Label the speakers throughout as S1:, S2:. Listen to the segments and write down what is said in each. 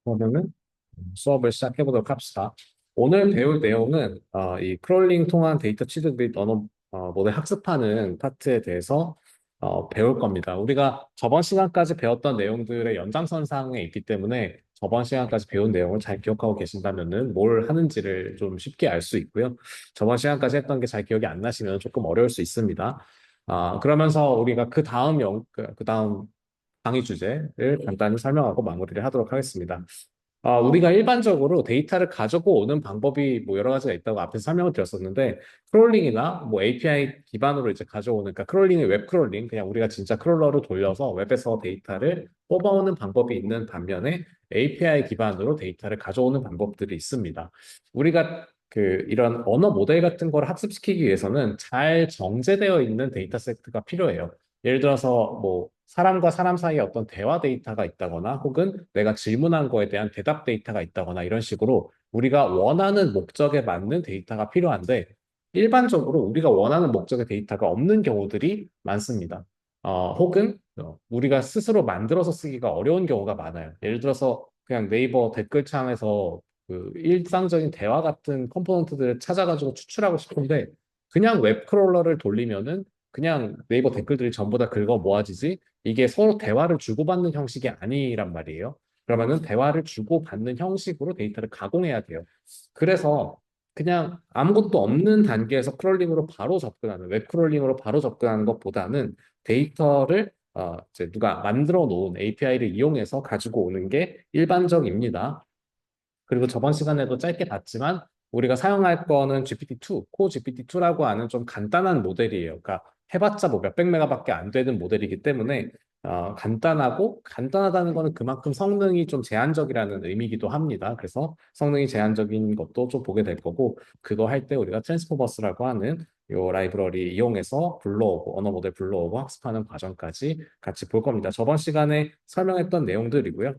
S1: 그러면은 수업을 시작해 보도록 합시다. 오늘 배울 내용은 이 크롤링 통한 데이터 취득 및 언어 모델 학습하는 파트에 대해서 배울 겁니다. 우리가 저번 시간까지 배웠던 내용들의 연장선상에 있기 때문에 저번 시간까지 배운 내용을 잘 기억하고 계신다면은 뭘 하는지를 좀 쉽게 알 수 있고요. 저번 시간까지 했던 게 잘 기억이 안 나시면 조금 어려울 수 있습니다. 그러면서 우리가 그 다음 강의 주제를 간단히 설명하고 마무리를 하도록 하겠습니다. 우리가 일반적으로 데이터를 가지고 오는 방법이 뭐 여러 가지가 있다고 앞에서 설명을 드렸었는데, 크롤링이나 뭐 API 기반으로 이제 가져오는, 그러니까 크롤링이 웹 크롤링, 그냥 우리가 진짜 크롤러를 돌려서 웹에서 데이터를 뽑아오는 방법이 있는 반면에 API 기반으로 데이터를 가져오는 방법들이 있습니다. 우리가 이런 언어 모델 같은 걸 학습시키기 위해서는 잘 정제되어 있는 데이터 세트가 필요해요. 예를 들어서 뭐 사람과 사람 사이에 어떤 대화 데이터가 있다거나 혹은 내가 질문한 거에 대한 대답 데이터가 있다거나 이런 식으로 우리가 원하는 목적에 맞는 데이터가 필요한데 일반적으로 우리가 원하는 목적의 데이터가 없는 경우들이 많습니다. 혹은 우리가 스스로 만들어서 쓰기가 어려운 경우가 많아요. 예를 들어서 그냥 네이버 댓글창에서 그 일상적인 대화 같은 컴포넌트들을 찾아가지고 추출하고 싶은데 그냥 웹 크롤러를 돌리면은 그냥 네이버 댓글들이 전부 다 긁어 모아지지 이게 서로 대화를 주고받는 형식이 아니란 말이에요. 그러면은 대화를 주고받는 형식으로 데이터를 가공해야 돼요. 그래서 그냥 아무것도 없는 단계에서 크롤링으로 바로 접근하는 웹 크롤링으로 바로 접근하는 것보다는 데이터를 이제 누가 만들어 놓은 API를 이용해서 가지고 오는 게 일반적입니다. 그리고 저번 시간에도 짧게 봤지만 우리가 사용할 거는 GPT-2, 코 GPT-2라고 하는 좀 간단한 모델이에요. 그러니까 해봤자 뭐 몇백 메가밖에 안 되는 모델이기 때문에 간단하고 간단하다는 거는 그만큼 성능이 좀 제한적이라는 의미이기도 합니다. 그래서 성능이 제한적인 것도 좀 보게 될 거고 그거 할 때 우리가 트랜스포머스라고 하는 요 라이브러리 이용해서 불러오고 언어 모델 불러오고 학습하는 과정까지 같이 볼 겁니다. 저번 시간에 설명했던 내용들이고요.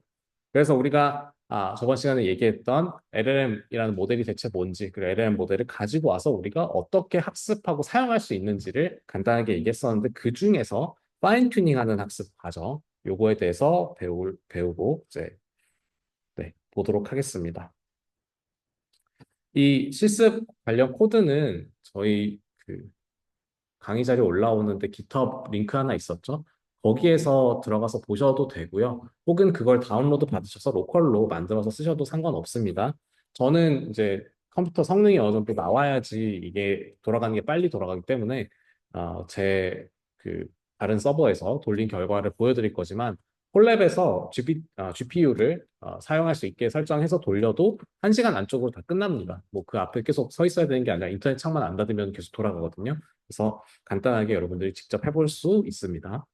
S1: 그래서 우리가 저번 시간에 얘기했던 LLM이라는 모델이 대체 뭔지, 그리고 LLM 모델을 가지고 와서 우리가 어떻게 학습하고 사용할 수 있는지를 간단하게 얘기했었는데 그 중에서 파인 튜닝하는 학습 과정, 요거에 대해서 배우고 이제 보도록 하겠습니다. 이 실습 관련 코드는 저희 강의 자료 올라오는데 GitHub 링크 하나 있었죠? 거기에서 들어가서 보셔도 되고요. 혹은 그걸 다운로드 받으셔서 로컬로 만들어서 쓰셔도 상관없습니다. 저는 이제 컴퓨터 성능이 어느 정도 나와야지 이게 돌아가는 게 빨리 돌아가기 때문에 제 다른 서버에서 돌린 결과를 보여드릴 거지만 콜랩에서 GPU를 사용할 수 있게 설정해서 돌려도 1시간 안쪽으로 다 끝납니다. 뭐 그 앞에 계속 서 있어야 되는 게 아니라 인터넷 창만 안 닫으면 계속 돌아가거든요. 그래서 간단하게 여러분들이 직접 해볼 수 있습니다.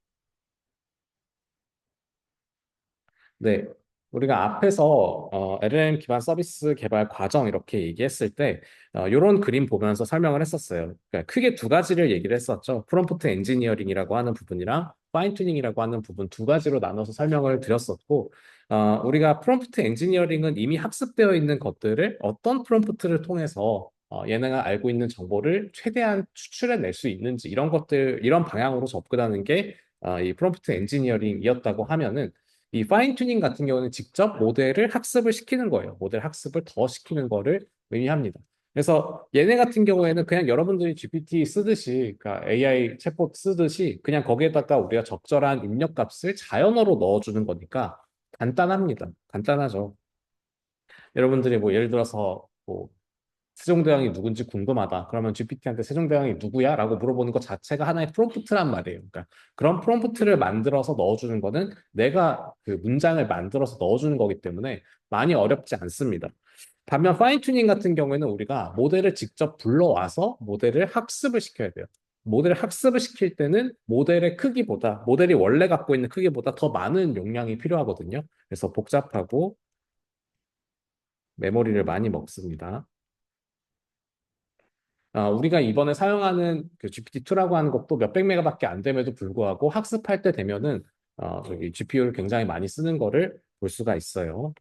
S1: 네, 우리가 앞에서 LLM 기반 서비스 개발 과정 이렇게 얘기했을 때 이런 그림 보면서 설명을 했었어요. 그러니까 크게 두 가지를 얘기를 했었죠. 프롬프트 엔지니어링이라고 하는 부분이랑 파인 튜닝이라고 하는 부분 두 가지로 나눠서 설명을 드렸었고 우리가 프롬프트 엔지니어링은 이미 학습되어 있는 것들을 어떤 프롬프트를 통해서 얘네가 알고 있는 정보를 최대한 추출해낼 수 있는지 이런 것들 이런 방향으로 접근하는 게 이 프롬프트 엔지니어링이었다고 하면은 이 파인 튜닝 같은 경우는 직접 모델을 학습을 시키는 거예요. 모델 학습을 더 시키는 거를 의미합니다. 그래서 얘네 같은 경우에는 그냥 여러분들이 GPT 쓰듯이, 그러니까 AI 챗봇 쓰듯이 그냥 거기에다가 우리가 적절한 입력 값을 자연어로 넣어주는 거니까 간단합니다. 간단하죠. 여러분들이 뭐 예를 들어서 뭐 세종대왕이 누군지 궁금하다. 그러면 GPT한테 세종대왕이 누구야? 라고 물어보는 것 자체가 하나의 프롬프트란 말이에요. 그러니까 그런 프롬프트를 만들어서 넣어주는 거는 내가 그 문장을 만들어서 넣어주는 거기 때문에 많이 어렵지 않습니다. 반면 파인 튜닝 같은 경우에는 우리가 모델을 직접 불러와서 모델을 학습을 시켜야 돼요. 모델을 학습을 시킬 때는 모델의 크기보다 모델이 원래 갖고 있는 크기보다 더 많은 용량이 필요하거든요. 그래서 복잡하고 메모리를 많이 먹습니다. 우리가 이번에 사용하는 그 GPT-2라고 하는 것도 몇백 메가밖에 안 됨에도 불구하고 학습할 때 되면은 저기 GPU를 굉장히 많이 쓰는 거를 볼 수가 있어요.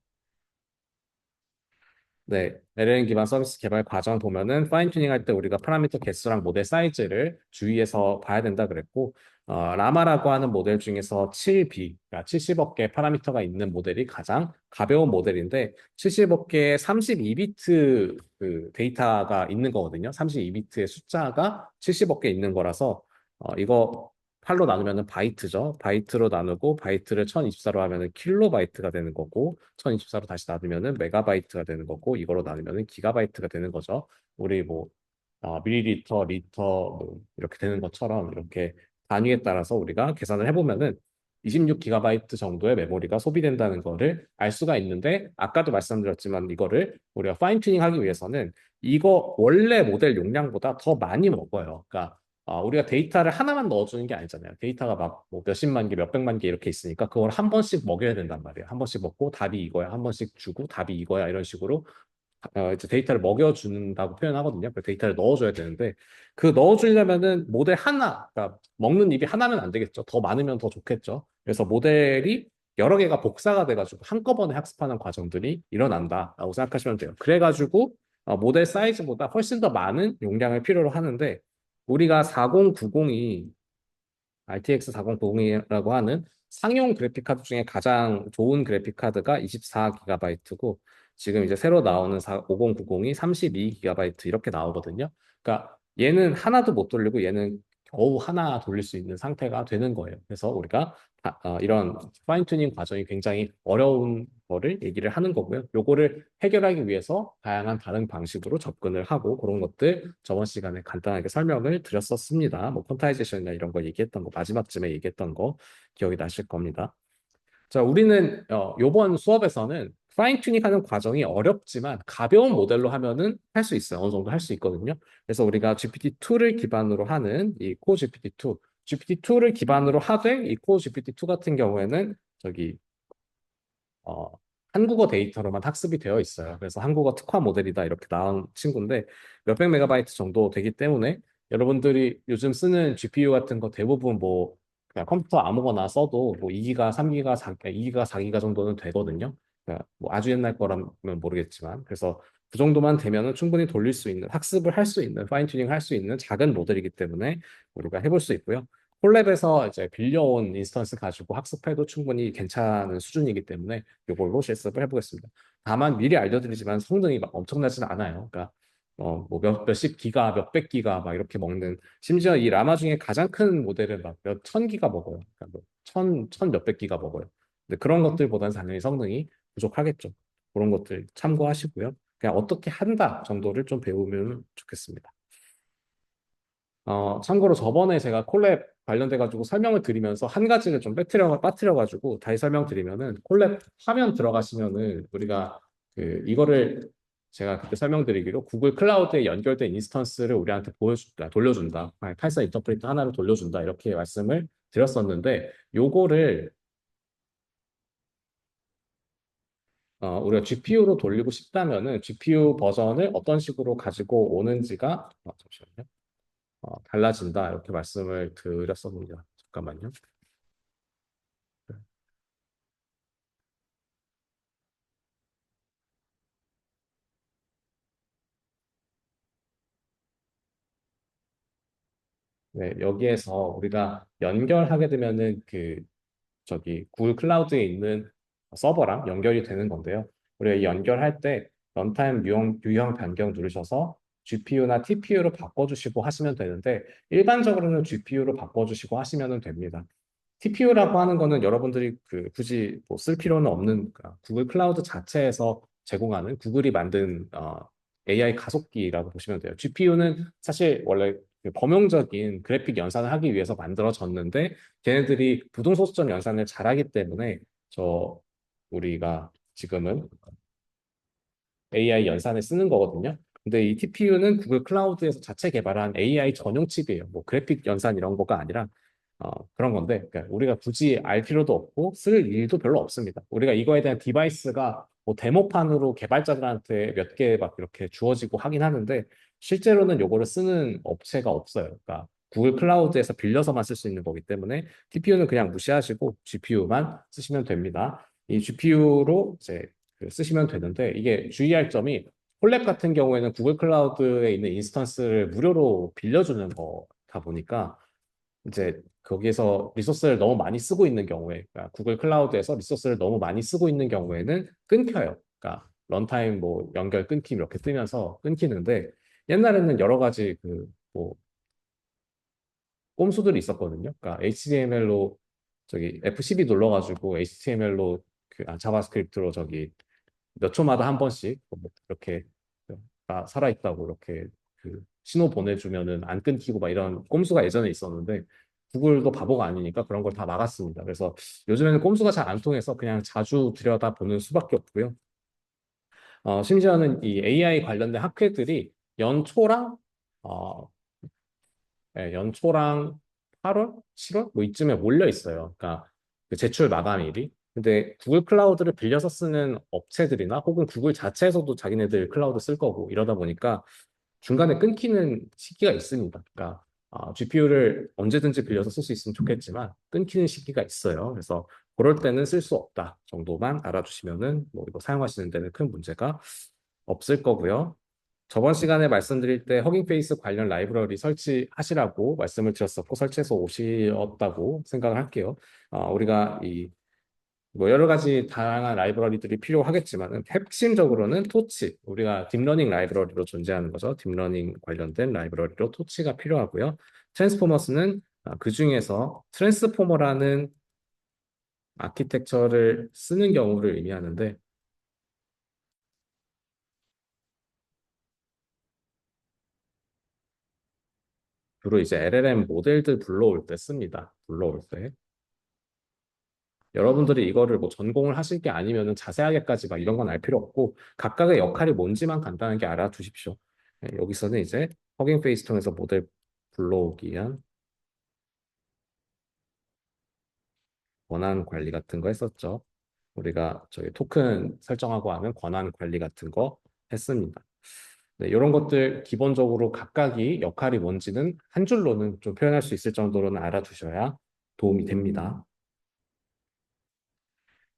S1: 네, LLM 기반 서비스 개발 과정 보면은 파인 튜닝 할 때 우리가 파라미터 개수랑 모델 사이즈를 주의해서 봐야 된다 그랬고, 라마라고 하는 모델 중에서 7B, 그러니까 70억 개 파라미터가 있는 모델이 가장 가벼운 모델인데 70억 개의 32비트 그 데이터가 있는 거거든요. 32비트의 숫자가 70억 개 있는 거라서 이거 8로 나누면은 바이트죠. 바이트로 나누고 바이트를 1024로 하면은 킬로바이트가 되는 거고 1024로 다시 나누면은 메가바이트가 되는 거고 이거로 나누면은 기가바이트가 되는 거죠. 우리 뭐 밀리리터, 리터 뭐 이렇게 되는 것처럼 이렇게 단위에 따라서 우리가 계산을 해보면은 26기가바이트 정도의 메모리가 소비된다는 거를 알 수가 있는데 아까도 말씀드렸지만 이거를 우리가 파인 튜닝 하기 위해서는 이거 원래 모델 용량보다 더 많이 먹어요. 그러니까 우리가 데이터를 하나만 넣어주는 게 아니잖아요. 데이터가 막 뭐 몇십만 개, 몇백만 개 이렇게 있으니까 그걸 한 번씩 먹여야 된단 말이에요. 한 번씩 먹고 답이 이거야. 한 번씩 주고 답이 이거야. 이런 식으로 이제 데이터를 먹여준다고 표현하거든요. 그 데이터를 넣어줘야 되는데 그 넣어주려면은 모델 하나, 그러니까 먹는 입이 하나면 안 되겠죠. 더 많으면 더 좋겠죠. 그래서 모델이 여러 개가 복사가 돼가지고 한꺼번에 학습하는 과정들이 일어난다라고 생각하시면 돼요. 그래가지고 모델 사이즈보다 훨씬 더 많은 용량을 필요로 하는데 우리가 4090이 RTX 4090이라고 하는 상용 그래픽 카드 중에 가장 좋은 그래픽 카드가 24GB고 지금 이제 새로 나오는 5090이 32GB 이렇게 나오거든요. 그러니까 얘는 하나도 못 돌리고 얘는 겨우 하나 돌릴 수 있는 상태가 되는 거예요. 그래서 우리가 이런 파인 튜닝 과정이 굉장히 어려운 거를 얘기를 하는 거고요. 요거를 해결하기 위해서 다양한 다른 방식으로 접근을 하고 그런 것들 저번 시간에 간단하게 설명을 드렸었습니다. 뭐 퀀타이제이션이나 이런 거 얘기했던 거 마지막쯤에 얘기했던 거 기억이 나실 겁니다. 자, 우리는 요번 수업에서는 파인 튜닝하는 과정이 어렵지만 가벼운 모델로 하면은 할 수 있어요. 어느 정도 할 수 있거든요. 그래서 우리가 GPT-2를 기반으로 하는 이 코어 GPT-2, GPT-2를 기반으로 하되 이 코어 GPT-2 같은 경우에는 저기 어, 한국어 데이터로만 학습이 되어 있어요. 그래서 한국어 특화 모델이다 이렇게 나온 친구인데 몇백 메가바이트 정도 되기 때문에 여러분들이 요즘 쓰는 GPU 같은 거 대부분 뭐 그냥 컴퓨터 아무거나 써도 뭐 2기가, 3기가, 2기가, 4기가 정도는 되거든요. 그러니까 뭐 아주 옛날 거라면 모르겠지만 그래서 그 정도만 되면은 충분히 돌릴 수 있는 학습을 할 수 있는 파인 튜닝 할 수 있는 작은 모델이기 때문에 우리가 해볼 수 있고요. 콜랩에서 이제 빌려온 인스턴스 가지고 학습해도 충분히 괜찮은 수준이기 때문에 이걸로 실습을 해보겠습니다. 다만 미리 알려드리지만 성능이 막 엄청나지는 않아요. 그러니까 뭐 몇십 기가, 몇백 기가 막 이렇게 먹는 심지어 이 라마 중에 가장 큰 모델은 막 몇 천 기가 먹어요. 그러니까 뭐 천 몇백 기가 먹어요. 근데 그런 것들보다는 당연히 성능이 부족하겠죠. 그런 것들 참고하시고요. 그냥 어떻게 한다 정도를 좀 배우면 좋겠습니다. 참고로 저번에 제가 콜랩 관련돼가지고 설명을 드리면서 한 가지를 좀 빠뜨려가지고 다시 설명드리면은 콜랩 화면 들어가시면은 우리가 이거를 제가 그때 설명드리기로 구글 클라우드에 연결된 인스턴스를 우리한테 보여준다, 돌려준다. 파이썬 인터프리터 하나를 돌려준다. 이렇게 말씀을 드렸었는데 요거를 우리가 GPU로 돌리고 싶다면은 GPU 버전을 어떤 식으로 가지고 오는지가 잠시만요. 달라진다 이렇게 말씀을 드렸었는데 잠깐만요. 네, 여기에서 우리가 연결하게 되면은 저기 구글 클라우드에 있는 서버랑 연결이 되는 건데요. 우리가 이 연결할 때 런타임 유형 변경 누르셔서 GPU나 TPU로 바꿔주시고 하시면 되는데 일반적으로는 GPU로 바꿔주시고 하시면 됩니다. TPU라고 하는 거는 여러분들이 굳이 뭐쓸 필요는 없는 구글 클라우드 자체에서 제공하는 구글이 만든 AI 가속기라고 보시면 돼요. GPU는 사실 원래 범용적인 그래픽 연산을 하기 위해서 만들어졌는데 걔네들이 부동소수점 연산을 잘하기 때문에 저 우리가 지금은 AI 연산에 쓰는 거거든요. 근데 이 TPU는 구글 클라우드에서 자체 개발한 AI 전용 칩이에요. 뭐 그래픽 연산 이런 거가 아니라 그런 건데 그러니까 우리가 굳이 알 필요도 없고 쓸 일도 별로 없습니다. 우리가 이거에 대한 디바이스가 뭐 데모판으로 개발자들한테 몇 개 막 이렇게 주어지고 하긴 하는데 실제로는 요거를 쓰는 업체가 없어요. 그러니까 구글 클라우드에서 빌려서만 쓸 수 있는 거기 때문에 TPU는 그냥 무시하시고 GPU만 쓰시면 됩니다. 이 GPU로 이제 쓰시면 되는데 이게 주의할 점이 콜랩 같은 경우에는 구글 클라우드에 있는 인스턴스를 무료로 빌려주는 거다 보니까 이제 거기에서 리소스를 너무 많이 쓰고 있는 경우에, 그러니까 구글 클라우드에서 리소스를 너무 많이 쓰고 있는 경우에는 끊겨요. 그러니까 런타임 뭐 연결 끊김 이렇게 뜨면서 끊기는데 옛날에는 여러 가지 그뭐 꼼수들이 있었거든요. 그러니까 HTML로 저기 F12 눌러가지고 HTML로 자바스크립트로 저기 몇 초마다 한 번씩 뭐 이렇게 살아있다고 이렇게 신호 보내주면은 안 끊기고 막 이런 꼼수가 예전에 있었는데 구글도 바보가 아니니까 그런 걸 다 막았습니다. 그래서 요즘에는 꼼수가 잘 안 통해서 그냥 자주 들여다보는 수밖에 없고요. 심지어는 이 AI 관련된 학회들이 연초랑 어, 연초랑 8월, 7월 뭐 이쯤에 몰려 있어요. 그러니까 그 제출 마감일이. 근데 구글 클라우드를 빌려서 쓰는 업체들이나 혹은 구글 자체에서도 자기네들 클라우드 쓸 거고 이러다 보니까 중간에 끊기는 시기가 있습니다. 그러니까 GPU를 언제든지 빌려서 쓸 수 있으면 좋겠지만 끊기는 시기가 있어요. 그래서 그럴 때는 쓸 수 없다 정도만 알아두시면은 뭐 이거 사용하시는 데는 큰 문제가 없을 거고요. 저번 시간에 말씀드릴 때 허깅 페이스 관련 라이브러리 설치하시라고 말씀을 드렸었고 설치해서 오셨다고 생각을 할게요. 우리가 뭐 여러 가지 다양한 라이브러리들이 필요하겠지만 핵심적으로는 토치, 우리가 딥러닝 라이브러리로 존재하는 거죠. 딥러닝 관련된 라이브러리로 토치가 필요하고요. 트랜스포머스는 그 중에서 트랜스포머라는 아키텍처를 쓰는 경우를 의미하는데 주로 이제 LLM 모델들 불러올 때 씁니다. 불러올 때. 여러분들이 이거를 뭐 전공을 하실 게 아니면은 자세하게까지 막 이런 건 알 필요 없고 각각의 역할이 뭔지만 간단하게 알아두십시오. 여기서는 이제 허깅 페이스 통해서 모델 불러오기 위한 권한 관리 같은 거 했었죠. 우리가 저희 토큰 설정하고 하는 권한 관리 같은 거 했습니다. 네, 이런 것들 기본적으로 각각이 역할이 뭔지는 한 줄로는 좀 표현할 수 있을 정도로는 알아두셔야 도움이 됩니다.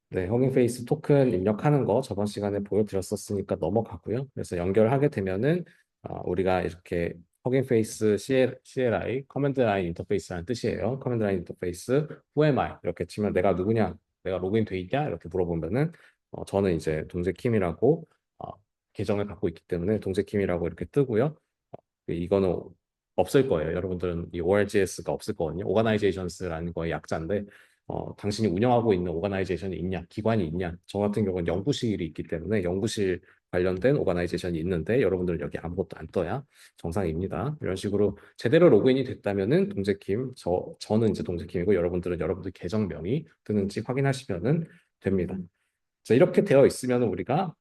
S1: 네, 허밍페이스 토큰 입력하는 거 저번 시간에 보여드렸었으니까 넘어가고요. 그래서 연결하게 되면은 우리가 이렇게 허밍페이스 CLI, 커맨드 라인 인터페이스라는 뜻이에요. 커맨드 라인 인터페이스, who am I? 이렇게 치면 내가 누구냐? 내가 로그인 돼 있냐? 이렇게 물어보면은 저는 이제 동재킴이라고 계정을 갖고 있기 때문에 동재킴이라고 이렇게 뜨고요. 이거는 없을 거예요. 여러분들은 이 ORGS가 없을 거거든요. Organizations라는 거의 약자인데 당신이 운영하고 있는 오가나이제이션이 있냐, 기관이 있냐. 저 같은 경우는 연구실이 있기 때문에 연구실 관련된 오가나이제이션이 있는데 여러분들은 여기 아무것도 안 떠야 정상입니다. 이런 식으로 제대로 로그인이 됐다면은 동재킴, 저는 이제 동재킴이고 여러분들은 여러분들 계정명이 뜨는지 확인하시면은 됩니다. 자, 이렇게 되어 있으면 우리가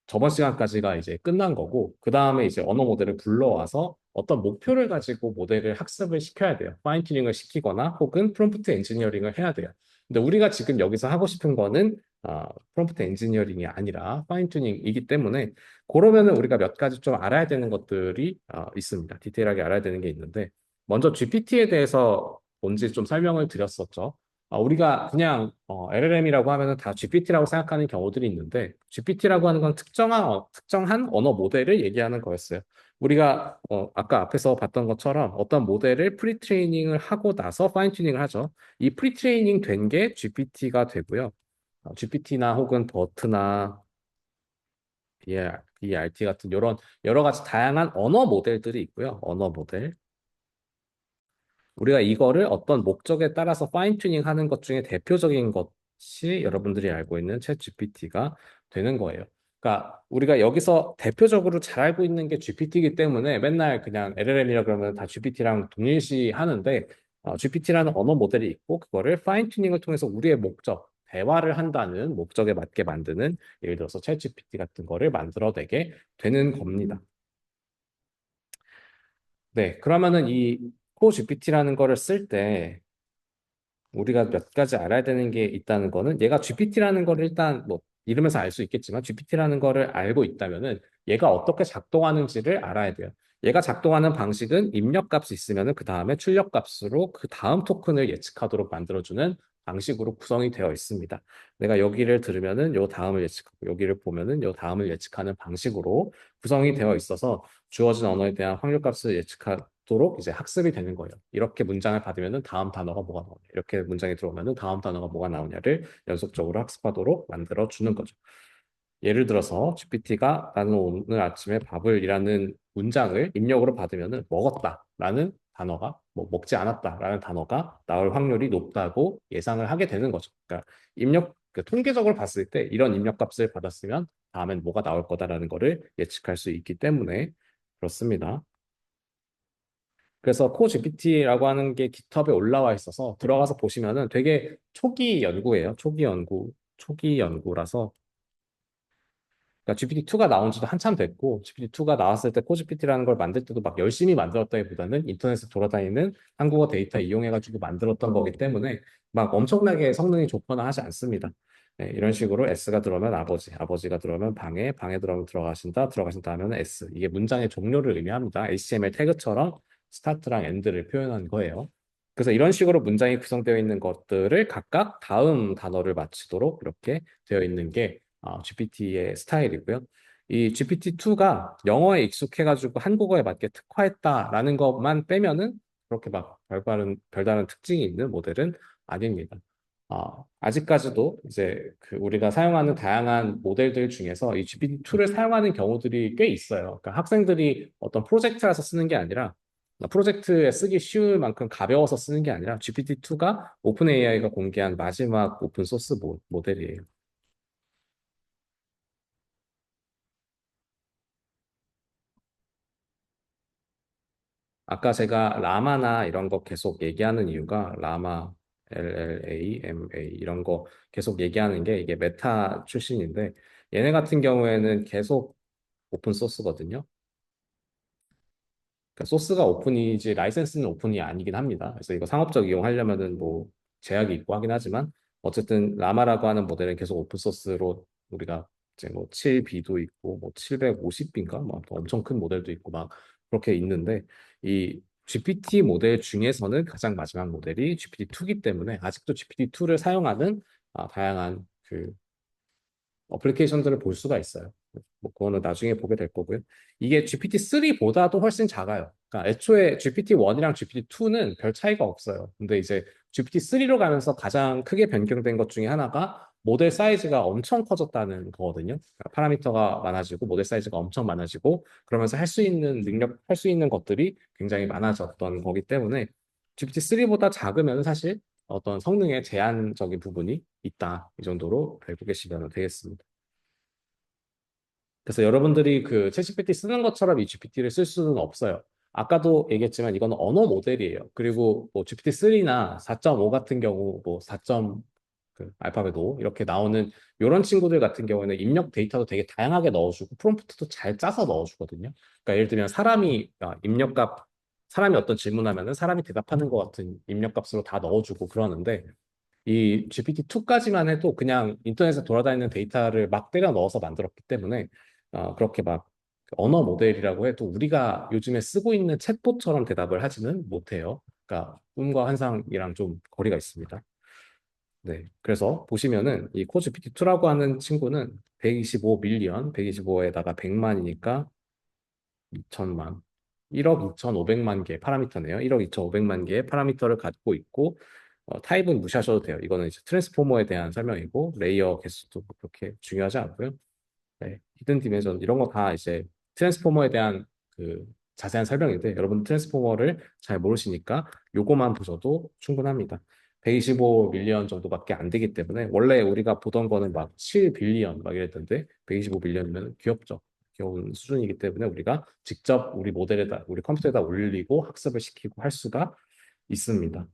S1: 저번 시간까지가 이제 끝난 거고, 그 다음에 이제 언어 모델을 불러와서 어떤 목표를 가지고 모델을 학습을 시켜야 돼요. 파인 튜닝을 시키거나 혹은 프롬프트 엔지니어링을 해야 돼요. 근데 우리가 지금 여기서 하고 싶은 거는 프롬프트 엔지니어링이 아니라 파인 튜닝이기 때문에 그러면은 우리가 몇 가지 좀 알아야 되는 것들이 있습니다. 디테일하게 알아야 되는 게 있는데 먼저 GPT에 대해서 뭔지 좀 설명을 드렸었죠. 우리가 그냥 LLM이라고 하면은 다 GPT라고 생각하는 경우들이 있는데 GPT라고 하는 건 특정한 언어 모델을 얘기하는 거였어요. 우리가 아까 앞에서 봤던 것처럼 어떤 모델을 프리트레이닝을 하고 나서 파인 튜닝을 하죠. 이 프리트레이닝 된 게 GPT가 되고요. GPT나 혹은 버트나 BRT 같은 이런 여러 가지 다양한 언어 모델들이 있고요. 언어 모델. 우리가 이거를 어떤 목적에 따라서 파인 튜닝 하는 것 중에 대표적인 것이 여러분들이 알고 있는 챗 GPT가 되는 거예요. 그러니까 우리가 여기서 대표적으로 잘 알고 있는 게 GPT이기 때문에 맨날 그냥 LLM이라 그러면 다 GPT랑 동일시 하는데 GPT라는 언어 모델이 있고 그거를 파인 튜닝을 통해서 우리의 목적, 대화를 한다는 목적에 맞게 만드는 예를 들어서 챗 GPT 같은 거를 만들어내게 되는 겁니다. 네, 그러면은 이 코 GPT라는 거를 쓸 때 우리가 몇 가지 알아야 되는 게 있다는 거는 얘가 GPT라는 거를 일단 뭐 이름에서 알 수 있겠지만 GPT라는 거를 알고 있다면은 얘가 어떻게 작동하는지를 알아야 돼요. 얘가 작동하는 방식은 입력값이 있으면은 그 다음에 출력값으로 그 다음 토큰을 예측하도록 만들어주는 방식으로 구성이 되어 있습니다. 내가 여기를 들으면은 요 다음을 예측하고 여기를 보면은 요 다음을 예측하는 방식으로 구성이 되어 있어서 주어진 언어에 대한 확률값을 예측하도록 이제 학습이 되는 거예요. 이렇게 문장을 받으면은 다음 단어가 뭐가 나오냐, 이렇게 문장이 들어오면은 다음 단어가 뭐가 나오냐를 연속적으로 학습하도록 만들어 주는 거죠. 예를 들어서 GPT가 나는 오늘 아침에 밥을이라는 문장을 입력으로 받으면은 먹었다라는 단어가 뭐 먹지 않았다라는 단어가 나올 확률이 높다고 예상을 하게 되는 거죠. 그러니까 입력 통계적으로 봤을 때 이런 입력 값을 받았으면 다음엔 뭐가 나올 거다라는 거를 예측할 수 있기 때문에 그렇습니다. 그래서 코GPT라고 하는 게 GitHub에 올라와 있어서 들어가서 보시면은 되게 초기 연구예요. 초기 연구라서 그러니까 GPT-2가 나온 지도 한참 됐고, GPT-2가 나왔을 때 코GPT라는 걸 만들 때도 막 열심히 만들었다기보다는 인터넷에 돌아다니는 한국어 데이터 이용해가지고 만들었던 거기 때문에 막 엄청나게 성능이 좋거나 하지 않습니다. 네, 이런 식으로 S가 들어오면 아버지, 아버지가 들어오면 방해, 방해 들어오면 들어가신다, 들어가신다 하면 S. 이게 문장의 종료를 의미합니다. HTML 태그처럼 스타트랑 엔드를 표현한 거예요. 그래서 이런 식으로 문장이 구성되어 있는 것들을 각각 다음 단어를 맞추도록 이렇게 되어 있는 게 GPT의 스타일이고요. 이 GPT-2가 영어에 익숙해가지고 한국어에 맞게 특화했다라는 것만 빼면은 그렇게 막 별다른 특징이 있는 모델은 아닙니다. 아직까지도 이제 그 우리가 사용하는 다양한 모델들 중에서 이 GPT-2를 사용하는 경우들이 꽤 있어요. 그러니까 학생들이 어떤 프로젝트라서 쓰는 게 아니라 프로젝트에 쓰기 쉬울 만큼 가벼워서 쓰는 게 아니라 GPT-2가 오픈 AI가 공개한 마지막 오픈 소스 모델이에요. 아까 제가 라마나 이런 거 계속 얘기하는 이유가 라마, LLAMA 이런 거 계속 얘기하는 게 이게 메타 출신인데 얘네 같은 경우에는 계속 오픈 소스거든요. 그러니까 소스가 오픈이지 라이센스는 오픈이 아니긴 합니다. 그래서 이거 상업적 이용하려면은 뭐 제약이 있고 하긴 하지만 어쨌든 라마라고 하는 모델은 계속 오픈 소스로 우리가 이제 뭐 7B도 있고 뭐 750B인가 뭐 엄청 큰 모델도 있고 막 그렇게 있는데 이 GPT 모델 중에서는 가장 마지막 모델이 GPT-2이기 때문에 아직도 GPT-2를 사용하는 다양한 그 어플리케이션들을 볼 수가 있어요. 뭐 그거는 나중에 보게 될 거고요. 이게 GPT-3보다도 훨씬 작아요. 그러니까 애초에 GPT-1이랑 GPT-2는 별 차이가 없어요. 근데 이제 GPT-3로 가면서 가장 크게 변경된 것 중에 하나가 모델 사이즈가 엄청 커졌다는 거거든요. 그러니까 파라미터가 많아지고 모델 사이즈가 엄청 많아지고 그러면서 할 수 있는 할 수 있는 것들이 굉장히 많아졌던 거기 때문에 GPT-3보다 작으면 사실 어떤 성능에 제한적인 부분이 있다. 이 정도로 알고 계시면 되겠습니다. 그래서 여러분들이 그 챗GPT 쓰는 것처럼 이 GPT를 쓸 수는 없어요. 아까도 얘기했지만 이거는 언어 모델이에요. 그리고 뭐 GPT-3나 4.5 같은 경우 뭐 4. 그 알파벳 5 이렇게 나오는 이런 친구들 같은 경우에는 입력 데이터도 되게 다양하게 넣어주고 프롬프트도 잘 짜서 넣어주거든요. 그러니까 예를 들면 사람이 어떤 질문하면은 사람이 대답하는 것 같은 입력값으로 다 넣어주고 그러는데 이 GPT-2까지만 해도 그냥 인터넷에 돌아다니는 데이터를 막 때려 넣어서 만들었기 때문에 그렇게 막 언어 모델이라고 해도 우리가 요즘에 쓰고 있는 챗봇처럼 대답을 하지는 못해요. 그러니까 꿈과 환상이랑 좀 거리가 있습니다. 네, 그래서 보시면은 이 코GPT-2라고 하는 친구는 125 밀리언, 125에다가 100만이니까 2천만, 1억 2,500만 개의 파라미터네요. 1억 2,500만 개의 파라미터를 갖고 있고 타입은 무시하셔도 돼요. 이거는 이제 트랜스포머에 대한 설명이고 레이어 개수도 그렇게 중요하지 않고요. 네, 히든 디멘전 이런 거 다 이제 트랜스포머에 대한 그 자세한 설명인데 여러분 트랜스포머를 잘 모르시니까 요거만 보셔도 충분합니다. 125 밀리언 정도밖에 안 되기 때문에 원래 우리가 보던 거는 막 7 빌리언 막 이랬던데 125 밀리언이면 귀엽죠. 귀여운 수준이기 때문에 우리가 직접 우리 모델에다 우리 컴퓨터에다 올리고 학습을 시키고 할 수가 있습니다.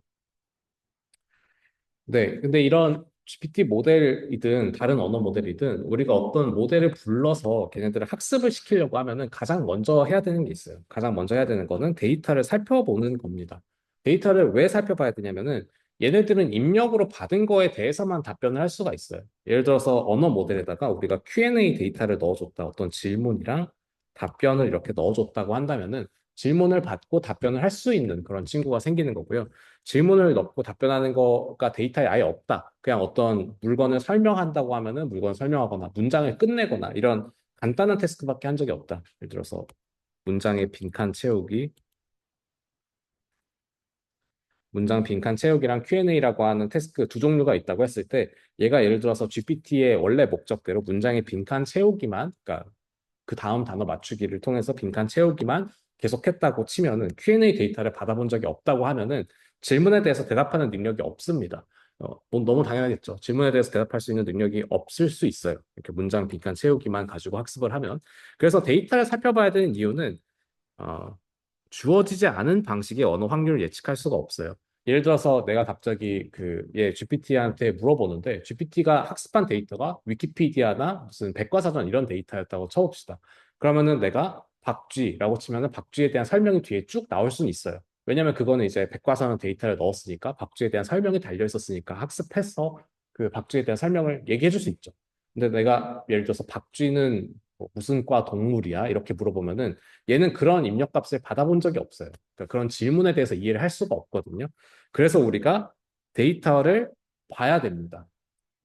S1: 네, 근데 이런 GPT 모델이든 다른 언어 모델이든 우리가 어떤 모델을 불러서 걔네들을 학습을 시키려고 하면은 가장 먼저 해야 되는 게 있어요. 가장 먼저 해야 되는 거는 데이터를 살펴보는 겁니다. 데이터를 왜 살펴봐야 되냐면은 얘네들은 입력으로 받은 거에 대해서만 답변을 할 수가 있어요. 예를 들어서 언어 모델에다가 우리가 Q&A 데이터를 넣어줬다. 어떤 질문이랑 답변을 이렇게 넣어줬다고 한다면은 질문을 받고 답변을 할 수 있는 그런 친구가 생기는 거고요. 질문을 넣고 답변하는 거가 데이터에 아예 없다. 그냥 어떤 물건을 설명한다고 하면은 물건을 설명하거나 문장을 끝내거나 이런 간단한 태스크밖에 한 적이 없다. 예를 들어서 문장의 빈칸 채우기, 문장 빈칸 채우기랑 Q&A라고 하는 태스크 두 종류가 있다고 했을 때 얘가 예를 들어서 GPT의 원래 목적대로 문장의 빈칸 채우기만, 그러니까 그 다음 단어 맞추기를 통해서 빈칸 채우기만 계속했다고 치면은 Q&A 데이터를 받아본 적이 없다고 하면은 질문에 대해서 대답하는 능력이 없습니다. 뭐 너무 당연하겠죠. 질문에 대해서 대답할 수 있는 능력이 없을 수 있어요. 이렇게 문장 빈칸 채우기만 가지고 학습을 하면. 그래서 데이터를 살펴봐야 되는 이유는 어, 주어지지 않은 방식의 언어 확률을 예측할 수가 없어요. 예를 들어서 내가 갑자기 GPT한테 물어보는데 GPT가 학습한 데이터가 위키피디아나 무슨 백과사전 이런 데이터였다고 쳐봅시다. 그러면은 내가 박쥐라고 치면은 박쥐에 대한 설명이 뒤에 쭉 나올 수는 있어요. 왜냐면 그거는 이제 백과사전 데이터를 넣었으니까 박쥐에 대한 설명이 달려 있었으니까 학습해서 그 박쥐에 대한 설명을 얘기해 줄 수 있죠. 근데 내가 예를 들어서 박쥐는 뭐 무슨 과 동물이야? 이렇게 물어보면은 얘는 그런 입력값을 받아본 적이 없어요. 그러니까 그런 질문에 대해서 이해를 할 수가 없거든요. 그래서 우리가 데이터를 봐야 됩니다.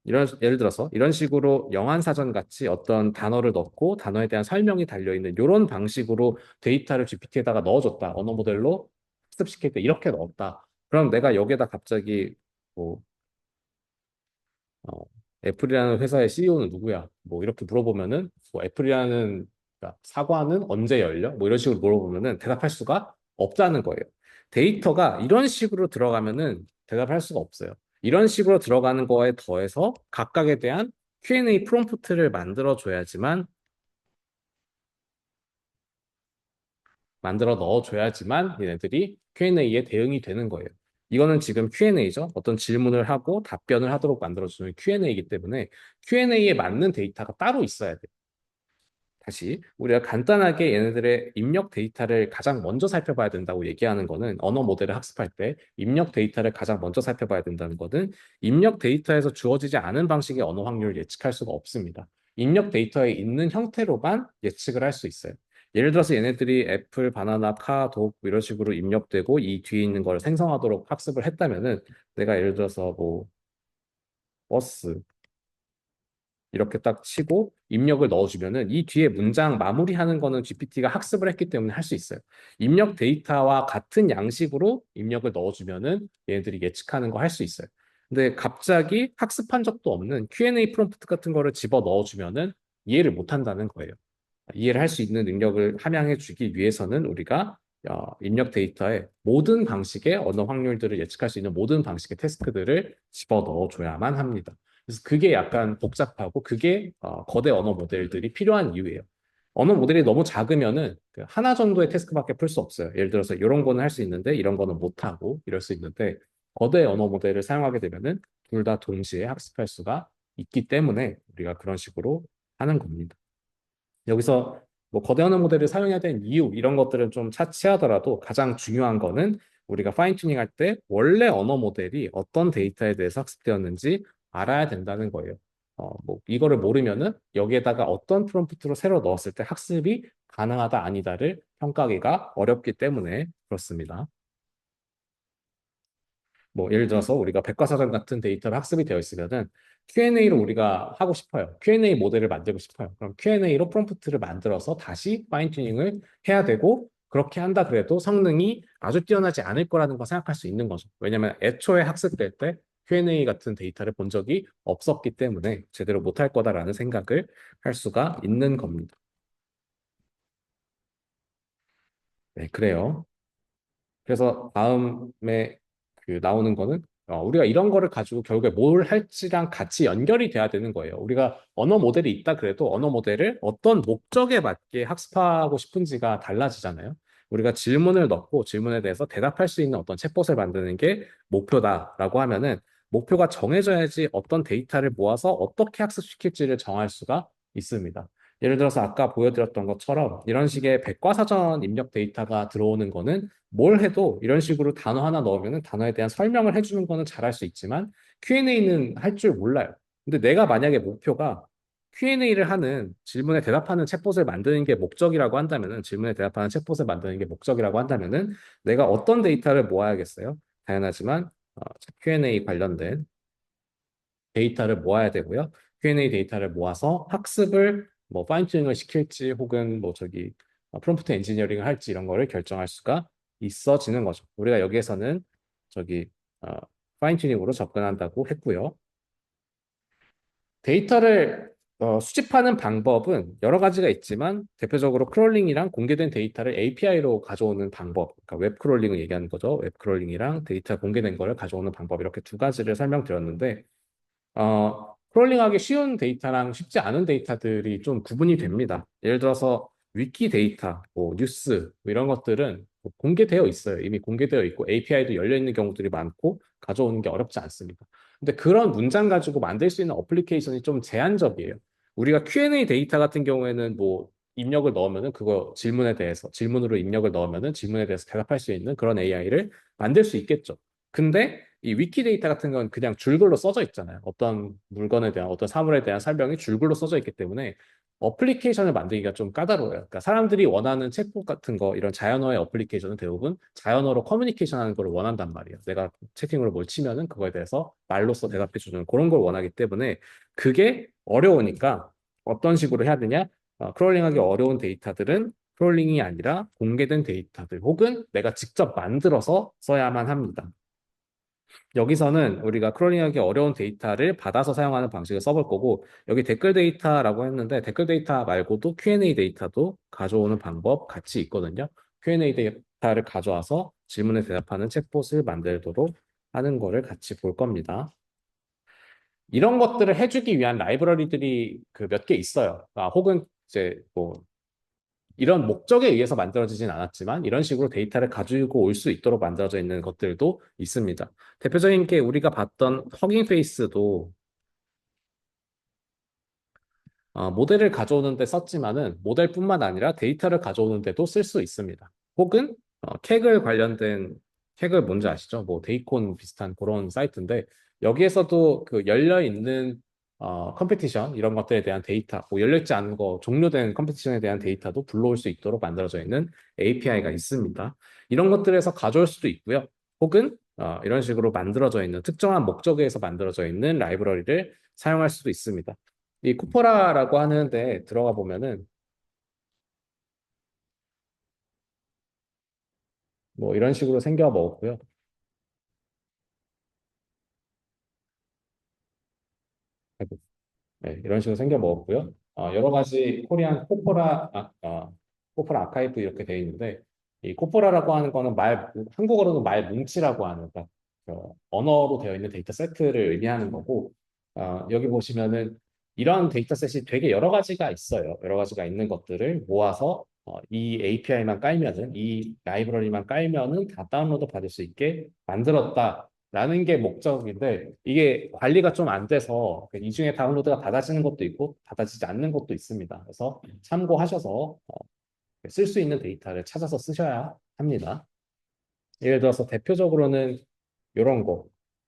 S1: 예를 들어서 이런 식으로 영안사전 같이 어떤 단어를 넣고 단어에 대한 설명이 달려있는 이런 방식으로 데이터를 GPT에다가 넣어줬다. 언어 모델로 학습시킬 때 이렇게 넣었다. 그럼 내가 여기에다 갑자기 뭐 어, 애플이라는 회사의 CEO는 누구야? 뭐 이렇게 물어보면은 뭐 애플이라는 그러니까 사과는 언제 열려? 뭐 이런 식으로 물어보면은 대답할 수가 없다는 거예요. 데이터가 이런 식으로 들어가면은 대답할 수가 없어요. 이런 식으로 들어가는 거에 더해서 각각에 대한 Q&A 프롬프트를 만들어 넣어줘야지만 얘네들이 Q&A에 대응이 되는 거예요. 이거는 지금 Q&A죠. 어떤 질문을 하고 답변을 하도록 만들어주는 Q&A이기 때문에 Q&A에 맞는 데이터가 따로 있어야 돼요. 다시 우리가 간단하게 얘네들의 입력 데이터를 가장 먼저 살펴봐야 된다고 얘기하는 거는 언어 모델을 학습할 때 입력 데이터를 가장 먼저 살펴봐야 된다는 거는 입력 데이터에서 주어지지 않은 방식의 언어 확률을 예측할 수가 없습니다. 입력 데이터에 있는 형태로만 예측을 할 수 있어요. 예를 들어서 얘네들이 애플, 바나나, 카, 독 이런 식으로 입력되고 이 뒤에 있는 걸 생성하도록 학습을 했다면은 내가 예를 들어서 뭐 버스 이렇게 딱 치고 입력을 넣어주면은 이 뒤에 문장 마무리하는 거는 GPT가 학습을 했기 때문에 할 수 있어요. 입력 데이터와 같은 양식으로 입력을 넣어주면은 얘네들이 예측하는 거 할 수 있어요. 근데 갑자기 학습한 적도 없는 Q&A 프롬프트 같은 거를 집어 넣어주면은 이해를 못 한다는 거예요. 이해를 할 수 있는 능력을 함양해 주기 위해서는 우리가 입력 데이터에 모든 방식의 언어 확률들을 예측할 수 있는 모든 방식의 태스크들을 집어 넣어줘야만 합니다. 그래서 그게 약간 복잡하고 그게 거대 언어 모델들이 필요한 이유예요. 언어 모델이 너무 작으면은 그 하나 정도의 태스크밖에 풀 수 없어요. 예를 들어서 이런 거는 할 수 있는데 이런 거는 못하고 이럴 수 있는데 거대 언어 모델을 사용하게 되면은 둘 다 동시에 학습할 수가 있기 때문에 우리가 그런 식으로 하는 겁니다. 여기서 뭐 거대 언어 모델을 사용해야 되는 이유 이런 것들은 좀 차치하더라도 가장 중요한 거는 우리가 파인 튜닝 할 때 원래 언어 모델이 어떤 데이터에 대해서 학습되었는지 알아야 된다는 거예요. 뭐 이거를 모르면은 여기에다가 어떤 프롬프트로 새로 넣었을 때 학습이 가능하다 아니다를 평가하기가 어렵기 때문에 그렇습니다. 뭐 예를 들어서 우리가 백과사전 같은 데이터가 학습이 되어 있으면은 Q&A로 우리가 하고 싶어요. Q&A 모델을 만들고 싶어요. 그럼 Q&A로 프롬프트를 만들어서 다시 파인 튜닝을 해야 되고 그렇게 한다 그래도 성능이 아주 뛰어나지 않을 거라는 거 생각할 수 있는 거죠. 왜냐하면 애초에 학습될 때 Q&A 같은 데이터를 본 적이 없었기 때문에 제대로 못할 거다라는 생각을 할 수가 있는 겁니다. 네, 그래요. 그래서 다음에 나오는 거는 우리가 이런 거를 가지고 결국에 뭘 할지랑 같이 연결이 돼야 되는 거예요. 우리가 언어 모델이 있다 그래도 언어 모델을 어떤 목적에 맞게 학습하고 싶은지가 달라지잖아요. 우리가 질문을 넣고 질문에 대해서 대답할 수 있는 어떤 챗봇을 만드는 게 목표다라고 하면은 목표가 정해져야지 어떤 데이터를 모아서 어떻게 학습시킬지를 정할 수가 있습니다. 예를 들어서 아까 보여드렸던 것처럼 이런 식의 백과사전 입력 데이터가 들어오는 거는 뭘 해도 이런 식으로 단어 하나 넣으면 단어에 대한 설명을 해주는 거는 잘할 수 있지만 Q&A는 할 줄 몰라요. 근데 내가 만약에 목표가 Q&A를 하는 질문에 대답하는 챗봇을 만드는 게 목적이라고 한다면은 질문에 대답하는 챗봇을 만드는 게 목적이라고 한다면은 내가 어떤 데이터를 모아야겠어요? 다양하지만 Q&A 관련된 데이터를 모아야 되고요. Q&A 데이터를 모아서 학습을 뭐 파인튜닝을 시킬지 혹은 뭐 저기 프롬프트 엔지니어링을 할지 이런 거를 결정할 수가 있어지는 거죠. 우리가 여기에서는 저기 어, 파인튜닝으로 접근한다고 했고요. 데이터를 수집하는 방법은 여러 가지가 있지만 대표적으로 크롤링이랑 공개된 데이터를 API로 가져오는 방법, 그러니까 웹 크롤링을 얘기하는 거죠. 웹 크롤링이랑 데이터 공개된 거를 가져오는 방법 이렇게 두 가지를 설명드렸는데 크롤링하기 쉬운 데이터랑 쉽지 않은 데이터들이 좀 구분이 됩니다. 예를 들어서 위키 데이터, 뭐 뉴스 뭐 이런 것들은 뭐 공개되어 있어요. 이미 공개되어 있고 API도 열려 있는 경우들이 많고 가져오는 게 어렵지 않습니다. 근데 그런 문장 가지고 만들 수 있는 어플리케이션이 좀 제한적이에요. 우리가 Q&A 데이터 같은 경우에는 뭐 입력을 넣으면은 그거 질문에 대해서 질문으로 입력을 넣으면은 질문에 대해서 대답할 수 있는 그런 AI를 만들 수 있겠죠. 근데 이 위키데이터 같은 건 그냥 줄글로 써져 있잖아요. 어떤 물건에 대한 어떤 사물에 대한 설명이 줄글로 써져 있기 때문에 어플리케이션을 만들기가 좀 까다로워요. 그러니까 사람들이 원하는 챗봇 같은 거 이런 자연어의 어플리케이션은 대부분 자연어로 커뮤니케이션 하는 걸 원한단 말이에요. 내가 채팅으로 뭘 치면은 그거에 대해서 말로써 대답해 주는 그런 걸 원하기 때문에 그게 어려우니까 어떤 식으로 해야 되냐? 크롤링하기 어려운 데이터들은 크롤링이 아니라 공개된 데이터들 혹은 내가 직접 만들어서 써야만 합니다. 여기서는 우리가 크롤링하기 어려운 데이터를 받아서 사용하는 방식을 써볼 거고 여기 댓글 데이터라고 했는데 댓글 데이터 말고도 Q&A 데이터도 가져오는 방법 같이 있거든요. Q&A 데이터를 가져와서 질문에 대답하는 챗봇을 만들도록 하는 거를 같이 볼 겁니다. 이런 것들을 해주기 위한 라이브러리들이 그 몇 개 있어요. 혹은 이제 뭐 이런 목적에 의해서 만들어지진 않았지만 이런 식으로 데이터를 가지고 올 수 있도록 만들어져 있는 것들도 있습니다. 대표적인 게 우리가 봤던 허깅 페이스도 모델을 가져오는데 썼지만은 모델뿐만 아니라 데이터를 가져오는데도 쓸 수 있습니다. 혹은 캑을 관련된 캑을 뭔지 아시죠? 뭐 데이콘 비슷한 그런 사이트인데 여기에서도 그 열려 있는 컴피티션 이런 것들에 대한 데이터, 뭐 열려있지 않은 거 종료된 컴피티션에 대한 데이터도 불러올 수 있도록 만들어져 있는 API가 있습니다. 이런 것들에서 가져올 수도 있고요. 혹은 이런 식으로 만들어져 있는 특정한 목적에 의해서 만들어져 있는 라이브러리를 사용할 수도 있습니다. 이 쿠퍼라라고 하는데 들어가 보면은 뭐 이런 식으로 생겨 먹었고요. 아이고, 네, 이런 식으로 생겨 먹었고요. 여러 가지 코리안 코포라 아카이브 이렇게 되어 있는데 이 코포라라고 하는 거는 한국어로는 말 뭉치라고 하는 그러니까 언어로 되어 있는 데이터 세트를 의미하는 거고 여기 보시면은 이런 데이터셋이 되게 여러 가지가 있어요. 여러 가지가 있는 것들을 모아서 이 API만 깔면은 이 라이브러리만 깔면은 다 다운로드 받을 수 있게 만들었다라는 게 목적인데 이게 관리가 좀 안 돼서 이 중에 다운로드가 받아지는 것도 있고 받아지지 않는 것도 있습니다. 그래서 참고하셔서 쓸 수 있는 데이터를 찾아서 쓰셔야 합니다. 예를 들어서 대표적으로는 이런 거.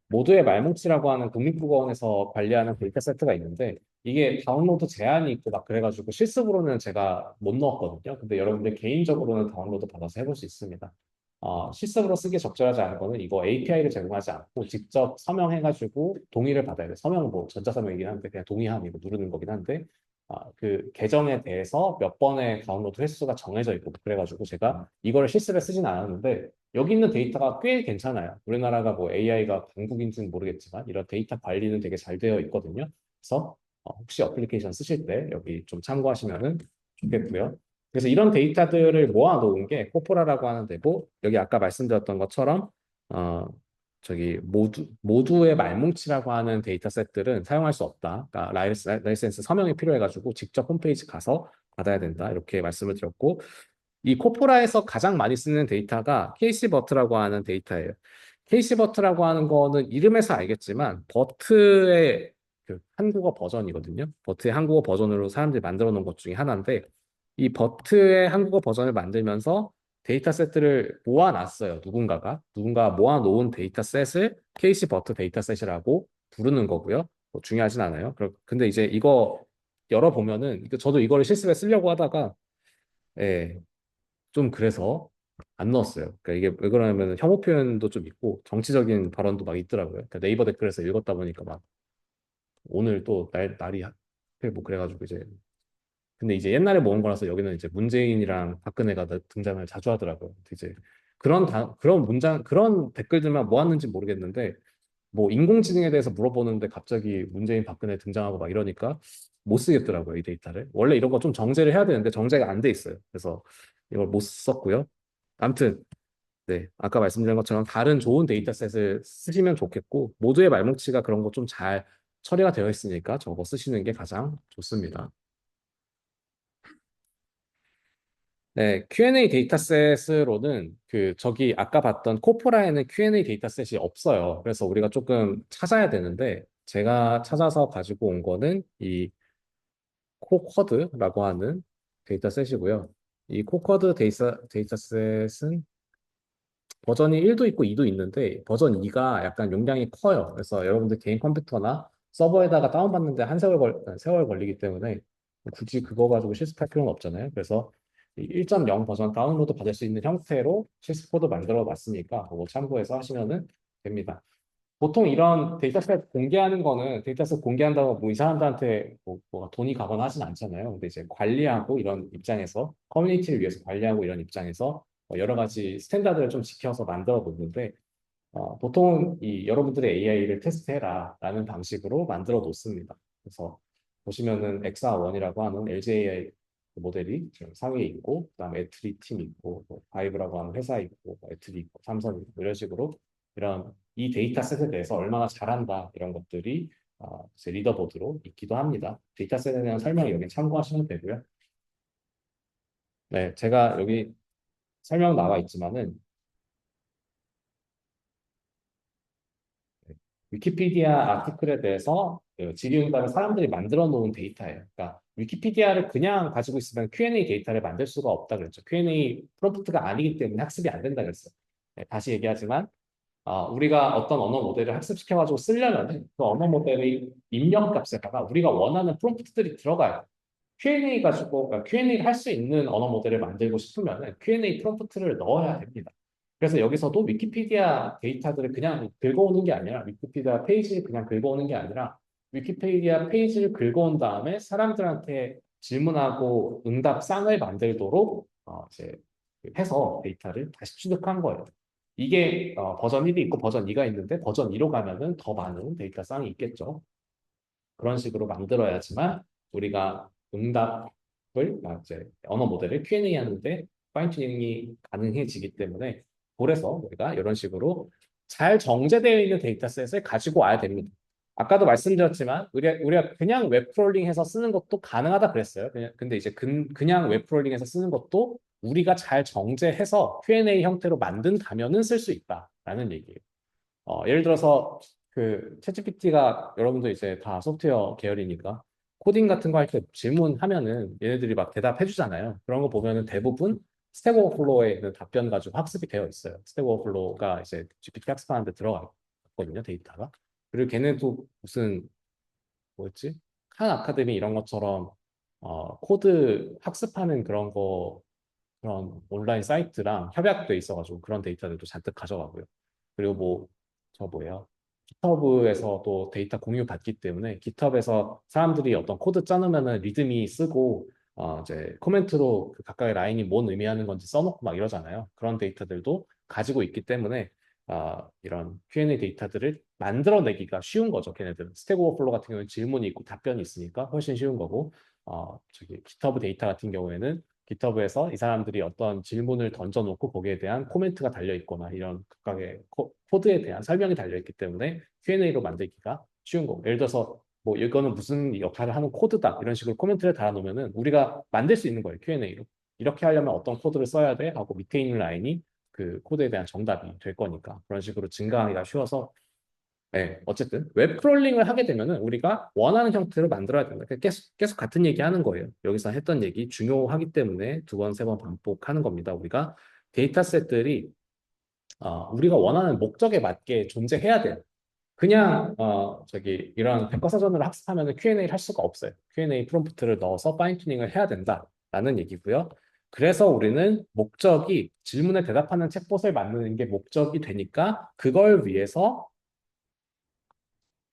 S1: 모두의 말뭉치라고 하는 국립국어원에서 관리하는 데이터 세트가 있는데 이게 다운로드 제한이 있고 막 그래가지고 실습으로는 제가 못 넣었거든요. 근데 여러분들 개인적으로는 다운로드 받아서 해볼 수 있습니다. 실습으로 쓰기에 적절하지 않은 거는 이거 API를 제공하지 않고 직접 서명해가지고 동의를 받아야 돼요. 서명은 뭐 전자서명이긴 한데 그냥 동의함이고 누르는 거긴 한데 그 계정에 대해서 몇 번의 다운로드 횟수가 정해져 있고 그래가지고 제가 이거를 실습에 쓰진 않았는데 여기 있는 데이터가 꽤 괜찮아요. 우리나라가 뭐 AI가 강국인지는 모르겠지만 이런 데이터 관리는 되게 잘 되어 있거든요. 그래서 혹시 어플리케이션 쓰실 때 여기 좀 참고하시면 좋겠고요. 그래서 이런 데이터들을 모아놓은 게 코포라라고 하는 데고 여기 아까 말씀드렸던 것처럼 어, 저기 모두의 말뭉치라고 하는 데이터셋들은 사용할 수 없다. 그러니까 라이센스 서명이 필요해가지고 직접 홈페이지 가서 받아야 된다. 이렇게 말씀을 드렸고 이 코포라에서 가장 많이 쓰는 데이터가 KC버트라고 하는 데이터예요. KC버트라고 하는 거는 이름에서 알겠지만 버트의 그 한국어 버전이거든요. 버트의 한국어 버전으로 사람들이 만들어 놓은 것 중에 하나인데 이 버트의 한국어 버전을 만들면서 데이터셋들을 모아놨어요. 누군가가 모아놓은 데이터셋을 KC버트 데이터셋이라고 부르는 거고요. 뭐 중요하진 않아요. 근데 이제 이거 열어보면은 저도 이거를 실습에 쓰려고 하다가 예, 좀 그래서 안 넣었어요. 그러니까 이게 왜 그러냐면 혐오 표현도 좀 있고 정치적인 발언도 막 있더라고요. 그러니까 네이버 댓글에서 읽었다 보니까 막 오늘 또 날이 하필 뭐 그래가지고 이제 근데 이제 옛날에 모은 거라서 여기는 이제 문재인이랑 박근혜가 등장을 자주 하더라고요. 근데 이제 그런 문장 그런 댓글들만 모았는지 모르겠는데 뭐 인공지능에 대해서 물어보는데 갑자기 문재인 박근혜 등장하고 막 이러니까 못 쓰겠더라고요, 이 데이터를. 원래 이런 거 좀 정제를 해야 되는데 정제가 안 돼 있어요. 그래서 이걸 못 썼고요. 아무튼 네, 아까 말씀드린 것처럼 다른 좋은 데이터셋을 쓰시면 좋겠고 모두의 말뭉치가 그런 거 좀 잘 처리가 되어 있으니까 저거 쓰시는 게 가장 좋습니다. 네, Q&A 데이터셋으로는 그 저기 아까 봤던 코포라에는 Q&A 데이터셋이 없어요. 그래서 우리가 조금 찾아야 되는데 제가 찾아서 가지고 온 거는 이 코쿼드라고 하는 데이터셋이고요. 이 코쿼드 데이터셋은 버전이 1도 있고 2도 있는데 버전 2가 약간 용량이 커요. 그래서 여러분들 개인 컴퓨터나 서버에다가 다운받는데 한 세월 걸리기 때문에 굳이 그거 가지고 실습할 필요는 없잖아요. 그래서 1.0 버전 다운로드 받을 수 있는 형태로 실습 코드 만들어 놨으니까 그거 참고해서 하시면 됩니다. 보통 이런 데이터셋 공개하는 거는 데이터셋 공개한다고 뭐 이 사람들한테 뭐 돈이 가거나 하진 않잖아요. 근데 이제 관리하고 이런 입장에서 커뮤니티를 위해서 관리하고 이런 입장에서 여러 가지 스탠다드를 좀 지켜서 만들어 놓는데 보통 이 여러분들의 AI를 테스트해라 라는 방식으로 만들어 놓습니다. 그래서 보시면은 엑사1이라고 하는 LGAI 모델이 지금 상위에 있고 그다음에 애트리 팀 있고 뭐 바이브라고 하는 회사 있고 뭐 애트리 있고 삼성 있고 이런 식으로 이런 이 데이터셋에 대해서 얼마나 잘한다 이런 것들이 제 리더보드로 있기도 합니다. 데이터셋에 대한 설명 여기 참고하시면 되고요. 네, 제가 여기 설명 나와 있지만은 위키피디아 아티클에 대해서 그 질의응답을 사람들이 만들어 놓은 데이터예요. 그러니까 위키피디아를 그냥 가지고 있으면 Q&A 데이터를 만들 수가 없다 그랬죠. Q&A 프롬프트가 아니기 때문에 학습이 안 된다 그랬어요. 네, 다시 얘기하지만 우리가 어떤 언어 모델을 학습시켜가지고 쓰려면 그 언어 모델의 입력값에다가 우리가 원하는 프롬프트들이 들어가요. Q&A 가지고 그러니까 Q&A를 할 수 있는 언어 모델을 만들고 싶으면 Q&A 프롬프트를 넣어야 됩니다. 그래서 여기서도 위키피디아 데이터들을 그냥 긁어오는 게 아니라 위키피디아 페이지를 그냥 긁어오는 게 아니라 위키피디아 페이지를 긁어온 다음에 사람들한테 질문하고 응답상을 만들도록 이제 해서 데이터를 다시 취득한 거예요. 이게 버전 1이 있고 버전 2가 있는데 버전 2로 가면은 더 많은 데이터상이 있겠죠. 그런 식으로 만들어야지만 우리가 응답을 이제 언어 모델을 Q&A 하는데 파인튜닝이 가능해지기 때문에 그래서 우리가 이런 식으로 잘 정제되어 있는 데이터셋을 가지고 와야 됩니다. 아까도 말씀드렸지만 우리가 그냥 웹프롤링해서 쓰는 것도 가능하다 그랬어요. 근데 이제 그냥 웹프롤링해서 쓰는 것도 우리가 잘 정제해서 Q&A 형태로 만든다면은 쓸 수 있다라는 얘기예요. 예를 들어서 그 챗GPT가 여러분들 이제 다 소프트웨어 계열이니까 코딩 같은 거 할 때 질문하면은 얘네들이 막 대답해 주잖아요. 그런 거 보면은 대부분 스택 오버플로우에 있는 답변 가지고 학습이 되어 있어요. 스택 오버플로우가 이제 GPT 학습하는데 들어가 있거든요, 데이터가. 그리고 걔네도 무슨 뭐였지? 칸 아카데미 이런 것처럼 코드 학습하는 그런 거 그런 온라인 사이트랑 협약돼 있어가지고 그런 데이터들도 잔뜩 가져가고요. 그리고 뭐, 저 뭐예요? 깃허브에서도 데이터 공유 받기 때문에 깃허브에서 사람들이 어떤 코드 짜놓으면은 리드미 쓰고 이제 코멘트로 그 각각의 라인이 뭔 의미하는 건지 써놓고 막 이러잖아요. 그런 데이터들도 가지고 있기 때문에 이런 Q&A 데이터들을 만들어내기가 쉬운 거죠. 걔네들은 스택 오버플로 같은 경우는 질문이 있고 답변이 있으니까 훨씬 쉬운 거고 저기 깃허브 데이터 같은 경우에는 깃허브에서 이 사람들이 어떤 질문을 던져놓고 거기에 대한 코멘트가 달려 있거나 이런 각각의 코드에 대한 설명이 달려 있기 때문에 Q&A로 만들기가 쉬운 거고 예를 들어서 뭐 이거는 무슨 역할을 하는 코드다 이런 식으로 코멘트를 달아놓으면은 우리가 만들 수 있는 거예요 Q&A로 이렇게 하려면 어떤 코드를 써야 돼 하고 밑에 있는 라인이 그 코드에 대한 정답이 될 거니까 그런 식으로 증가하기가 쉬워서 네, 어쨌든 웹 크롤링을 하게 되면은 우리가 원하는 형태로 만들어야 된다. 계속 같은 얘기 하는 거예요. 여기서 했던 얘기 중요하기 때문에 두 번, 세 번 반복하는 겁니다. 우리가 데이터셋들이 우리가 원하는 목적에 맞게 존재해야 돼요. 그냥 저기 이런 백과사전으로 학습하면 Q&A를 할 수가 없어요. Q&A 프롬프트를 넣어서 파인 튜닝을 해야 된다라는 얘기고요. 그래서 우리는 목적이 질문에 대답하는 챗봇을 만드는 게 목적이 되니까 그걸 위해서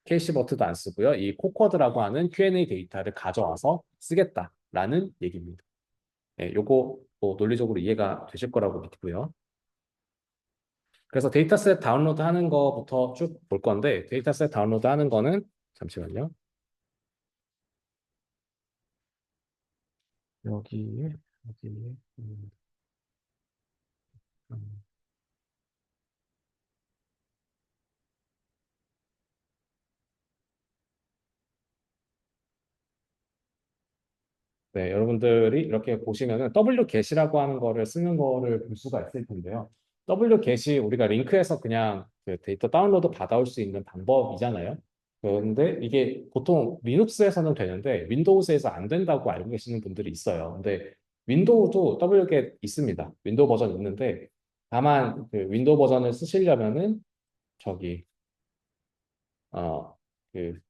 S1: 캐시버트도 안 쓰고요. 이 코쿼드라고 하는 Q&A 데이터를 가져와서 쓰겠다라는 얘기입니다. 예, 요거 뭐 논리적으로 이해가 되실 거라고 믿고요. 그래서 데이터셋 다운로드 하는 거부터 쭉 볼 건데 데이터셋 다운로드 하는 거는 잠시만요. 여기에 여기에 음. 네, 여러분들이 이렇게 보시면은 wget이라고 하는 거를 쓰는 거를 볼 수가 있을 텐데요. wget이 우리가 링크에서 그냥 그 데이터 다운로드 받아올 수 있는 방법이잖아요. 그런데 이게 보통 리눅스에서는 되는데 윈도우즈에서 안 된다고 알고 계시는 분들이 있어요. 근데 윈도우도 wget 있습니다. 윈도우 버전 있는데 다만 그 윈도우 버전을 쓰시려면은 저기 그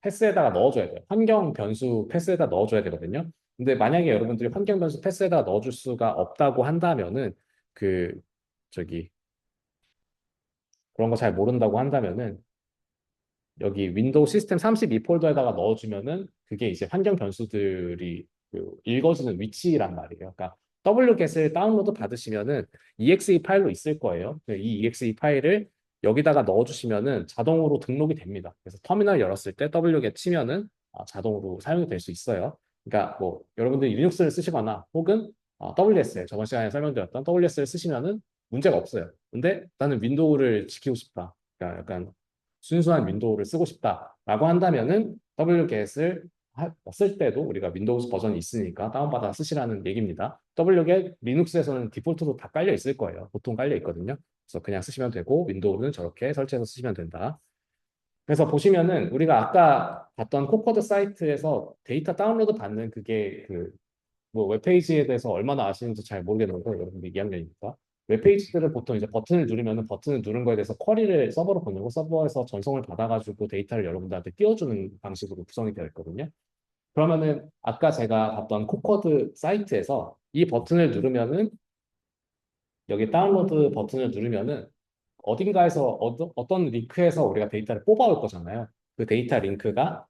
S1: 패스에다가 넣어줘야 돼요. 환경 변수 패스에다 넣어줘야 되거든요. 근데 만약에 여러분들이 환경 변수 패스에다 넣어줄 수가 없다고 한다면은 그 저기 그런 거 잘 모른다고 한다면은 여기 윈도우 시스템 32 폴더에다가 넣어주면은 그게 이제 환경 변수들이 그 읽어주는 위치란 말이에요. 그러니까 wget을 다운로드 받으시면은 exe 파일로 있을 거예요. 이 exe 파일을 여기다가 넣어주시면은 자동으로 등록이 됩니다. 그래서 터미널 열었을 때 wget 치면은 자동으로 사용이 될 수 있어요. 그러니까 뭐 여러분들이 리눅스를 쓰시거나 혹은 WSL 저번 시간에 설명드렸던 WS를 쓰시면은 문제가 없어요. 근데 나는 윈도우를 지키고 싶다. 그러니까 약간 순수한 윈도우를 쓰고 싶다라고 한다면은 wget을 쓸 때도 우리가 윈도우 버전이 있으니까 다운받아 쓰시라는 얘기입니다. wget 리눅스에서는 디폴트로 다 깔려 있을 거예요. 보통 깔려 있거든요. 그래서 그냥 쓰시면 되고 윈도우는 저렇게 설치해서 쓰시면 된다. 그래서 보시면은 우리가 아까 봤던 코코드 사이트에서 데이터 다운로드 받는 그게 그 뭐 웹페이지에 대해서 얼마나 아시는지 잘 모르겠는데 여러분들 2학년이니까 웹페이지들을 보통 이제 버튼을 누르면은 버튼을 누른 거에 대해서 쿼리를 서버로 보내고 서버에서 전송을 받아가지고 데이터를 여러분들한테 띄워주는 방식으로 구성이 되어 있거든요. 그러면은 아까 제가 봤던 코코드 사이트에서 이 버튼을 누르면은 여기 다운로드 버튼을 누르면은 어딘가에서 어떤 링크에서 우리가 데이터를 뽑아올 거잖아요. 그 데이터 링크가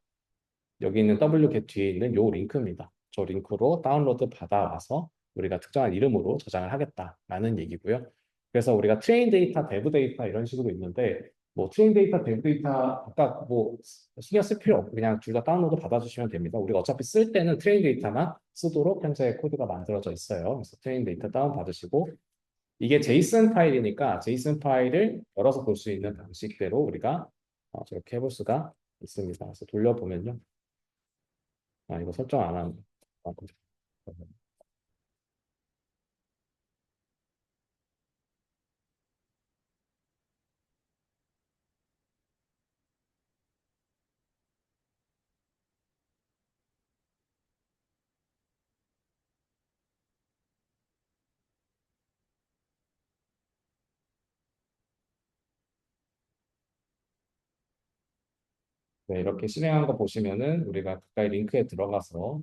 S1: 여기 있는 wget 뒤에 있는 요 링크입니다. 저 링크로 다운로드 받아와서 우리가 특정한 이름으로 저장을 하겠다라는 얘기고요. 그래서 우리가 트레인 데이터, 데브 데이터 이런 식으로 있는데 뭐 트레인 데이터, 데브 데이터 아까 뭐 신경 쓸 필요 없고 그냥 둘 다 다운로드 받아주시면 됩니다. 우리가 어차피 쓸 때는 트레인 데이터만 쓰도록 현재 코드가 만들어져 있어요. 그래서 트레인 데이터 다운 받으시고 이게 제이슨 파일이니까 제이슨 파일을 열어서 볼 수 있는 방식대로 우리가 저렇게 해볼 수가 있습니다. 그래서 돌려보면요. 이거 설정 안 한. 네, 이렇게 실행한 거 보시면은 우리가 가까이 링크에 들어가서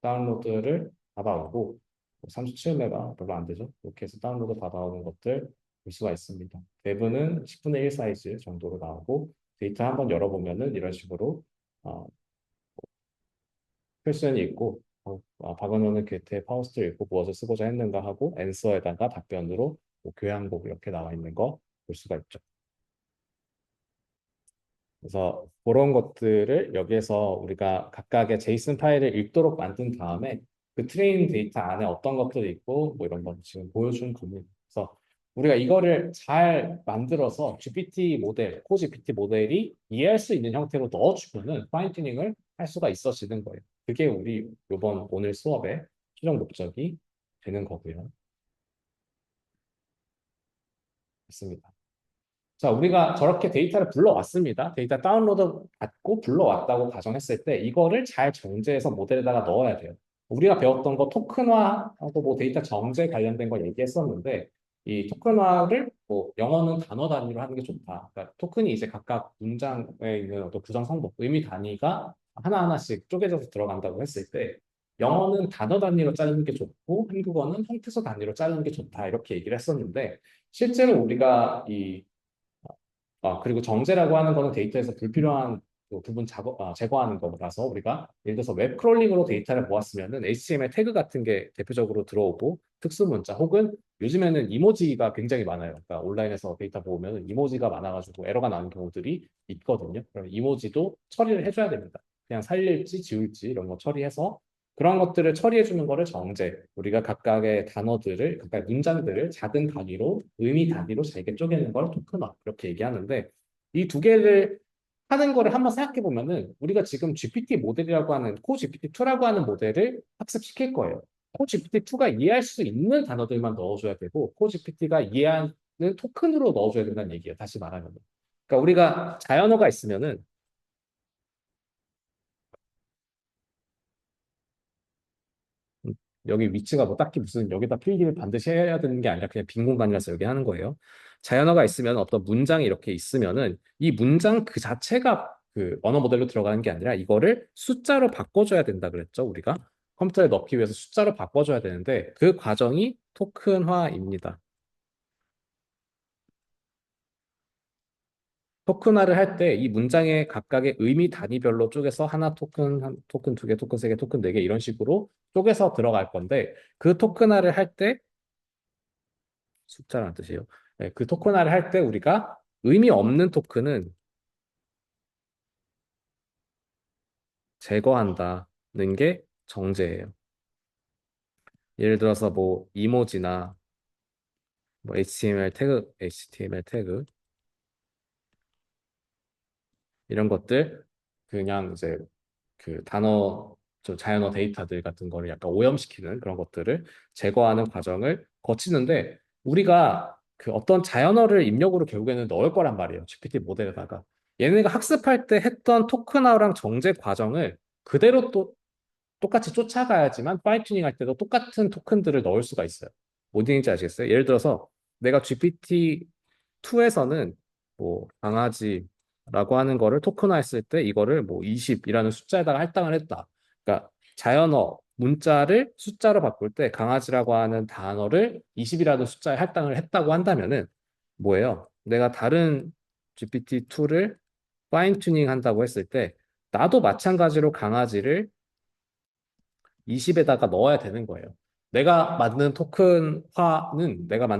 S1: 다운로드를 받아오고 37메가 별로 안 되죠. 이렇게 해서 다운로드 받아오는 것들 볼 수가 있습니다. 대부분은 10분의 1 사이즈 정도로 나오고 데이터 한번 열어보면은 이런 식으로 어, 퀘션이 있고 박은호는 괴테 파우스트를 읽고 무엇을 쓰고자 했는가 하고 앤서에다가 답변으로 뭐 교양곡 이렇게 나와 있는 거 볼 수가 있죠. 그래서 그런 것들을 여기에서 우리가 각각의 제이슨 파일을 읽도록 만든 다음에 그 트레이닝 데이터 안에 어떤 것들이 있고 뭐 이런 거 지금 보여준 겁니다. 그래서 우리가 이거를 잘 만들어서 GPT 모델, 코 GPT 모델이 이해할 수 있는 형태로 넣어주면은 파인 튜닝을 할 수가 있어지는 거예요. 그게 우리 이번 오늘 수업의 최종 목적이 되는 거고요. 있습니다. 자, 우리가 저렇게 데이터를 불러왔습니다. 데이터 다운로드 받고 불러왔다고 가정했을 때 이거를 잘 정제해서 모델에다가 넣어야 돼요. 우리가 배웠던 거 토큰화하고 뭐 데이터 정제 관련된 거 얘기했었는데 이 토큰화를 뭐 영어는 단어 단위로 하는 게 좋다. 그러니까 토큰이 이제 각각 문장에 있는 어떤 구성 성분, 의미 단위가 하나하나씩 쪼개져서 들어간다고 했을 때 영어는 단어 단위로 자르는 게 좋고 한국어는 형태소 단위로 자르는 게 좋다 이렇게 얘기를 했었는데 실제로 우리가 그리고 정제라고 하는 거는 데이터에서 불필요한 그 부분 제거하는 거라서 우리가 예를 들어서 웹 크롤링으로 데이터를 모았으면은 HTML 태그 같은 게 대표적으로 들어오고 특수 문자 혹은 요즘에는 이모지가 굉장히 많아요. 그러니까 온라인에서 데이터 보면 이모지가 많아가지고 에러가 나는 경우들이 있거든요. 그럼 이모지도 처리를 해줘야 됩니다. 그냥 살릴지 지울지 이런 거 처리해서 그런 것들을 처리해 주는 거를 정제. 우리가 각각의 단어들을, 각각 문장들을 작은 단위로, 의미 단위로 잘게 쪼개는 걸 토크너 이렇게 얘기하는데 이 두 개를 하는 거를 한번 생각해 보면은 우리가 지금 GPT 모델이라고 하는 코 GPT-2라고 하는 모델을 학습시킬 거예요. 코 GPT-2가 이해할 수 있는 단어들만 넣어줘야 되고 코 GPT가 이해하는 토큰으로 넣어줘야 된다는 얘기예요. 다시 말하면. 그러니까 우리가 자연어가 있으면은 음, 여기 위치가 뭐 딱히 무슨 여기다 필기를 반드시 해야 되는 게 아니라 그냥 빈 공간이라서 여기 하는 거예요. 자연어가 있으면 어떤 문장이 이렇게 있으면은 이 문장 그 자체가 그 언어 모델로 들어가는 게 아니라 이거를 숫자로 바꿔줘야 된다 그랬죠, 우리가. 컴퓨터에 넣기 위해서 숫자로 바꿔줘야 되는데 그 과정이 토큰화입니다. 토큰화를 할 때 이 문장의 각각의 의미 단위별로 쪼개서 하나 토큰, 한 토큰 두 개, 토큰 세 개, 토큰 네 개 이런 식으로 쪼개서 들어갈 건데 그 토큰화를 할 때 숫자라는 뜻이에요. 네, 그 토큰화를 할 때 우리가 의미 없는 토큰은 제거한다는 게 정제예요. 예를 들어서 뭐 이모지나 뭐 HTML 태그 이런 것들 그냥 이제 그 단어 저 자연어 데이터들 같은 거를 약간 오염시키는 그런 것들을 제거하는 과정을 거치는데 우리가 그 어떤 자연어를 입력으로 결국에는 넣을 거란 말이에요. GPT 모델에다가. 얘네가 학습할 때 했던 토큰화랑 정제 과정을 그대로 또 똑같이 쫓아가야지만 파인 튜닝 할 때도 똑같은 토큰들을 넣을 수가 있어요. 뭔 얘기인지 아시겠어요? 예를 들어서 내가 GPT-2에서는 뭐 강아지라고 하는 거를 토큰화했을 때 이거를 뭐 20이라는 숫자에다가 할당을 했다. 그러니까 자연어 문자를 숫자로 바꿀 때 강아지라고 하는 단어를 20이라는 숫자에 할당을 했다고 한다면은 뭐예요? 내가 다른 GPT-2를 파인 튜닝 한다고 했을 때 나도 마찬가지로 강아지를 20에다가 넣어야 되는 거예요. 내가 만든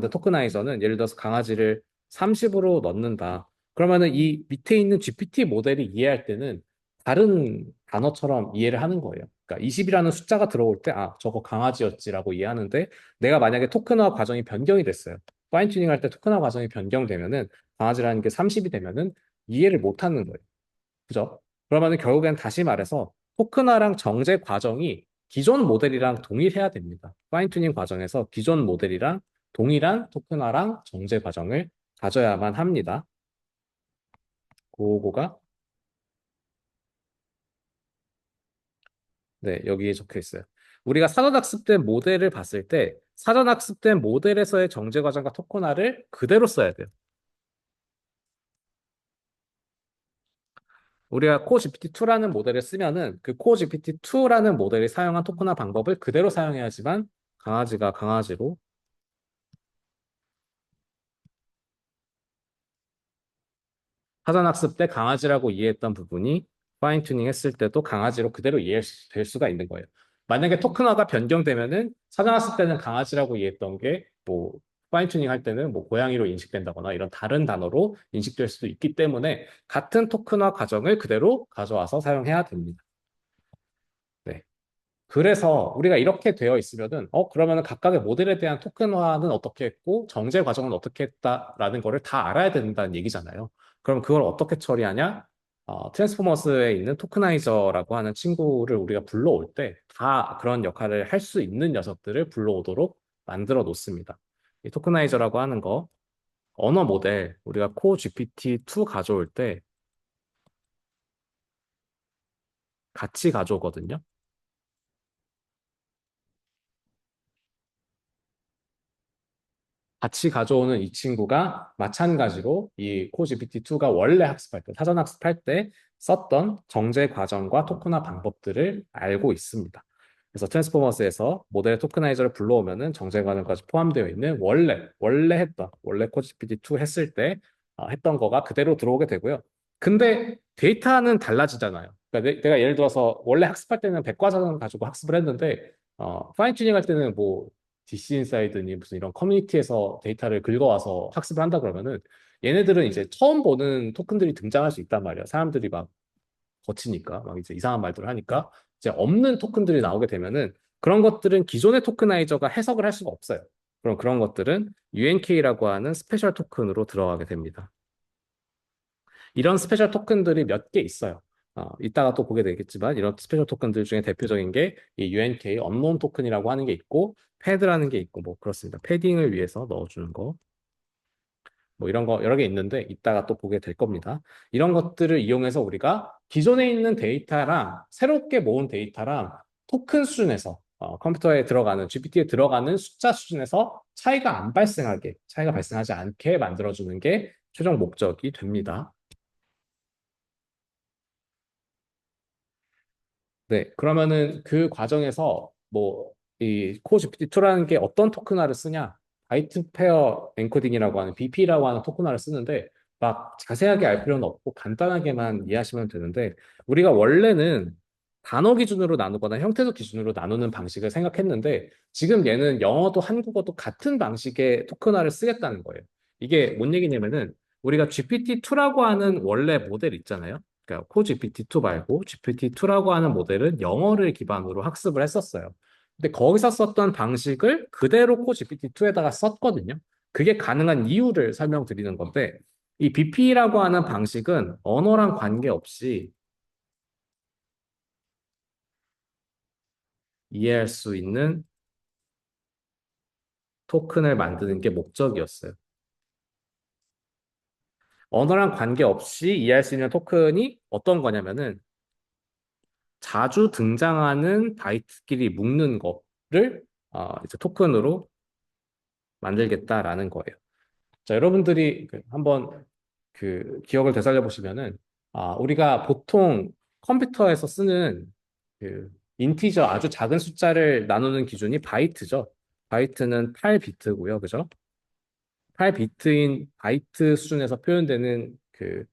S1: 토큰화에서는 예를 들어서 강아지를 30으로 넣는다. 그러면은 이 밑에 있는 GPT 모델이 이해할 때는 다른 단어처럼 이해를 하는 거예요. 그러니까 20이라는 숫자가 들어올 때, 아, 저거 강아지였지라고 이해하는데, 내가 만약에 토큰화 과정이 변경이 됐어요. 파인 튜닝 할 때 토큰화 과정이 변경되면은, 강아지라는 게 30이 되면은 이해를 못 하는 거예요. 그죠? 그러면은 결국엔 다시 말해서 토큰화랑 정제 과정이 기존 모델이랑 동일해야 됩니다. 파인 튜닝 과정에서 기존 모델이랑 동일한 토큰화랑 정제 과정을 가져야만 합니다. 그거가 네, 여기에 적혀 있어요. 우리가 사전 학습된 모델을 봤을 때 사전 학습된 모델에서의 정제 과정과 토큰화를 그대로 써야 돼요. 우리가 코 GPT-2라는 모델을 쓰면은 그 코 GPT-2라는 모델이 사용한 토큰화 방법을 그대로 사용해야지만 강아지가 강아지로 사전학습 때 강아지라고 이해했던 부분이 파인 튜닝 했을 때도 강아지로 그대로 이해될 수가 있는 거예요. 만약에 토큰화가 변경되면은 사전학습 때는 강아지라고 이해했던 게 뭐 파인 튜닝 할 때는 뭐 고양이로 인식된다거나 이런 다른 단어로 인식될 수도 있기 때문에 같은 토큰화 과정을 그대로 가져와서 사용해야 됩니다. 네. 그래서 우리가 이렇게 되어 있으면은 그러면은 각각의 모델에 대한 토큰화는 어떻게 했고 정제 과정은 어떻게 했다라는 거를 다 알아야 된다는 얘기잖아요. 그럼 그걸 어떻게 처리하냐? 트랜스포머스에 있는 토크나이저라고 하는 친구를 우리가 불러올 때 다 그런 역할을 할 수 있는 녀석들을 불러오도록 만들어 놓습니다. 이 토크나이저라고 하는 거 언어 모델 우리가 코 GPT-2 가져올 때 같이 가져오거든요. 같이 가져오는 이 친구가 마찬가지로 이 코GPT-2가 원래 학습할 때, 사전 학습할 때 썼던 정제 과정과 토크나 방법들을 알고 있습니다. 그래서 트랜스포머스에서 모델 토크나이저를 불러오면은 정제관음까지 포함되어 있는 원래 코지피티2 했을 때 했던 거가 그대로 들어오게 되고요. 근데 데이터는 달라지잖아요. 그러니까 내가 예를 들어서 원래 학습할 때는 백과사전 가지고 학습을 했는데 파인 튜닝 할 때는 뭐 DC 인사이드니 무슨 이런 커뮤니티에서 데이터를 긁어와서 학습을 한다 그러면은 얘네들은 이제 처음 보는 토큰들이 등장할 수 있단 말이야. 사람들이 막 거치니까 막 이제 이상한 말들을 하니까 이제 없는 토큰들이 나오게 되면은 그런 것들은 기존의 토크나이저가 해석을 할 수가 없어요. 그럼 그런 것들은 UNK라고 하는 스페셜 토큰으로 들어가게 됩니다. 이런 스페셜 토큰들이 몇 개 있어요. 이따가 또 보게 되겠지만 이런 스페셜 토큰들 중에 대표적인 게 이 UNK 언노운 토큰이라고 하는 게 있고 패드라는 게 있고 뭐 그렇습니다. 패딩을 위해서 넣어주는 거. 뭐 이런 거 여러 개 있는데 이따가 또 보게 될 겁니다. 이런 것들을 이용해서 우리가 기존에 있는 데이터랑 새롭게 모은 데이터랑 토큰 수준에서 컴퓨터에 들어가는 GPT에 들어가는 숫자 수준에서 차이가 발생하지 않게 만들어주는 게 최종 목적이 됩니다. 네, 그러면은 그 과정에서 뭐 이 코어 GPT-2라는 게 어떤 토큰화를 쓰냐? 바이트 페어 엔코딩이라고 하는 BP라고 하는 토큰화를 쓰는데 막 자세하게 알 필요는 없고 간단하게만 이해하시면 되는데 우리가 원래는 단어 기준으로 나누거나 형태소 기준으로 나누는 방식을 생각했는데 지금 얘는 영어도 한국어도 같은 방식의 토큰화를 쓰겠다는 거예요. 이게 뭔 얘기냐면은 우리가 GPT-2라고 하는 원래 모델 있잖아요. 그러니까 코 GPT-2 말고 GPT-2라고 하는 모델은 영어를 기반으로 학습을 했었어요. 근데 거기서 썼던 방식을 그대로 코 GPT-2에다가 썼거든요. 그게 가능한 이유를 설명드리는 건데, 이 BP라고 하는 방식은 언어랑 관계없이 이해할 수 있는 토큰을 만드는 게 목적이었어요. 언어랑 관계없이 이해할 수 있는 토큰이 어떤 거냐면은 자주 등장하는 바이트끼리 묶는 거를 이제 토큰으로 만들겠다라는 거예요. 자, 여러분들이 한번 그 기억을 되살려 보시면은 우리가 보통 컴퓨터에서 쓰는 그 인티저 아주 작은 숫자를 나누는 기준이 바이트죠. 바이트는 8비트고요. 그죠? 8비트인 바이트 수준에서 표현되는 그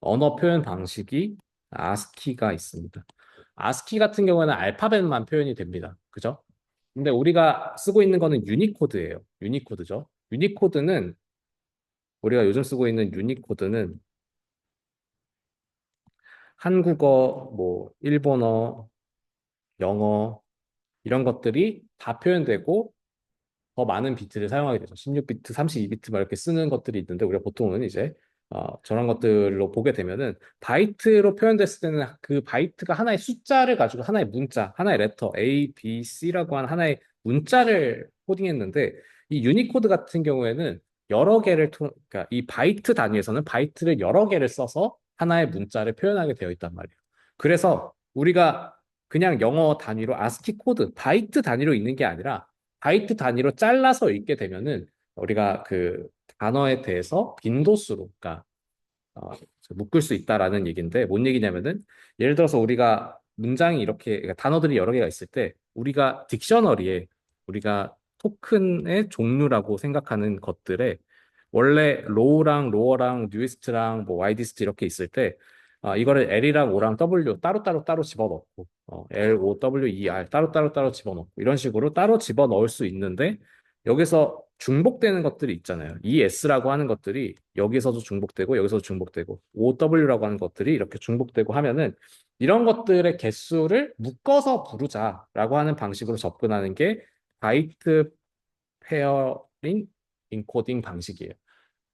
S1: 언어 표현 방식이 아스키가 있습니다. 아스키 같은 경우에는 알파벳만 표현이 됩니다. 그죠? 근데 우리가 쓰고 있는 거는 유니코드예요. 유니코드죠. 유니코드는 우리가 요즘 쓰고 있는 유니코드는 한국어, 뭐 일본어, 영어 이런 것들이 다 표현되고 더 많은 비트를 사용하게 되죠. 16비트, 32비트 막 이렇게 쓰는 것들이 있는데 우리가 보통은 이제 저런 것들로 보게 되면은 바이트로 표현됐을 때는 그 바이트가 하나의 숫자를 가지고 하나의 문자, 하나의 레터 A, B, C라고 하는 하나의 문자를 코딩했는데 이 유니코드 같은 경우에는 그러니까 이 바이트 단위에서는 바이트를 여러 개를 써서 하나의 문자를 표현하게 되어 있단 말이에요. 그래서 우리가 그냥 영어 단위로 아스키 코드, 바이트 단위로 있는 게 아니라 바이트 단위로 잘라서 읽게 되면은 우리가 그 단어에 대해서 빈도수로, 그러니까 어, 묶을 수 있다라는 얘기인데 뭔 얘기냐면은 예를 들어서 우리가 문장이 이렇게 그러니까 단어들이 여러 개가 있을 때 우리가 딕셔너리에 우리가 토큰의 종류라고 생각하는 것들에 원래 로우랑 로어랑 뉴이스트랑 뭐 와이디스트 이렇게 있을 때 이거를 L이랑 O랑 W 따로 집어넣고 L, O, W, E, R 따로 집어넣고 이런 식으로 따로 집어넣을 수 있는데 여기서 중복되는 것들이 있잖아요. 이 S라고 하는 것들이 여기서도 중복되고 여기서도 중복되고 OW라고 하는 것들이 이렇게 중복되고 하면은 이런 것들의 개수를 묶어서 부르자라고 하는 방식으로 접근하는 게 바이트 페어링 인코딩 방식이에요.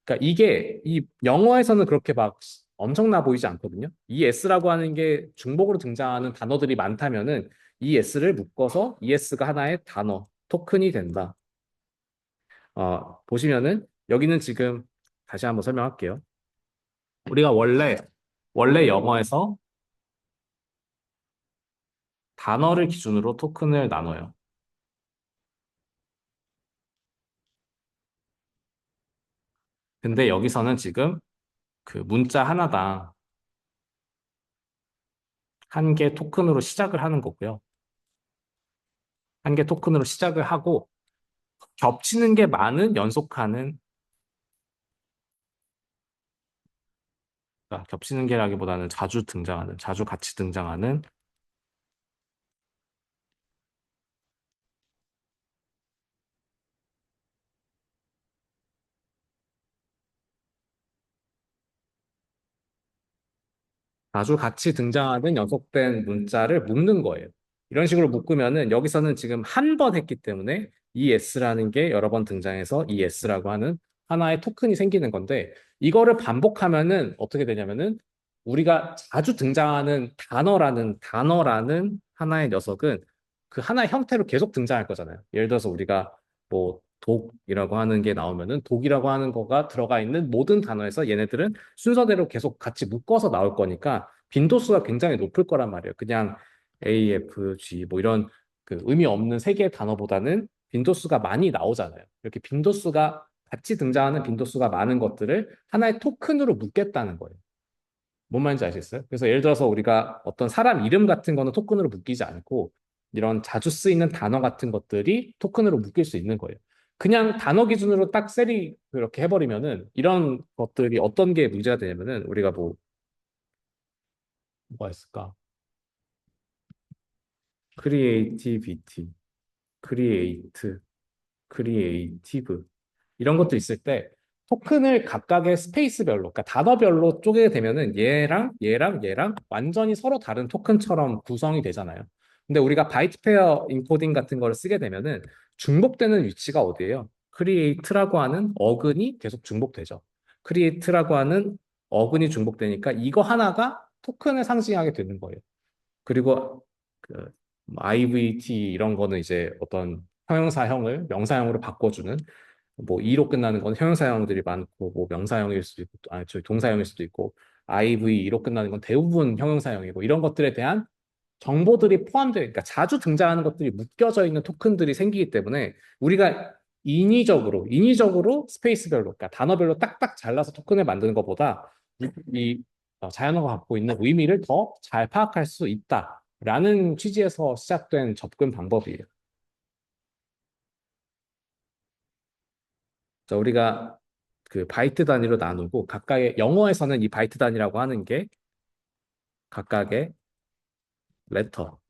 S1: 그러니까 이게 이 영어에서는 그렇게 막 엄청나 보이지 않거든요. 이 S라고 하는 게 중복으로 등장하는 단어들이 많다면은 이 S를 묶어서 이 S가 하나의 단어, 토큰이 된다. 보시면은 여기는 지금 다시 한번 설명할게요. 우리가 원래 영어에서 단어를 기준으로 토큰을 나눠요. 근데 여기서는 지금 그 문자 하나당 한 개 토큰으로 시작을 하는 거고요. 한 개 토큰으로 시작을 하고 겹치는 게 많은 연속하는 그러니까 겹치는 게라기보다는 자주 같이 등장하는 자주 같이 등장하는 연속된 문자를 묶는 거예요. 이런 식으로 묶으면은 여기서는 지금 한 번 했기 때문에 이 S라는 게 여러 번 등장해서 이 S라고 하는 하나의 토큰이 생기는 건데 이거를 반복하면은 어떻게 되냐면은 우리가 자주 등장하는 단어라는 하나의 녀석은 그 하나의 형태로 계속 등장할 거잖아요. 예를 들어서 우리가 뭐 독이라고 하는 게 나오면은 독이라고 하는 거가 들어가 있는 모든 단어에서 얘네들은 순서대로 계속 같이 묶어서 나올 거니까 빈도수가 굉장히 높을 거란 말이에요. 그냥 A, F, G 뭐 이런 그 의미 없는 세 개의 단어보다는 빈도수가 많이 나오잖아요. 이렇게 빈도수가 같이 등장하는 빈도수가 많은 것들을 하나의 토큰으로 묶겠다는 거예요. 뭔 말인지 아시겠어요? 그래서 예를 들어서 우리가 어떤 사람 이름 같은 거는 토큰으로 묶이지 않고 이런 자주 쓰이는 단어 같은 것들이 토큰으로 묶일 수 있는 거예요. 그냥 단어 기준으로 딱 셀이 그렇게 해버리면은 이런 것들이 어떤 게 문제가 되냐면은 우리가 뭐 뭐가 있을까? 크리에이티비티, 크리에이트, 크리에이티브 이런 것도 있을 때 토큰을 각각의 스페이스별로, 그러니까 단어별로 쪼개게 되면은 얘랑 완전히 서로 다른 토큰처럼 구성이 되잖아요. 근데 우리가 바이트 페어 인코딩 같은 걸 쓰게 되면은 중복되는 위치가 어디예요? 크리에이트라고 하는 어근이 계속 중복되죠. 크리에이트라고 하는 어근이 중복되니까 이거 하나가 토큰을 상징하게 되는 거예요. 그리고 그 IVT 이런 거는 이제 어떤 형용사형을 명사형으로 바꿔주는 뭐 E로 끝나는 건 형용사형들이 많고 뭐 명사형일 수도 있고 아니 저희 동사형일 수도 있고 IVE로 끝나는 건 대부분 형용사형이고 이런 것들에 대한 정보들이 포함되어 그러니까 자주 등장하는 것들이 묶여져 있는 토큰들이 생기기 때문에 우리가 인위적으로 스페이스별로 그러니까 단어별로 딱딱 잘라서 토큰을 만드는 것보다 이 자연어가 갖고 있는 의미를 더 잘 파악할 수 있다라는 취지에서 시작된 접근 방법이에요. 자, 우리가 그 바이트 단위로 나누고 각각의 영어에서는 이 바이트 단위라고 하는 게 각각의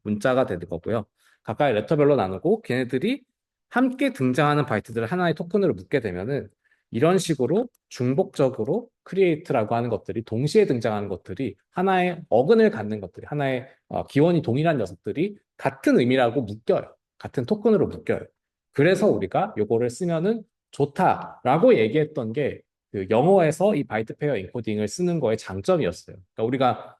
S1: 문자가 되는 거고요. 각각의 레터별로 나누고 걔네들이 함께 등장하는 바이트들을 하나의 토큰으로 묶게 되면은 이런 식으로 중복적으로 크리에이트라고 하는 것들이 동시에 등장하는 것들이 하나의 어근을 갖는 것들이 하나의 기원이 동일한 녀석들이 같은 의미라고 묶여요. 같은 토큰으로 묶여요. 그래서 우리가 요거를 쓰면은 좋다라고 얘기했던 게 그 영어에서 이 바이트 페어 인코딩을 쓰는 거의 장점이었어요. 그러니까 우리가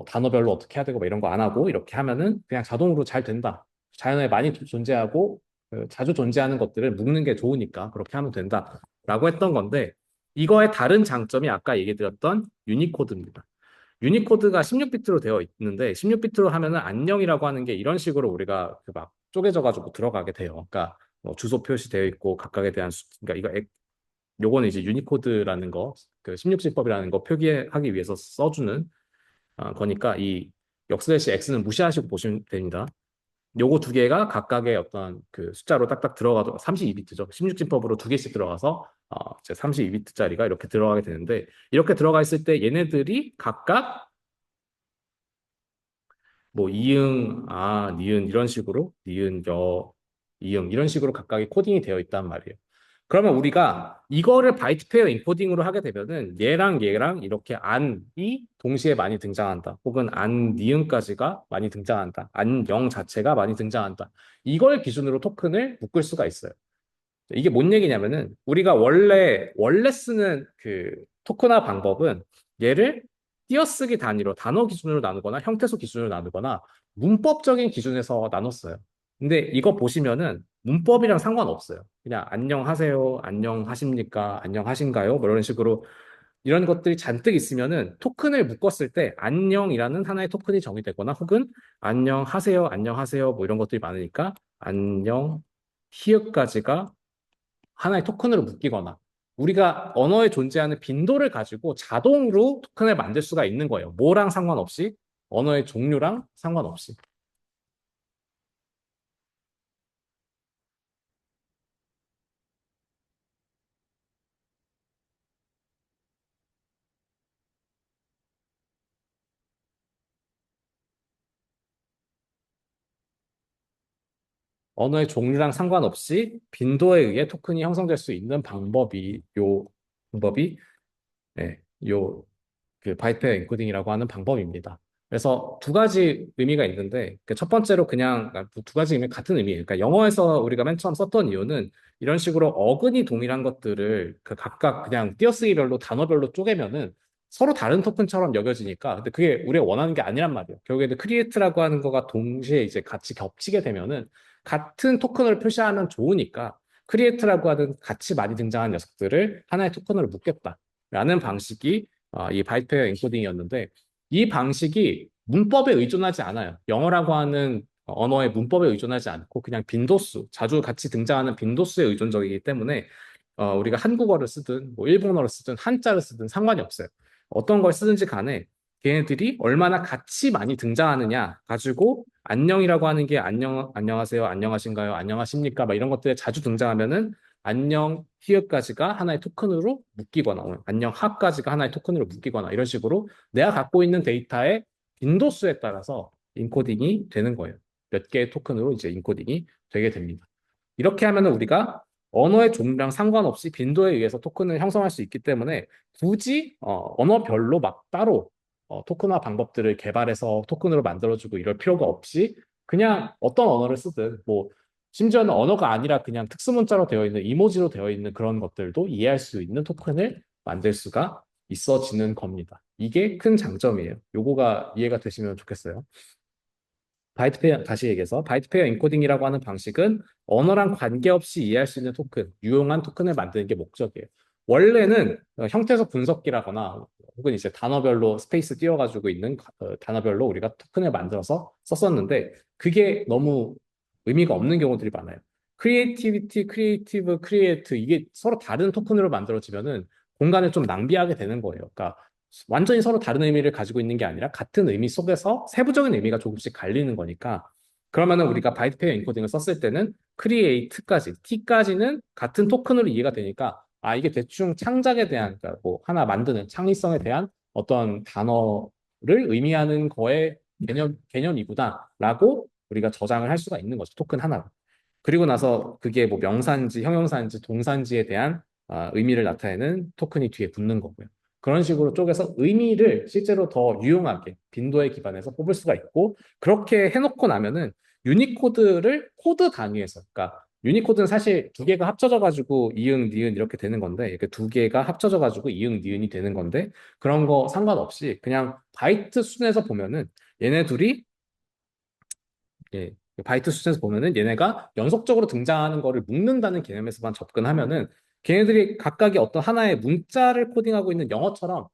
S1: 단어별로 어떻게 해야 되고 막 이런 거 안 하고 이렇게 하면은 그냥 자동으로 잘 된다. 자연에 많이 존재하고 자주 존재하는 것들을 묶는 게 좋으니까 그렇게 하면 된다라고 했던 건데 이거의 다른 장점이 아까 얘기 드렸던 유니코드입니다. 유니코드가 16비트로 되어 있는데 16비트로 하면은 안녕이라고 하는 게 이런 식으로 우리가 그 막 쪼개져 가지고 들어가게 돼요. 그러니까 뭐 주소 표시되어 있고 각각에 대한 그러니까 요거는 이제 유니코드라는 거, 그 16지법이라는 거 표기하기 위해서 써주는 거니까 이 역슬래시 x는 무시하시고 보시면 됩니다. 요거 두 개가 각각의 어떤 그 숫자로 딱딱 들어가도 32비트죠. 16진법으로 두 개씩 들어가서 이제 32비트짜리가 이렇게 들어가게 되는데 이렇게 들어가 있을 때 얘네들이 각각 뭐 이응, 니은 이런 식으로 니은, 이응 이런 식으로 각각의 코딩이 되어 있단 말이에요. 그러면 우리가 이거를 바이트 페어 인코딩으로 하게 되면은 얘랑 이렇게 안이 동시에 많이 등장한다. 혹은 안 니은까지가 많이 등장한다. 안영 자체가 많이 등장한다. 이걸 기준으로 토큰을 묶을 수가 있어요. 이게 뭔 얘기냐면은 우리가 원래 쓰는 그 토큰화 방법은 얘를 띄어쓰기 단위로 단어 기준으로 나누거나 형태소 기준으로 나누거나 문법적인 기준에서 나눴어요. 근데 이거 보시면은 문법이랑 상관없어요. 그냥 안녕하세요, 안녕하십니까, 안녕하신가요? 뭐 이런 식으로 이런 것들이 잔뜩 있으면은 토큰을 묶었을 때 안녕이라는 하나의 토큰이 정의되거나 혹은 안녕하세요, 안녕하세요 뭐 이런 것들이 많으니까 안녕 히읗까지가 하나의 토큰으로 묶이거나 우리가 언어에 존재하는 빈도를 가지고 자동으로 토큰을 만들 수가 있는 거예요. 뭐랑 상관없이 언어의 종류랑 상관없이. 언어의 종류랑 상관없이 빈도에 의해 토큰이 형성될 수 있는 방법이 네, 요 그 바이페어 엔코딩이라고 하는 방법입니다. 그래서 두 가지 의미가 있는데 그첫 번째로 그냥 두 가지 의미 같은 의미예요. 그러니까 영어에서 우리가 맨 처음 썼던 이유는 이런 식으로 어근이 동일한 것들을 그 각각 그냥 띄어쓰기별로 단어별로 쪼개면은 서로 다른 토큰처럼 여겨지니까 근데 그게 우리가 원하는 게 아니란 말이에요. 결국에는 크리에이트라고 하는 거가 동시에 이제 같이 겹치게 되면은 같은 토큰을 표시하면 좋으니까 크리에이트라고 하는 같이 많이 등장한 녀석들을 하나의 토큰으로 묶겠다라는 방식이 이 바이페어 엔코딩이었는데 이 방식이 문법에 의존하지 않아요. 영어라고 하는 언어의 문법에 의존하지 않고 그냥 빈도수, 자주 같이 등장하는 빈도수에 의존적이기 때문에 우리가 한국어를 쓰든 뭐 일본어를 쓰든 한자를 쓰든 상관이 없어요. 어떤 걸 쓰든지 간에 걔네들이 얼마나 같이 많이 등장하느냐 가지고 안녕이라고 하는 게 안녕하세요, 안녕하신가요, 안녕하십니까 막 이런 것들에 자주 등장하면은 안녕 히읗까지가 하나의 토큰으로 묶이거나 안녕 하까지가 하나의 토큰으로 묶이거나 이런 식으로 내가 갖고 있는 데이터의 빈도수에 따라서 인코딩이 되는 거예요. 몇 개의 토큰으로 이제 인코딩이 되게 됩니다. 이렇게 하면은 우리가 언어의 종류랑 상관없이 빈도에 의해서 토큰을 형성할 수 있기 때문에 굳이 언어별로 막 따로 토큰화 방법들을 개발해서 토큰으로 만들어주고 이럴 필요가 없이 그냥 어떤 언어를 쓰든 뭐 심지어는 언어가 아니라 그냥 특수문자로 되어 있는 이모지로 되어 있는 그런 것들도 이해할 수 있는 토큰을 만들 수가 있어지는 겁니다. 이게 큰 장점이에요. 요거가 이해가 되시면 좋겠어요. 바이트페어, 다시 얘기해서 바이트페어 인코딩이라고 하는 방식은 언어랑 관계없이 이해할 수 있는 토큰, 유용한 토큰을 만드는 게 목적이에요. 원래는 형태소 분석기라거나 혹은 이제 단어별로 스페이스 띄워가지고 있는 단어별로 우리가 토큰을 만들어서 썼었는데 그게 너무 의미가 없는 경우들이 많아요. 크리에이티비티, 크리에이티브, 크리에이트 이게 서로 다른 토큰으로 만들어지면은 공간을 좀 낭비하게 되는 거예요. 그러니까 완전히 서로 다른 의미를 가지고 있는 게 아니라 같은 의미 속에서 세부적인 의미가 조금씩 갈리는 거니까 그러면은 우리가 바이트페어 인코딩을 썼을 때는 크리에이트까지 T까지는 같은 토큰으로 이해가 되니까 아 이게 대충 창작에 대한 그러니까 뭐 하나 만드는 창의성에 대한 어떤 단어를 의미하는 거의 개념이구나라고 우리가 저장을 할 수가 있는 거죠 토큰 하나로. 그리고 나서 그게 뭐 명사인지 형용사인지 동사인지에 대한 의미를 나타내는 토큰이 뒤에 붙는 거고요. 그런 식으로 쪼개서 의미를 실제로 더 유용하게 빈도에 기반해서 뽑을 수가 있고 그렇게 해놓고 나면은 유니코드를 코드 단위에서 그러니까 유니코드는 사실 두 개가 합쳐져 가지고 이응 니은 이렇게 되는 건데 이렇게 두 개가 합쳐져 가지고 이응 니은이 되는 건데 그런 거 상관없이 그냥 바이트 순에서 보면은 얘네 둘이 예, 바이트 수준에서 보면은 얘네가 연속적으로 등장하는 거를 묶는다는 개념에서만 접근하면은 걔네들이 각각의 어떤 하나의 문자를 코딩하고 있는 영어처럼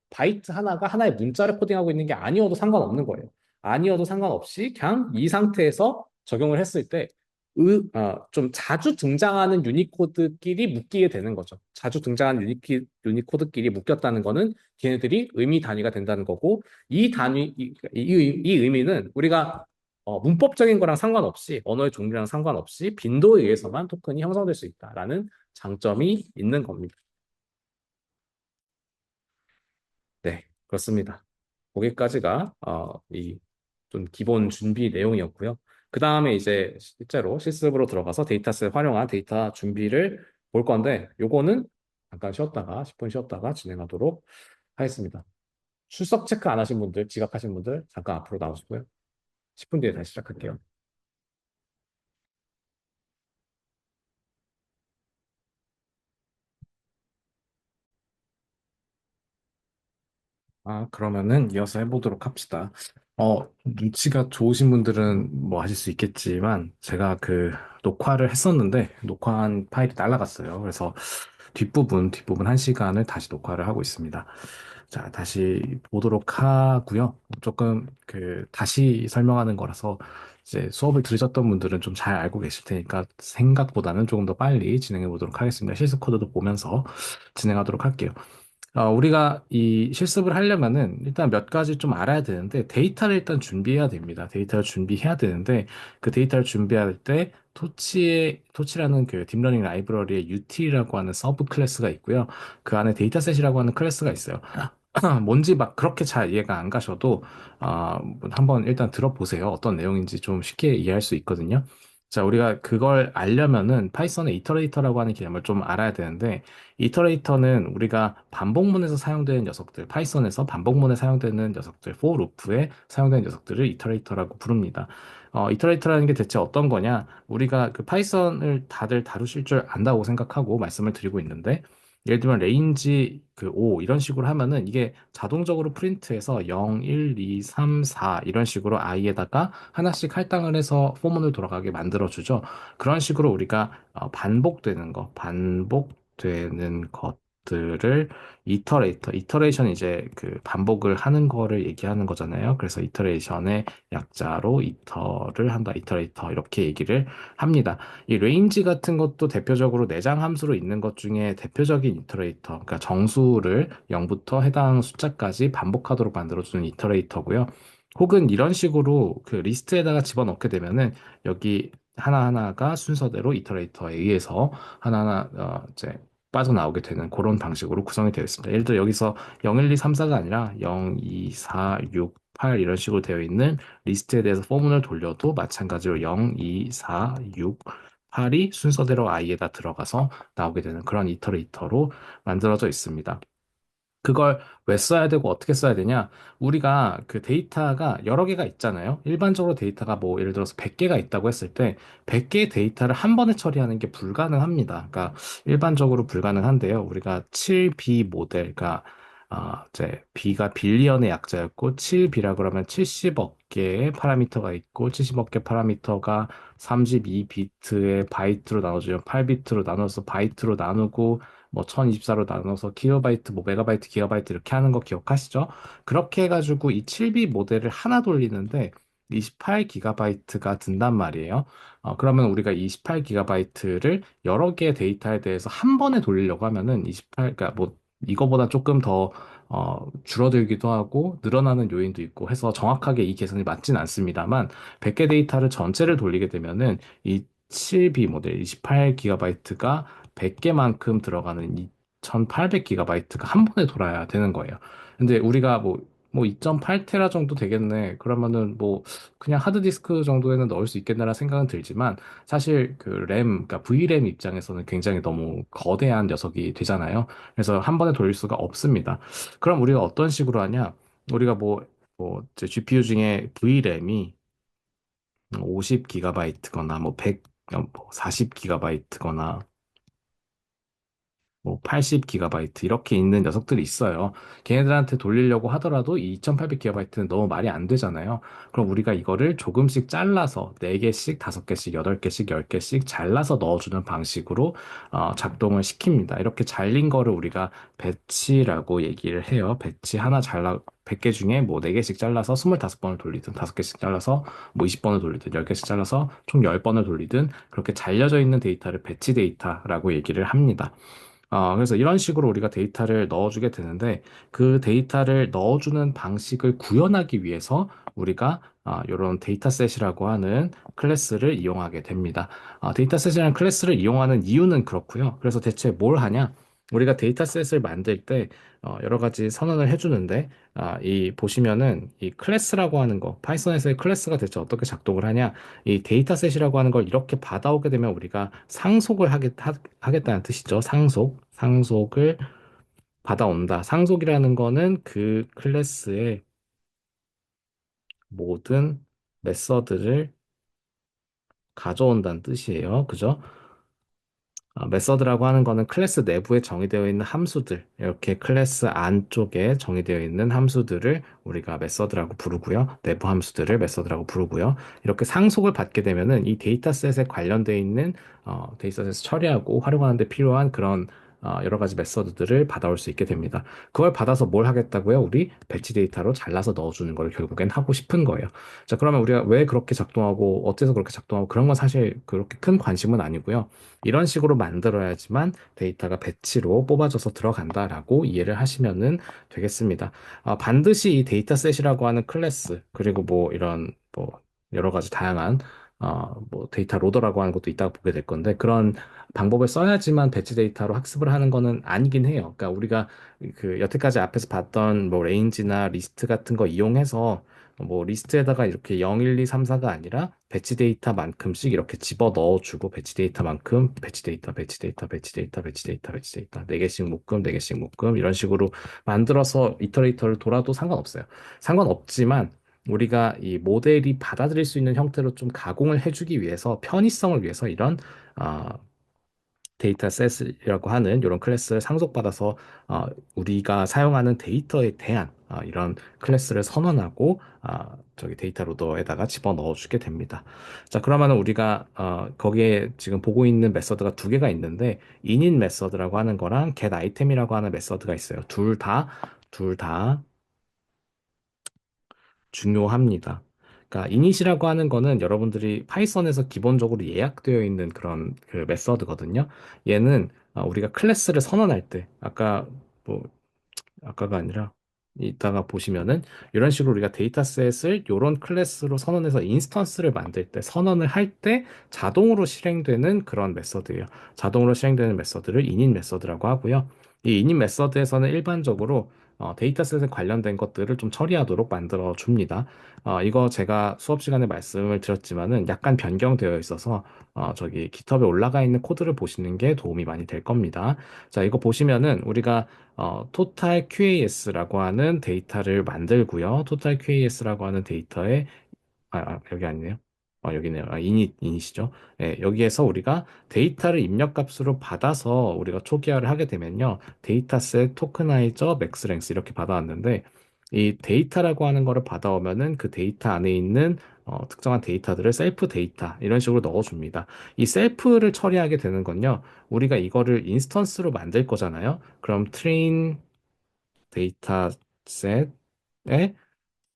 S1: 바이트 하나가 하나의 문자를 코딩하고 있는 게 아니어도 상관없는 거예요. 아니어도 상관없이 그냥 이 상태에서 적용을 했을 때 좀 자주 등장하는 유니코드끼리 묶이게 되는 거죠. 자주 등장하는 유니코드끼리 묶였다는 거는 걔네들이 의미 단위가 된다는 거고 이 의미는 우리가 문법적인 거랑 상관없이 언어의 종류랑 상관없이 빈도에 의해서만 토큰이 형성될 수 있다라는 장점이 있는 겁니다. 네, 그렇습니다. 거기까지가 이 좀 기본 준비 내용이었고요. 그 다음에 이제 실제로 실습으로 들어가서 데이터셋 활용한 데이터 준비를 볼 건데 요거는 잠깐 쉬었다가 10분 쉬었다가 진행하도록 하겠습니다. 출석 체크 안 하신 분들, 지각하신 분들 잠깐 앞으로 나오시고요. 10분 뒤에 다시 시작할게요. 그러면은 이어서 해보도록 합시다. 눈치가 좋으신 분들은 뭐 하실 수 있겠지만, 제가 그 녹화를 했었는데, 녹화한 파일이 날라갔어요. 그래서 뒷부분 1시간을 다시 녹화를 하고 있습니다. 자, 다시 보도록 하고요. 조금 다시 설명하는 거라서, 이제 수업을 들으셨던 분들은 좀 잘 알고 계실 테니까, 생각보다는 조금 더 빨리 진행해 보도록 하겠습니다. 실습 코드도 보면서 진행하도록 할게요. 우리가 이 실습을 하려면은 일단 몇 가지 좀 알아야 되는데 데이터를 일단 준비해야 됩니다. 데이터를 준비해야 되는데 그 데이터를 준비할 때 토치라는 그 딥러닝 라이브러리의 util이라고 하는 서브 클래스가 있고요. 그 안에 데이터셋이라고 하는 클래스가 있어요. 뭔지 막 그렇게 잘 이해가 안 가셔도 한번 일단 들어보세요. 어떤 내용인지 좀 쉽게 이해할 수 있거든요.
S2: 자, 우리가 그걸 알려면은 파이썬의 이터레이터라고 하는 개념을 좀 알아야 되는데, 이터레이터는 우리가 반복문에서 사용되는 녀석들, 파이썬에서 반복문에 사용되는 녀석들, for loop에 사용되는 녀석들을 이터레이터라고 부릅니다. 이터레이터라는 게 대체 어떤 거냐? 우리가 그 파이썬을 다들 다루실 줄 안다고 생각하고 말씀을 드리고 있는데, 예를 들면 레인지 그 5 이런 식으로 하면은 이게 자동적으로 프린트해서 0, 1, 2, 3, 4 이런 식으로 i에다가 하나씩 할당을 해서 포문을 돌아가게 만들어주죠. 그런 식으로 우리가 반복되는 것들을 이터레이션 이제 그 반복을 하는 거를 얘기하는 거잖아요. 그래서 이터레이션의 약자로 이터를 한다, 이터레이터 이렇게 얘기를 합니다. 이 레인지 같은 것도 대표적으로 내장 함수로 있는 것 중에 대표적인 이터레이터, 그러니까 정수를 0부터 해당 숫자까지 반복하도록 만들어주는 이터레이터고요. 혹은 이런 식으로 그 리스트에다가 집어넣게 되면은 여기 하나하나가 순서대로 이터레이터에 의해서 하나하나 이제 빠져나오게 되는 그런 방식으로 구성이 되어 있습니다. 예를 들어 여기서 0, 1, 2, 3, 4가 아니라 0, 2, 4, 6, 8 이런 식으로 되어 있는 리스트에 대해서 포문을 돌려도 마찬가지로 0, 2, 4, 6, 8이 순서대로 i에다 들어가서 나오게 되는 그런 이터레이터로 만들어져 있습니다. 그걸 왜 써야 되고 어떻게 써야 되냐? 우리가 그 데이터가 여러 개가 있잖아요. 일반적으로 데이터가 뭐 예를 들어서 100개가 있다고 했을 때 100개의 데이터를 한 번에 처리하는 게 불가능합니다. 그러니까 일반적으로 불가능한데요. 우리가 7B 모델, 그러니까 이제 B가 빌리언의 약자였고 7B라 그러면 70억 개의 파라미터가 있고 70억 개 파라미터가 32비트의 바이트로 나눠주면 8비트로 나눠서 바이트로 나누고 뭐 1024로 나눠서 킬로바이트, 뭐 메가바이트, 기가바이트 이렇게 하는 거 기억하시죠? 그렇게 해가지고 이 7B 모델을 하나 돌리는데 28기가바이트가 든단 말이에요. 그러면 우리가 28기가바이트를 여러 개의 데이터에 대해서 한 번에 돌리려고 하면은 28, 그러니까 뭐 이거보다 조금 더 줄어들기도 하고 늘어나는 요인도 있고 해서 정확하게 이 계산이 맞진 않습니다만 100개 데이터를 전체를 돌리게 되면은 이 7B 모델 28기가바이트가 100개만큼 들어가는 2800기가바이트가 한 번에 돌아야 되는 거예요. 근데 우리가 뭐 2.8테라 정도 되겠네. 그러면은 뭐 그냥 하드디스크 정도에는 넣을 수 있겠나라 생각은 들지만 사실 그 램, 그러니까 VRAM 입장에서는 굉장히 너무 거대한 녀석이 되잖아요. 그래서 한 번에 돌릴 수가 없습니다. 그럼 우리가 어떤 식으로 하냐? 우리가 이제 GPU 중에 VRAM이 50기가바이트거나 뭐 140기가바이트거나 뭐 80기가바이트 이렇게 있는 녀석들이 있어요. 걔네들한테 돌리려고 하더라도 이 2800기가바이트는 너무 말이 안 되잖아요. 그럼 우리가 이거를 조금씩 잘라서 4개씩, 5개씩, 8개씩, 10개씩 잘라서 넣어주는 방식으로 작동을 시킵니다. 이렇게 잘린 거를 우리가 배치라고 얘기를 해요. 배치 하나 100개 중에 뭐 4개씩 잘라서 25번을 돌리든 5개씩 잘라서 뭐 20번을 돌리든 10개씩 잘라서 총 10번을 돌리든 그렇게 잘려져 있는 데이터를 배치 데이터라고 얘기를 합니다. 그래서 이런 식으로 우리가 데이터를 넣어주게 되는데 그 데이터를 넣어주는 방식을 구현하기 위해서 우리가 이런 데이터셋이라고 하는 클래스를 이용하게 됩니다. 데이터셋이라는 클래스를 이용하는 이유는 그렇고요. 그래서 대체 뭘 하냐? 우리가 데이터셋을 만들 때 여러 가지 선언을 해주는데 이 보시면은 이 클래스라고 하는 거, 파이썬에서의 클래스가 대체 어떻게 작동을 하냐? 이 데이터셋이라고 하는 걸 이렇게 받아오게 되면 우리가 상속을 하겠다는 뜻이죠. 상속을 받아온다. 상속이라는 거는 그 클래스의 모든 메서드를 가져온다는 뜻이에요. 그죠? 메서드라고 하는 거는 클래스 내부에 정의되어 있는 함수들, 이렇게 클래스 안쪽에 정의되어 있는 함수들을 우리가 메서드라고 부르고요. 내부 함수들을 메서드라고 부르고요. 이렇게 상속을 받게 되면은 이 데이터셋에 관련되어 있는 데이터셋을 처리하고 활용하는 데 필요한 그런 여러 가지 메서드들을 받아올 수 있게 됩니다. 그걸 받아서 뭘 하겠다고요? 우리 배치 데이터로 잘라서 넣어주는 걸 결국엔 하고 싶은 거예요. 자, 그러면 우리가 왜 그렇게 작동하고 어째서 그렇게 작동하고 그런 건 사실 그렇게 큰 관심은 아니고요. 이런 식으로 만들어야지만 데이터가 배치로 뽑아져서 들어간다라고 이해를 하시면은 되겠습니다. 반드시 이 데이터셋이라고 하는 클래스, 그리고 뭐 이런 뭐 여러 가지 다양한 뭐 데이터 로더라고 하는 것도 이따가 보게 될 건데 그런 방법을 써야지만 배치 데이터로 학습을 하는 거는 아니긴 해요. 그러니까 우리가 그 여태까지 앞에서 봤던 뭐 레인지나 리스트 같은 거 이용해서 뭐 리스트에다가 이렇게 0, 1, 2, 3, 4가 아니라 배치 데이터만큼씩 이렇게 집어 넣어주고 배치 데이터만큼 배치 데이터, 배치 데이터, 배치 데이터, 배치 데이터, 배치 데이터 4개씩 묶음, 4개씩 묶음 이런 식으로 만들어서 이터레이터를 돌아도 상관없어요. 상관없지만 우리가 이 모델이 받아들일 수 있는 형태로 좀 가공을 해주기 위해서 편의성을 위해서 이런 아, 데이터셋이라고 하는 이런 클래스를 상속받아서 우리가 사용하는 데이터에 대한 이런 클래스를 선언하고 저기 데이터 로더에다가 집어넣어 주게 됩니다. 자, 그러면은 우리가 거기에 지금 보고 있는 메서드가 두 개가 있는데 init 메서드라고 하는 거랑 get item이라고 하는 메서드가 있어요. 둘 다 중요합니다. 그러니까 init이라고 하는 거는 여러분들이 파이썬에서 기본적으로 예약되어 있는 그런 그 메서드거든요. 얘는 우리가 클래스를 선언할 때 뭐 아까가 아니라 이따가 보시면은 이런 식으로 우리가 데이터셋을 이런 클래스로 선언해서 인스턴스를 만들 때 선언을 할 때 자동으로 실행되는 그런 메서드예요. 자동으로 실행되는 메서드를 init 메서드라고 하고요. 이 init 메서드에서는 일반적으로 데이터셋에 관련된 것들을 좀 처리하도록 만들어 줍니다. 이거 제가 수업 시간에 말씀을 드렸지만은 약간 변경되어 있어서 저기 GitHub에 올라가 있는 코드를 보시는 게 도움이 많이 될 겁니다. 자, 이거 보시면은 우리가 토탈 QAS라고 하는 데이터를 만들고요. 토탈 QAS라고 하는 데이터에 여기 아니네요. 여기네요. 이닛이죠. 예, 여기에서 우리가 데이터를 입력 값으로 받아서 우리가 초기화를 하게 되면요. 데이터셋 토크나이저 맥스랭스 이렇게 받아왔는데 이 데이터라고 하는 거를 받아오면은 그 데이터 안에 있는 특정한 데이터들을 셀프 데이터 이런 식으로 넣어줍니다. 이 셀프를 처리하게 되는 건요. 우리가 이거를 인스턴스로 만들 거잖아요. 그럼 트레인 데이터셋에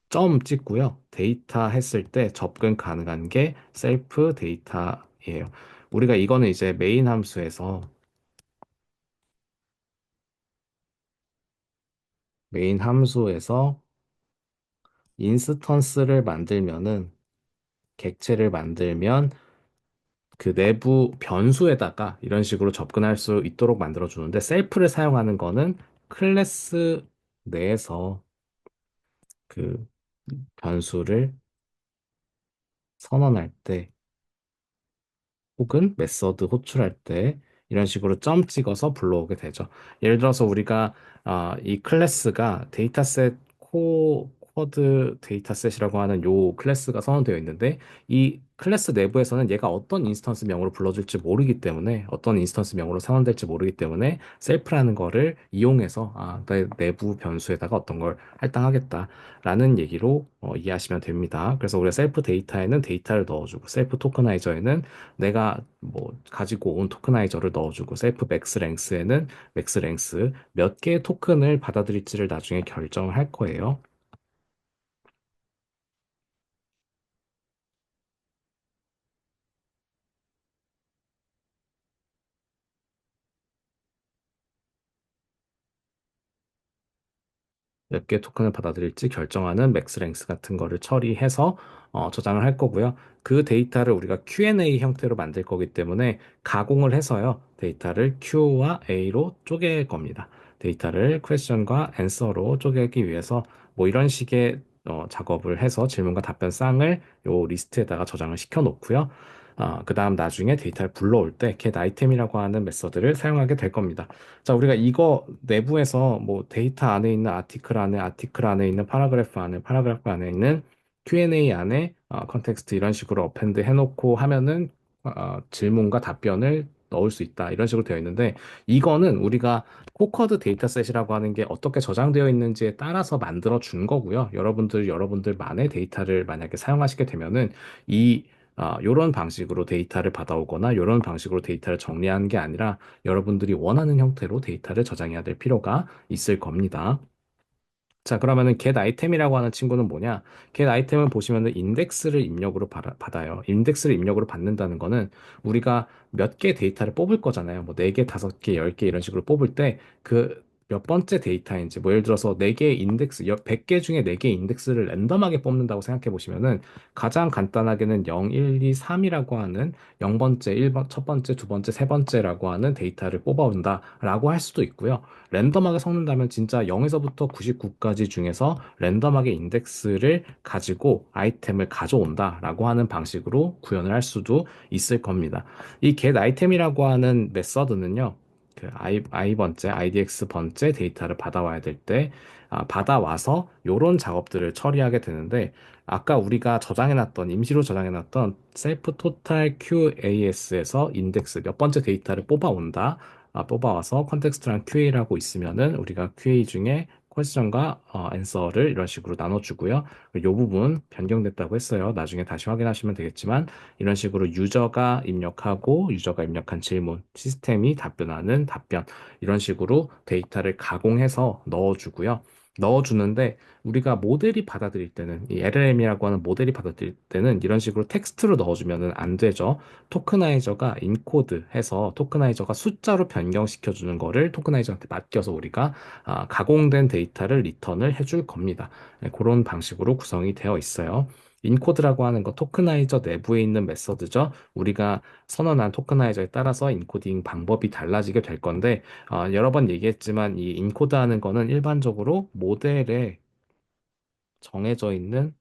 S2: 점 찍고요. 데이터 했을 때 접근 가능한 게 셀프 데이터예요. 우리가 이거는 이제 메인 함수에서 인스턴스를 만들면은 객체를 만들면 그 내부 변수에다가 이런 식으로 접근할 수 있도록 만들어 주는데 셀프를 사용하는 거는 클래스 내에서 그 변수를 선언할 때 혹은 메서드 호출할 때 이런 식으로 점 찍어서 불러오게 되죠. 예를 들어서 우리가 이 클래스가 데이터셋 쿼드 데이터셋이라고 하는 요 클래스가 선언되어 있는데 이 클래스 내부에서는 얘가 어떤 인스턴스 명으로 불러줄지 모르기 때문에 어떤 인스턴스 명으로 선언될지 모르기 때문에 셀프라는 거를 이용해서 내 내부 변수에다가 어떤 걸 할당하겠다라는 얘기로 이해하시면 됩니다. 그래서 우리가 셀프 데이터에는 데이터를 넣어주고 셀프 토커나이저에는 내가 뭐 가지고 온 토크나이저를 넣어주고 셀프 맥스 랭스에는 맥스 랭스 몇 개의 토큰을 받아들일지를 나중에 결정을 할 거예요. 몇 개 토큰을 받아들일지 결정하는 맥스랭스 같은 거를 처리해서 저장을 할 거고요. 그 데이터를 우리가 Q&A 형태로 만들 거기 때문에 가공을 해서요. 데이터를 Q와 A로 쪼갤 겁니다. 데이터를 question과 answer로 쪼개기 위해서 뭐 이런 식의 작업을 해서 질문과 답변 쌍을 요 리스트에다가 저장을 시켜 놓고요. 그 다음 나중에 데이터를 불러올 때 get item이라고 하는 메서드를 사용하게 될 겁니다. 자, 우리가 이거 내부에서 뭐 데이터 안에 있는 아티클 안에 있는 파라그래프 안에 있는 Q&A 안에 컨텍스트 이런 식으로 어펜드 해놓고 하면은 질문과 답변을 넣을 수 있다. 이런 식으로 되어 있는데 이거는 우리가 코커드 데이터셋이라고 하는 게 어떻게 저장되어 있는지에 따라서 만들어 준 거고요. 여러분들만의 데이터를 만약에 사용하시게 되면은 이 요런 방식으로 데이터를 받아오거나 요런 방식으로 데이터를 정리하는 게 아니라 여러분들이 원하는 형태로 데이터를 저장해야 될 필요가 있을 겁니다. 자, 그러면은 get item이라고 하는 친구는 뭐냐? get item을 보시면은 인덱스를 입력으로 받아요. 인덱스를 입력으로 받는다는 거는 우리가 몇 개 데이터를 뽑을 거잖아요. 뭐 4개, 5개, 10개 이런 식으로 뽑을 때 그 몇 번째 데이터인지, 뭐 예를 들어서 4개의 인덱스, 100개 중에 4개의 인덱스를 랜덤하게 뽑는다고 생각해 보시면은 가장 간단하게는 0, 1, 2, 3이라고 하는 0번째, 1번, 첫 번째, 두 번째, 세 번째라고 하는 데이터를 뽑아온다라고 할 수도 있고요. 랜덤하게 섞는다면 진짜 0에서부터 99까지 중에서 랜덤하게 인덱스를 가지고 아이템을 가져온다라고 하는 방식으로 구현을 할 수도 있을 겁니다. 이 get 아이템이라고 하는 메서드는요. 그 I 번째, IDX 번째 데이터를 받아와야 될 때, 받아와서 요런 작업들을 처리하게 되는데, 아까 우리가 저장해놨던, 임시로 저장해놨던 셀프 토탈 QAS에서 인덱스 몇 번째 데이터를 뽑아온다. 뽑아와서 컨텍스트랑 QA라고 있으면은 우리가 QA 중에 퀘스천과 앤서를 이런 식으로 나눠주고요. 이 부분 변경됐다고 했어요. 나중에 다시 확인하시면 되겠지만 이런 식으로 유저가 입력하고 유저가 입력한 질문, 시스템이 답변하는 답변 이런 식으로 데이터를 가공해서 넣어주고요. 넣어주는데 우리가 모델이 받아들일 때는 이 LLM이라고 하는 모델이 받아들일 때는 이런 식으로 텍스트로 넣어주면은 안 되죠. 토크나이저가 인코드해서 토크나이저가 숫자로 변경시켜 주는 거를 토크나이저한테 맡겨서 우리가 가공된 데이터를 리턴을 해줄 겁니다. 네, 그런 방식으로 구성이 되어 있어요. 인코드라고 하는 거 토크나이저 내부에 있는 메서드죠. 우리가 선언한 토크나이저에 따라서 인코딩 방법이 달라지게 될 건데 여러 번 얘기했지만 이 인코드하는 거는 일반적으로 모델에 정해져 있는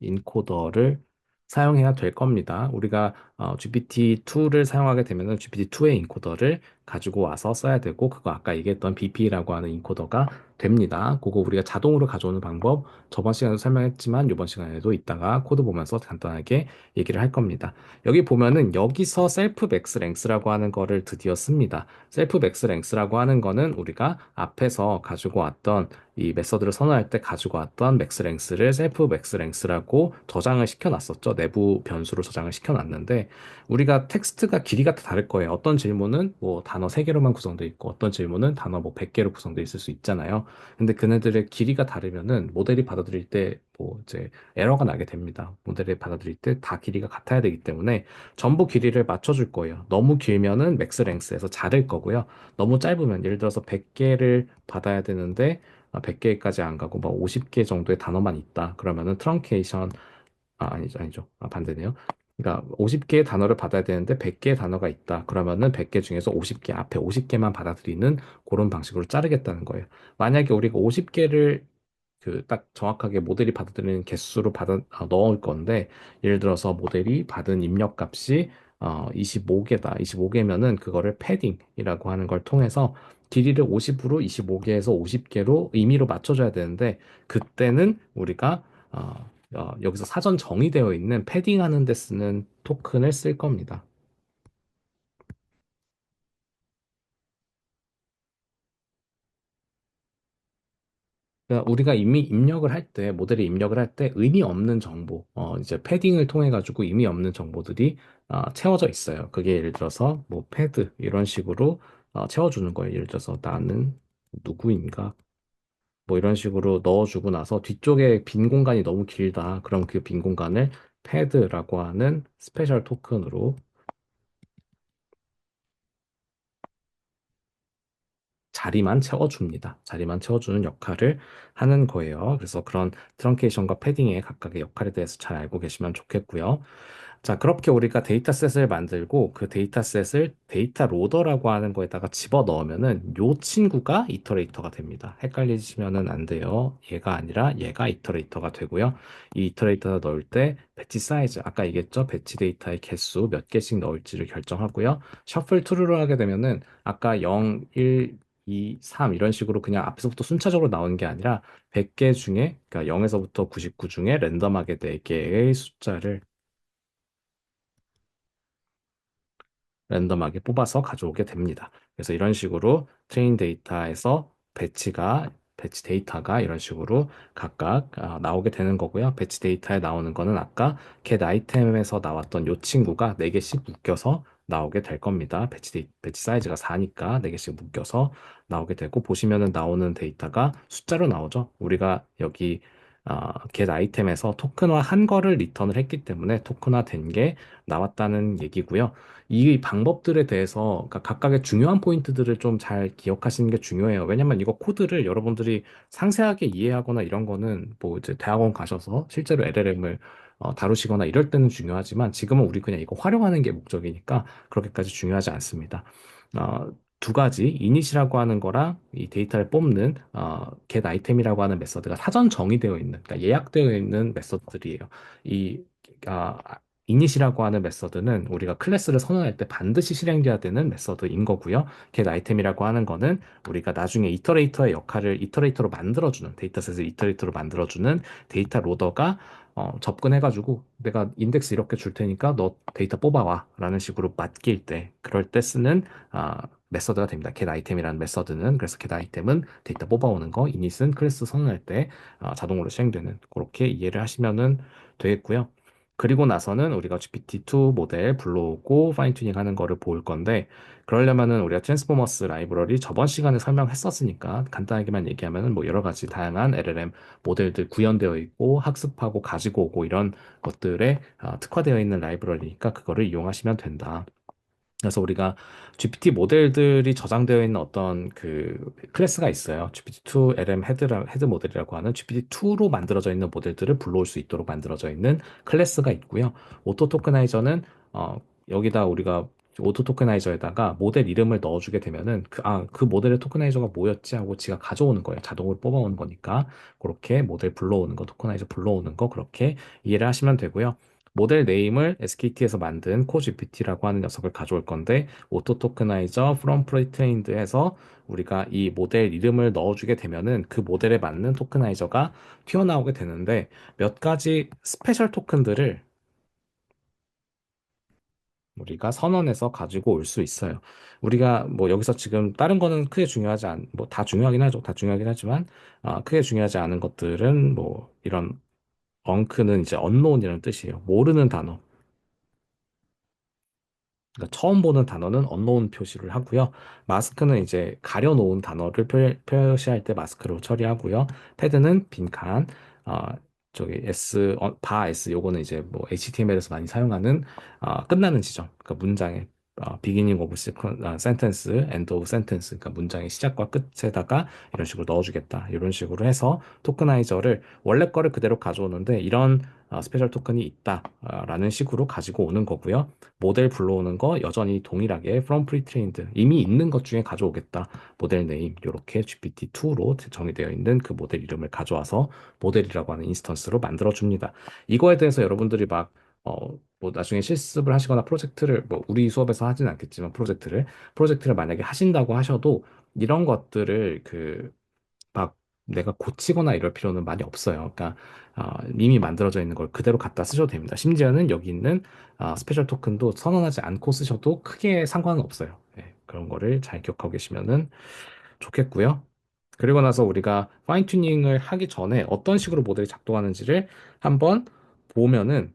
S2: 인코더를 사용해야 될 겁니다. 우리가 GPT-2를 사용하게 되면은 GPT-2의 인코더를 가지고 와서 써야 되고 그거 아까 얘기했던 BP라고 하는 인코더가 됩니다. 그거 우리가 자동으로 가져오는 방법 저번 시간에도 설명했지만 이번 시간에도 이따가 코드 보면서 간단하게 얘기를 할 겁니다. 여기 보면은 여기서 셀프 맥스 랭스라고 하는 거를 드디어 씁니다. 셀프 맥스 랭스라고 하는 거는 우리가 앞에서 가지고 왔던 이 메서드를 선언할 때 가지고 왔던 맥스랭스를 셀프 맥스랭스라고 저장을 시켜놨었죠. 내부 변수로 저장을 시켜놨는데 우리가 텍스트가 길이가 다 다를 거예요. 어떤 질문은 뭐 단어 3개로만 구성되어 있고 어떤 질문은 단어 뭐 100개로 구성되어 있을 수 있잖아요. 근데 그네들의 길이가 다르면은 모델이 받아들일 때 뭐 이제 에러가 나게 됩니다. 모델이 받아들일 때 다 길이가 같아야 되기 때문에 전부 길이를 맞춰줄 거예요. 너무 길면은 맥스랭스에서 자를 거고요. 너무 짧으면 예를 들어서 100개를 받아야 되는데 100개까지 안 가고 막 50개 정도의 단어만 있다. 그러면은 트렁케이션 아니죠. 반대네요. 그러니까 50개의 단어를 받아야 되는데 100개의 단어가 있다. 그러면은 100개 중에서 50개 앞에 50개만 받아들이는 그런 방식으로 자르겠다는 거예요. 만약에 우리가 50개를 그 딱 정확하게 모델이 받아들이는 개수로 넣을 건데 예를 들어서 모델이 받은 입력 값이 25개다. 25개면은 그거를 패딩이라고 하는 걸 통해서 길이를 50으로 25개에서 50개로 임의로 맞춰줘야 되는데 그때는 우리가 여기서 사전 정의되어 있는 패딩하는 데 쓰는 토큰을 쓸 겁니다. 그러니까 우리가 이미 입력을 할 때, 모델에 입력을 할 때 의미 없는 정보, 이제 패딩을 통해 가지고 의미 없는 정보들이 채워져 있어요. 그게 예를 들어서 뭐 패드 이런 식으로 채워주는 거예요. 예를 들어서 나는 누구인가? 뭐 이런 식으로 넣어주고 나서 뒤쪽에 빈 공간이 너무 길다. 그럼 그 빈 공간을 패드라고 하는 스페셜 토큰으로 자리만 채워줍니다. 자리만 채워주는 역할을 하는 거예요. 그래서 그런 트렁케이션과 패딩의 각각의 역할에 대해서 잘 알고 계시면 좋겠고요. 자, 그렇게 우리가 데이터셋을 만들고 그 데이터셋을 데이터 로더라고 하는 거에다가 집어 넣으면은 요 친구가 이터레이터가 됩니다. 헷갈리시면은 안 돼요. 얘가 아니라 얘가 이터레이터가 되고요. 이 이터레이터를 넣을 때 배치 사이즈, 아까 얘기했죠? 배치 데이터의 개수 몇 개씩 넣을지를 결정하고요. 셔플 트루로 하게 되면은 아까 0, 1, 2, 3 이런 식으로 그냥 앞에서부터 순차적으로 나오는 게 아니라 100개 중에 그러니까 0에서부터 99 중에 랜덤하게 4개의 숫자를 랜덤하게 뽑아서 가져오게 됩니다. 그래서 이런 식으로 트레인 데이터에서 배치 데이터가 이런 식으로 각각 나오게 되는 거고요. 배치 데이터에 나오는 거는 아까 get 아이템에서 나왔던 요 친구가 4개씩 묶여서 나오게 될 겁니다. 배치 사이즈가 4니까 4개씩 묶여서 나오게 되고 보시면은 나오는 데이터가 숫자로 나오죠. 우리가 여기 get 아이템에서 토큰화 한 거를 리턴을 했기 때문에 토큰화 된 게 나왔다는 얘기고요. 이 방법들에 대해서 그러니까 각각의 중요한 포인트들을 좀 잘 기억하시는 게 중요해요. 왜냐면 이거 코드를 여러분들이 상세하게 이해하거나 이런 거는 뭐 이제 대학원 가셔서 실제로 LLM을 다루시거나 이럴 때는 중요하지만 지금은 우리 그냥 이거 활용하는 게 목적이니까 그렇게까지 중요하지 않습니다. 어, 두 가지 이닛이라고 하는 거랑 이 데이터를 뽑는 get 아이템이라고 하는 메서드가 사전 정의되어 있는 그러니까 예약되어 있는 메서드들이에요. 이 아, 이닛이라고 하는 메서드는 우리가 클래스를 선언할 때 반드시 실행돼야 되는 메서드인 거고요. get 아이템이라고 하는 거는 우리가 나중에 이터레이터의 역할을 이터레이터로 만들어주는 데이터셋을 이터레이터로 만들어주는 데이터 로더가 접근해가지고 내가 인덱스 이렇게 줄 테니까 너 데이터 뽑아와 라는 식으로 맡길 때 그럴 때 쓰는 메서드가 됩니다. get 아이템이라는 메서드는 그래서 get 아이템은 데이터 뽑아오는 거, init은 클래스 선언할 때 자동으로 실행되는 그렇게 이해를 하시면은 되겠고요. 그리고 나서는 우리가 GPT-2 모델 불러오고 파인 튜닝 하는 거를 볼 건데 그러려면은 우리가 트랜스포머스 라이브러리 저번 시간에 설명했었으니까 간단하게만 얘기하면은 뭐 여러 가지 다양한 LLM 모델들 구현되어 있고 학습하고 가지고 오고 이런 것들에 특화되어 있는 라이브러리니까 그거를 이용하시면 된다. 그래서 우리가 GPT 모델들이 저장되어 있는 어떤 그 클래스가 있어요. GPT-2 LM 헤드 모델이라고 하는 GPT-2로 만들어져 있는 모델들을 불러올 수 있도록 만들어져 있는 클래스가 있고요. 오토 토크나이저는 여기다 우리가 오토 토크나이저에다가 모델 이름을 넣어주게 되면은 그 모델의 토크나이저가 뭐였지 하고 지가 가져오는 거예요. 자동으로 뽑아오는 거니까 그렇게 모델 불러오는 거, 토크나이저 불러오는 거 그렇게 이해를 하시면 되고요. 모델 네임을 SKT에서 만든 코GPT라고 하는 녀석을 가져올 건데 오토 토크나이저 from pre-trained 해서 우리가 이 모델 이름을 넣어주게 되면은 그 모델에 맞는 토크나이저가 튀어나오게 되는데 몇 가지 스페셜 토큰들을 우리가 선언해서 가지고 올 수 있어요. 우리가 뭐 여기서 지금 다른 거는 크게 중요하지 뭐 다 중요하긴 하죠. 다 중요하긴 하지만 크게 중요하지 않은 것들은 뭐 이런 엉크는 이제 unknown이라는 뜻이에요. 모르는 단어. 그러니까 처음 보는 단어는 언노운 표시를 하고요. 마스크는 이제 가려놓은 단어를 표시할 때 마스크로 처리하고요. 패드는 빈칸, 어, 저기 바 S 요거는 이제 뭐 HTML에서 많이 사용하는 끝나는 지점, 그러니까 문장의 beginning of sentence, end of sentence, 그러니까 문장의 시작과 끝에다가 이런 식으로 넣어주겠다. 이런 식으로 해서 토크나이저를 원래 거를 그대로 가져오는데 이런 스페셜 토큰이 있다라는 식으로 가지고 오는 거고요. 모델 불러오는 거 여전히 동일하게 from pre-trained 이미 있는 것 중에 가져오겠다. 모델 네임 이렇게 GPT-2로 정의되어 있는 그 모델 이름을 가져와서 모델이라고 하는 인스턴스로 만들어 줍니다. 이거에 대해서 여러분들이 뭐 나중에 실습을 하시거나 프로젝트를 뭐 우리 수업에서 하진 않겠지만 프로젝트를 만약에 하신다고 하셔도 이런 것들을 막 내가 고치거나 이럴 필요는 많이 없어요. 그러니까 이미 만들어져 있는 걸 그대로 갖다 쓰셔도 됩니다. 심지어는 여기 있는 스페셜 토큰도 선언하지 않고 쓰셔도 크게 상관은 없어요. 네, 그런 거를 잘 기억하고 계시면은 좋겠고요. 그리고 나서 우리가 파인 튜닝을 하기 전에 어떤 식으로 모델이 작동하는지를 한번 보면은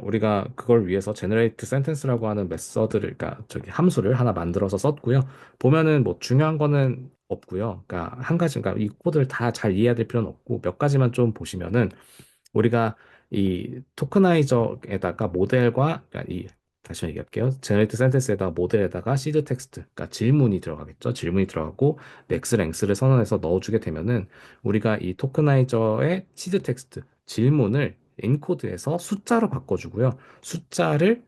S2: 우리가 그걸 위해서 generate sentence라고 하는 메서드를 그러니까 저기 함수를 하나 만들어서 썼고요. 보면은 뭐 중요한 거는 없고요. 그러니까 한 가지 그러니까 이 코드를 다 잘 이해해야 될 필요는 없고 몇 가지만 좀 보시면은 우리가 이 토크나이저에다가 모델과 그러니까 다시 얘기할게요. 제너레이트 센텐스에다가 모델에다가 시드 텍스트, 그러니까 질문이 들어가겠죠. 질문이 들어가고 맥스 랭스를 선언해서 넣어주게 되면은 우리가 이 토크나이저의 시드 텍스트 질문을 엔코드해서 숫자로 바꿔주고요. 숫자를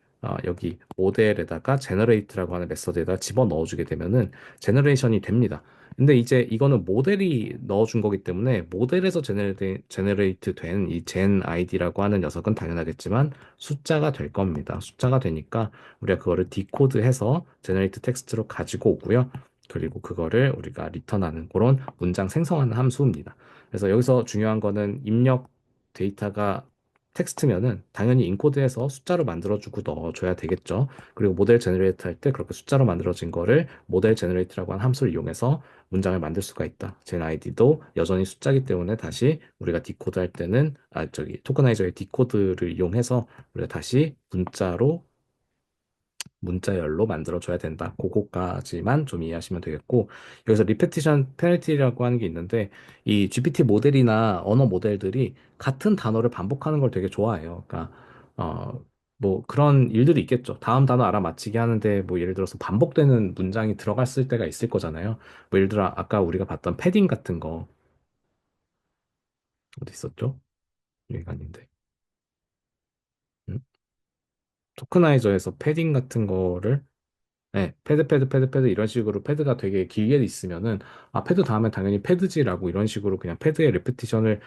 S2: 여기 모델에다가 제너레이트라고 하는 메서드에다 집어 넣어주게 되면은 제너레이션이 됩니다. 근데 이제 이거는 모델이 넣어준 거기 때문에 모델에서 제너레이트 된 이 젠 아이디라고 하는 녀석은 당연하겠지만 숫자가 될 겁니다. 숫자가 되니까 우리가 그거를 디코드해서 제너레이트 텍스트로 가지고 오고요. 그리고 그거를 우리가 리턴하는 그런 문장 생성하는 함수입니다. 그래서 여기서 중요한 거는 입력 데이터가 텍스트면은 당연히 인코드해서 숫자로 만들어주고 넣어줘야 되겠죠. 그리고 모델 제너레이트 할 때 그렇게 숫자로 만들어진 거를 모델 제너레이트라고 하는 함수를 이용해서 문장을 만들 수가 있다. 젠 아이디도 여전히 숫자기 때문에 다시 우리가 디코드 할 때는 저기 토커나이저의 디코드를 이용해서 우리가 다시 문자로 문자열로 만들어줘야 된다. 그거까지만 좀 이해하시면 되겠고, 여기서 리페티션 페널티라고 하는 게 있는데, 이 GPT 모델이나 언어 모델들이 같은 단어를 반복하는 걸 되게 좋아해요. 그러니까, 뭐 그런 일들이 있겠죠. 다음 단어 알아맞히게 하는데, 뭐 예를 들어서 반복되는 문장이 들어갔을 때가 있을 거잖아요. 뭐 예를 들어, 아까 우리가 봤던 패딩 같은 거, 어디 있었죠? 여기가 아닌데. 음? 토크나이저에서 패딩 같은 거를 네, 패드 이런 식으로 패드가 되게 길게 있으면은 아 패드 다음에 당연히 패드지라고 이런 식으로 그냥 패드의 레피티션을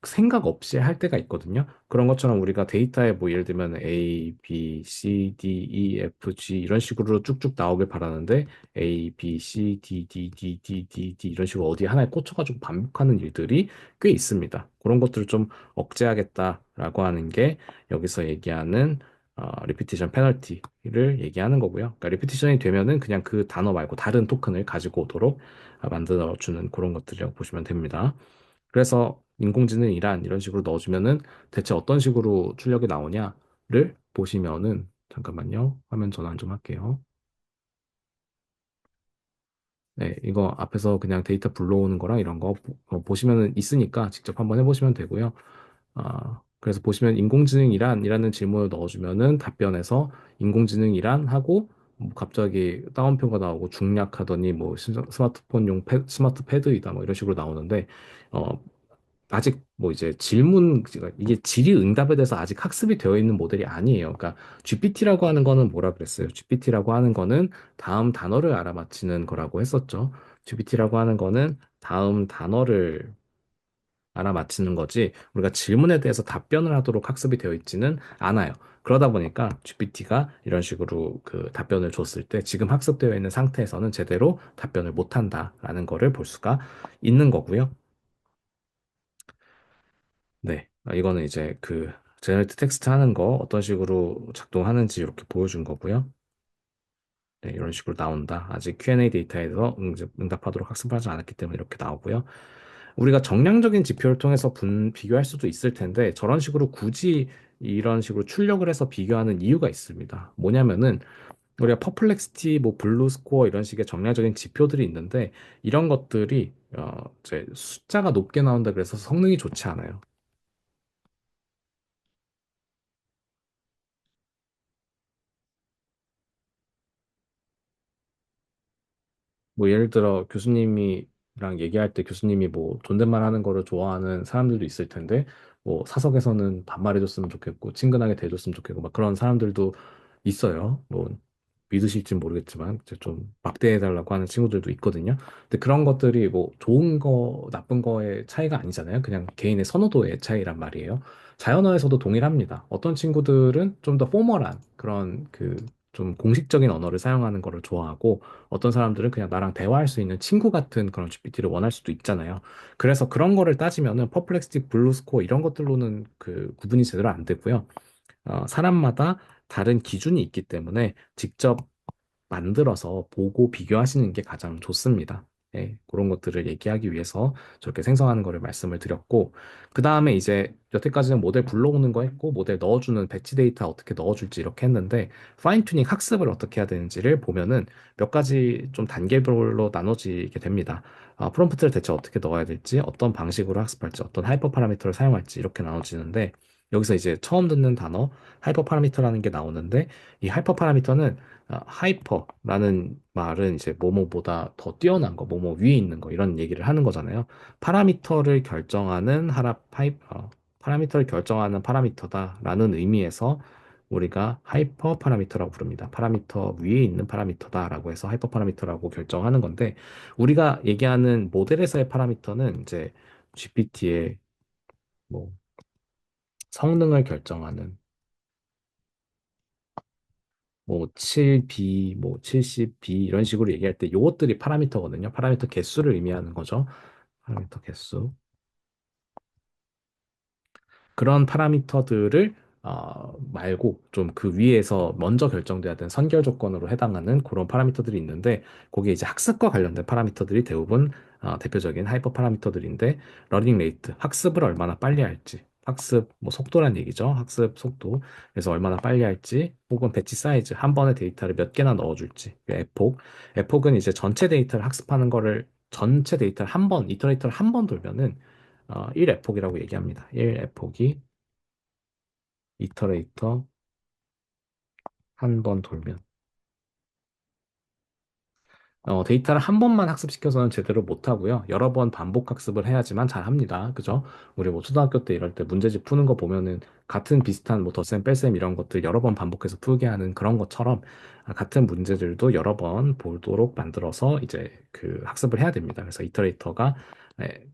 S2: 생각 없이 할 때가 있거든요. 그런 것처럼 우리가 데이터에 뭐 예를 들면 A, B, C, D, E, F, G 이런 식으로 쭉쭉 나오길 바라는데 A, B, C, D, D, D, D, D, D 이런 식으로 어디 하나에 꽂혀가지고 반복하는 일들이 꽤 있습니다. 그런 것들을 좀 억제하겠다라고 하는 게 여기서 얘기하는 리피티션 페널티를 얘기하는 거고요. 그러니까 리피티션이 되면은 그냥 그 단어 말고 다른 토큰을 가지고 오도록 만들어주는 그런 것들이라고 보시면 됩니다. 그래서 인공지능이란 이런 식으로 넣어주면은 대체 어떤 식으로 출력이 나오냐를 보시면은 잠깐만요. 화면 전환 좀 할게요. 네, 이거 앞에서 그냥 데이터 불러오는 거랑 이런 거 보시면은 있으니까 직접 한번 해보시면 되고요. 그래서 보시면 인공지능이란이라는 질문을 넣어주면은 답변에서 인공지능이란 하고 뭐 갑자기 따옴표가 나오고 중략하더니 뭐 스마트폰용 스마트 패드이다 뭐 이런 식으로 나오는데 어, 아직 뭐 이제 질문 이게 질의 응답에 대해서 아직 학습이 되어 있는 모델이 아니에요. 그러니까 GPT라고 하는 거는 뭐라 그랬어요? GPT라고 하는 거는 다음 단어를 알아맞히는 거라고 했었죠. GPT라고 하는 거는 다음 단어를 알아맞히는 거지 우리가 질문에 대해서 답변을 하도록 학습이 되어 있지는 않아요. 그러다 보니까 GPT가 이런 식으로 그 답변을 줬을 때 지금 학습되어 있는 상태에서는 제대로 답변을 못한다라는 거를 볼 수가 있는 거고요. 네, 이거는 이제 그 제너레이트 텍스트 하는 거 어떤 식으로 작동하는지 이렇게 보여준 거고요. 네, 이런 식으로 나온다. 아직 Q&A 데이터에서 응답하도록 학습하지 않았기 때문에 이렇게 나오고요. 우리가 정량적인 지표를 통해서 비교할 수도 있을 텐데 저런 식으로 굳이 이런 식으로 출력을 해서 비교하는 이유가 있습니다. 뭐냐면은 우리가 퍼플렉스티, 뭐 블루 스코어 이런 식의 정량적인 지표들이 있는데 이런 것들이 이제 숫자가 높게 나온다 그래서 성능이 좋지 않아요. 뭐 예를 들어 교수님이랑 얘기할 때 교수님이 뭐 존댓말 하는 거를 좋아하는 사람들도 있을 텐데 뭐 사석에서는 반말해줬으면 좋겠고 친근하게 대해줬으면 좋겠고 막 그런 사람들도 있어요. 뭐 믿으실지 모르겠지만 이제 좀 막대해달라고 하는 친구들도 있거든요. 근데 그런 것들이 뭐 좋은 거 나쁜 거의 차이가 아니잖아요. 그냥 개인의 선호도의 차이란 말이에요. 자연어에서도 동일합니다. 어떤 친구들은 좀 더 포멀한 그런 그 좀 공식적인 언어를 사용하는 거를 좋아하고 어떤 사람들은 그냥 나랑 대화할 수 있는 친구 같은 그런 GPT를 원할 수도 있잖아요. 그래서 그런 거를 따지면은 퍼플렉스티, 블루스코어 이런 것들로는 그 구분이 제대로 안 되고요. 사람마다 다른 기준이 있기 때문에 직접 만들어서 보고 비교하시는 게 가장 좋습니다. 예, 그런 것들을 얘기하기 위해서 저렇게 생성하는 거를 말씀을 드렸고, 그 다음에 이제 여태까지는 모델 불러오는 거 했고, 모델 넣어주는 배치 데이터 어떻게 넣어줄지 이렇게 했는데, 파인 튜닝 학습을 어떻게 해야 되는지를 보면은 몇 가지 좀 단계별로 나눠지게 됩니다. 프롬프트를 대체 어떻게 넣어야 될지, 어떤 방식으로 학습할지, 어떤 하이퍼 파라미터를 사용할지 이렇게 나눠지는데, 여기서 이제 처음 듣는 단어, 하이퍼 파라미터라는 게 나오는데, 이 하이퍼 파라미터는 하이퍼라는 말은 이제 뭐뭐보다 더 뛰어난 거, 뭐뭐 위에 있는 거 이런 얘기를 하는 거잖아요. 파라미터를 결정하는 파라미터를 결정하는 파라미터다라는 의미에서 우리가 하이퍼 파라미터라고 부릅니다. 파라미터 위에 있는 파라미터다라고 해서 하이퍼 파라미터라고 결정하는 건데 우리가 얘기하는 모델에서의 파라미터는 이제 GPT의 뭐 성능을 결정하는 뭐 7B, 뭐 70B 이런 식으로 얘기할 때 요것들이 파라미터거든요. 파라미터 개수를 의미하는 거죠. 파라미터 개수. 그런 파라미터들을 말고 좀 그 위에서 먼저 결정돼야 되는 선결 조건으로 해당하는 그런 파라미터들이 있는데 거기에 이제 학습과 관련된 파라미터들이 대부분 대표적인 하이퍼 파라미터들인데 러닝 레이트, 학습을 얼마나 빨리 할지 학습 뭐 속도란 얘기죠. 학습 속도. 그래서 얼마나 빨리 할지, 혹은 배치 사이즈, 한 번에 데이터를 몇 개나 넣어줄지. 에폭. 에폭은 이제 전체 데이터를 학습하는 거를, 전체 데이터를 한 번, 이터레이터를 한 번 돌면은 1 에폭이라고 얘기합니다. 1 에폭이 이터레이터 한 번 돌면. 데이터를 한 번만 학습시켜서는 제대로 못하고요. 여러 번 반복 학습을 해야지만 잘 합니다. 그죠? 우리 뭐 초등학교 때 이럴 때 문제집 푸는 거 보면은 같은 비슷한 뭐 덧셈, 뺄셈 이런 것들 여러 번 반복해서 풀게 하는 그런 것처럼 같은 문제들도 여러 번 보도록 만들어서 이제 그 학습을 해야 됩니다. 그래서 이터레이터가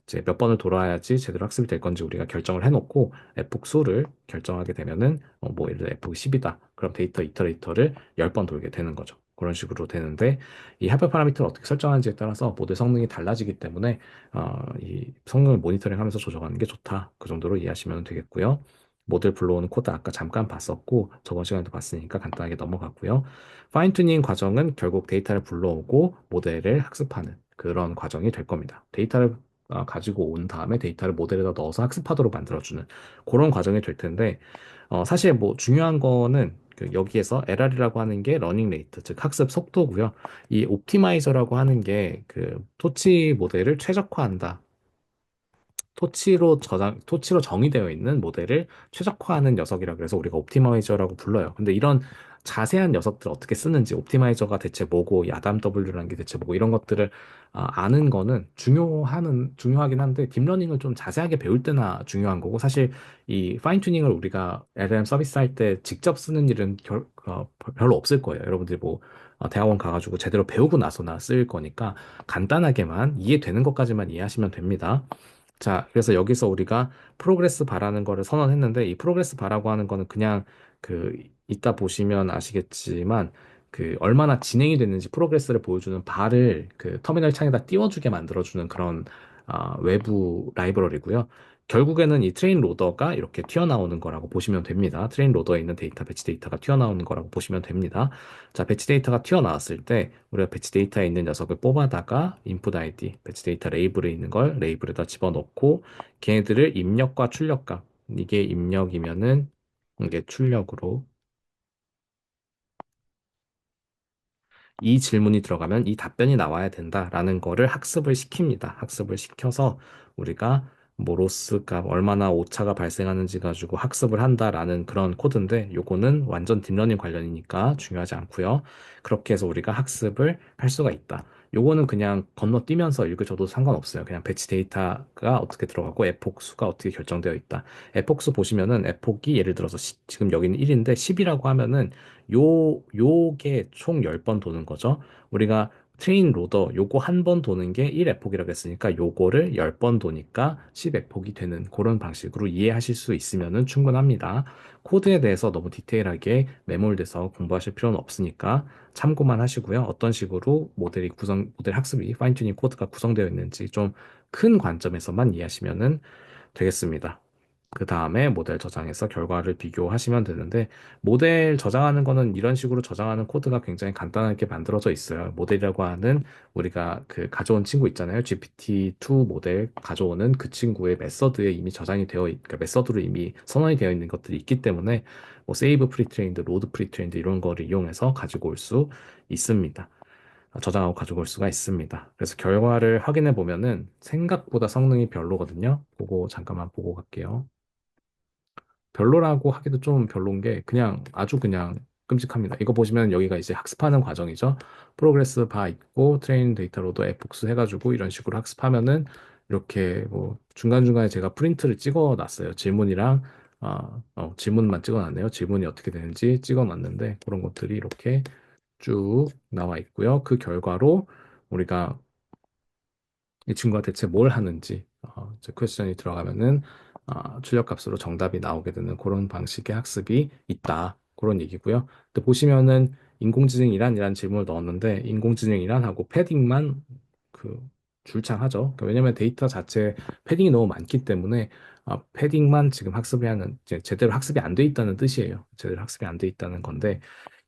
S2: 이제 몇 번을 돌아야지 제대로 학습이 될 건지 우리가 결정을 해놓고 에폭 수를 결정하게 되면은 뭐 예를 들어 에폭이 10이다. 그럼 데이터 이터레이터를 10번 돌게 되는 거죠. 그런 식으로 되는데 이 합별 파라미터를 어떻게 설정하는지에 따라서 모델 성능이 달라지기 때문에 이 성능을 모니터링하면서 조정하는 게 좋다. 그 정도로 이해하시면 되겠고요. 모델 불러오는 코드 아까 잠깐 봤었고 저번 시간에도 봤으니까 간단하게 넘어갔고요. 파인 튜닝 과정은 결국 데이터를 불러오고 모델을 학습하는 그런 과정이 될 겁니다. 데이터를 가지고 온 다음에 데이터를 모델에다 넣어서 학습하도록 만들어주는 그런 과정이 될 텐데 사실 뭐 중요한 거는 그 여기에서 LR이라고 하는 게 러닝 레이트, 즉 학습 속도고요. 이 옵티마이저라고 하는 게 그 토치 모델을 최적화한다. 토치로 정의되어 있는 모델을 최적화하는 녀석이라 그래서 우리가 옵티마이저라고 불러요. 근데 이런 자세한 녀석들 어떻게 쓰는지, 옵티마이저가 대체 뭐고, 야담 W라는 게 대체 뭐고, 이런 것들을 아는 거는 중요하긴 한데, 딥러닝을 좀 자세하게 배울 때나 중요한 거고, 사실 이 파인 튜닝을 우리가 LLM 서비스 할 때 직접 쓰는 일은 별로 없을 거예요. 여러분들이 뭐 대학원 가가지고 제대로 배우고 나서나 쓸 거니까 간단하게만 이해되는 것까지만 이해하시면 됩니다. 자, 그래서 여기서 우리가 프로그레스 바라는 거를 선언했는데 이 프로그레스 바라고 하는 거는 그냥 그 이따 보시면 아시겠지만 그 얼마나 진행이 됐는지 프로그레스를 보여주는 바를 그 터미널 창에다 띄워주게 만들어주는 그런 외부 라이브러리고요. 결국에는 이 트레인 로더가 이렇게 튀어나오는 거라고 보시면 됩니다. 트레인 로더에 있는 데이터, 배치 데이터가 튀어나오는 거라고 보시면 됩니다. 자, 배치 데이터가 튀어나왔을 때 우리가 배치 데이터에 있는 녀석을 뽑아다가 input ID, 배치 데이터 레이블에 있는 걸 레이블에다 집어넣고 걔네들을 입력과 출력값, 이게 입력이면은 이게 출력으로 이 질문이 들어가면 이 답변이 나와야 된다라는 거를 학습을 시킵니다. 학습을 시켜서 우리가 뭐 로스 값 얼마나 오차가 발생하는지 가지고 학습을 한다라는 그런 코드인데 요거는 완전 딥러닝 관련이니까 중요하지 않고요. 그렇게 해서 우리가 학습을 할 수가 있다. 요거는 그냥 건너뛰면서 읽으셔도 상관없어요. 그냥 배치 데이터가 어떻게 들어가고 에폭 수가 어떻게 결정되어 있다. 에폭 수 보시면은 에폭이 예를 들어서 지금 여기는 1인데 10이라고 하면은 요게 총 10번 도는 거죠. 우리가 트레인 로더 요거 한 번 도는 게 1에폭이라고 했으니까 요거를 10번 도니까 10에폭이 되는 그런 방식으로 이해하실 수 있으면은 충분합니다. 코드에 대해서 너무 디테일하게 매몰돼서 공부하실 필요는 없으니까 참고만 하시고요. 어떤 식으로 모델 학습이 파인 튜닝 코드가 구성되어 있는지 좀 큰 관점에서만 이해하시면은 되겠습니다. 그 다음에 모델 저장해서 결과를 비교하시면 되는데, 모델 저장하는 거는 이런 식으로 저장하는 코드가 굉장히 간단하게 만들어져 있어요. 모델이라고 하는 우리가 그 가져온 친구 있잖아요. GPT-2 모델 가져오는 그 친구의 메서드에 이미 그러니까 메서드로 이미 선언이 되어 있는 것들이 있기 때문에 뭐 세이브 프리트레인드, 로드 프리트레인드 이런 거를 이용해서 가지고 올 수 있습니다. 저장하고 가지고 올 수가 있습니다. 그래서 결과를 확인해 보면은 생각보다 성능이 별로거든요. 그거 잠깐만 보고 갈게요. 별로라고 하기도 좀 별로인 게 그냥 아주 그냥 끔찍합니다. 이거 보시면 여기가 이제 학습하는 과정이죠. 프로그레스 바 있고 트레이닝 데이터로도 앱 복수해가지고 이런 식으로 학습하면은 이렇게 뭐 중간중간에 제가 프린트를 찍어 놨어요. 질문이랑 질문만 찍어 놨네요. 질문이 어떻게 되는지 찍어 놨는데 그런 것들이 이렇게 쭉 나와 있고요. 그 결과로 우리가 이 친구가 대체 뭘 하는지 이제 퀘스천이 들어가면은 출력값으로 정답이 나오게 되는 그런 방식의 학습이 있다. 그런 얘기고요. 또 보시면은 인공지능 이란 질문을 넣었는데 인공지능 이란 하고 패딩만 그 줄창하죠. 그러니까 왜냐면 데이터 자체 패딩이 너무 많기 때문에 패딩만 지금 학습이 하는 이제 제대로 학습이 안 돼 있다는 뜻이에요. 제대로 학습이 안 돼 있다는 건데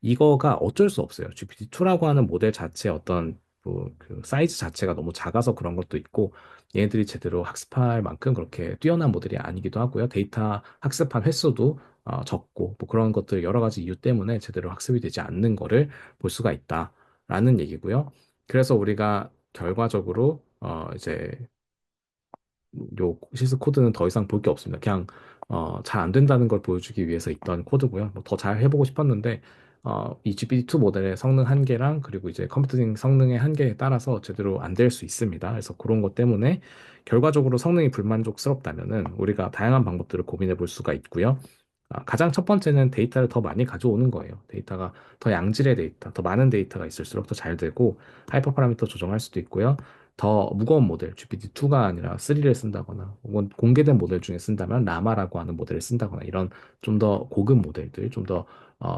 S2: 이거가 어쩔 수 없어요. GPT-2라고 하는 모델 자체 어떤 그 사이즈 자체가 너무 작아서 그런 것도 있고 얘네들이 제대로 학습할 만큼 그렇게 뛰어난 모델이 아니기도 하고요. 데이터 학습한 횟수도 적고 뭐 그런 것들 여러 가지 이유 때문에 제대로 학습이 되지 않는 거를 볼 수가 있다라는 얘기고요. 그래서 우리가 결과적으로 이제 요 시스 코드는 더 이상 볼 게 없습니다. 그냥 잘 안 된다는 걸 보여주기 위해서 있던 코드고요. 뭐 더 잘 해보고 싶었는데 이 GPT-2 모델의 성능 한계랑 그리고 이제 컴퓨팅 성능의 한계에 따라서 제대로 안 될 수 있습니다. 그래서 그런 것 때문에 결과적으로 성능이 불만족스럽다면은 우리가 다양한 방법들을 고민해 볼 수가 있고요. 가장 첫 번째는 데이터를 더 많이 가져오는 거예요. 데이터가 더 양질의 데이터, 더 많은 데이터가 있을수록 더 잘 되고 하이퍼 파라미터 조정할 수도 있고요. 더 무거운 모델, GPT-2가 아니라 3를 쓴다거나 혹은 공개된 모델 중에 쓴다면 라마라고 하는 모델을 쓴다거나 이런 좀 더 고급 모델들, 좀 더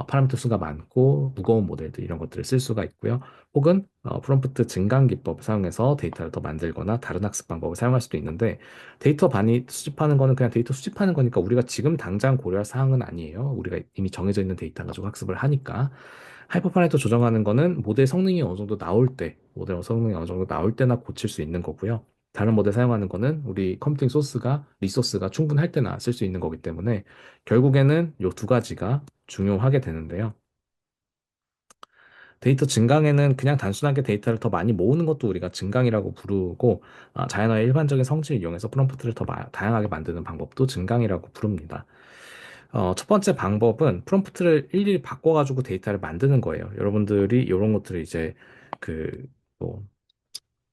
S2: 파라미터 수가 많고 무거운 모델들 이런 것들을 쓸 수가 있고요. 혹은 프롬프트 증강 기법 사용해서 데이터를 더 만들거나 다른 학습 방법을 사용할 수도 있는데 데이터 많이 수집하는 거는 그냥 데이터 수집하는 거니까 우리가 지금 당장 고려할 사항은 아니에요. 우리가 이미 정해져 있는 데이터 가지고 학습을 하니까. 하이퍼파라미터 조정하는 거는 모델 성능이 어느 정도 나올 때, 모델 성능이 어느 정도 나올 때나 고칠 수 있는 거고요. 다른 모델 사용하는 거는 우리 컴퓨팅 리소스가 충분할 때나 쓸 수 있는 거기 때문에 결국에는 요 두 가지가 중요하게 되는데요. 데이터 증강에는 그냥 단순하게 데이터를 더 많이 모으는 것도 우리가 증강이라고 부르고 자연어의 일반적인 성질을 이용해서 프롬프트를 더 다양하게 만드는 방법도 증강이라고 부릅니다. 첫 번째 방법은 프롬프트를 일일이 바꿔가지고 데이터를 만드는 거예요. 여러분들이 이런 것들을 이제 그, 뭐,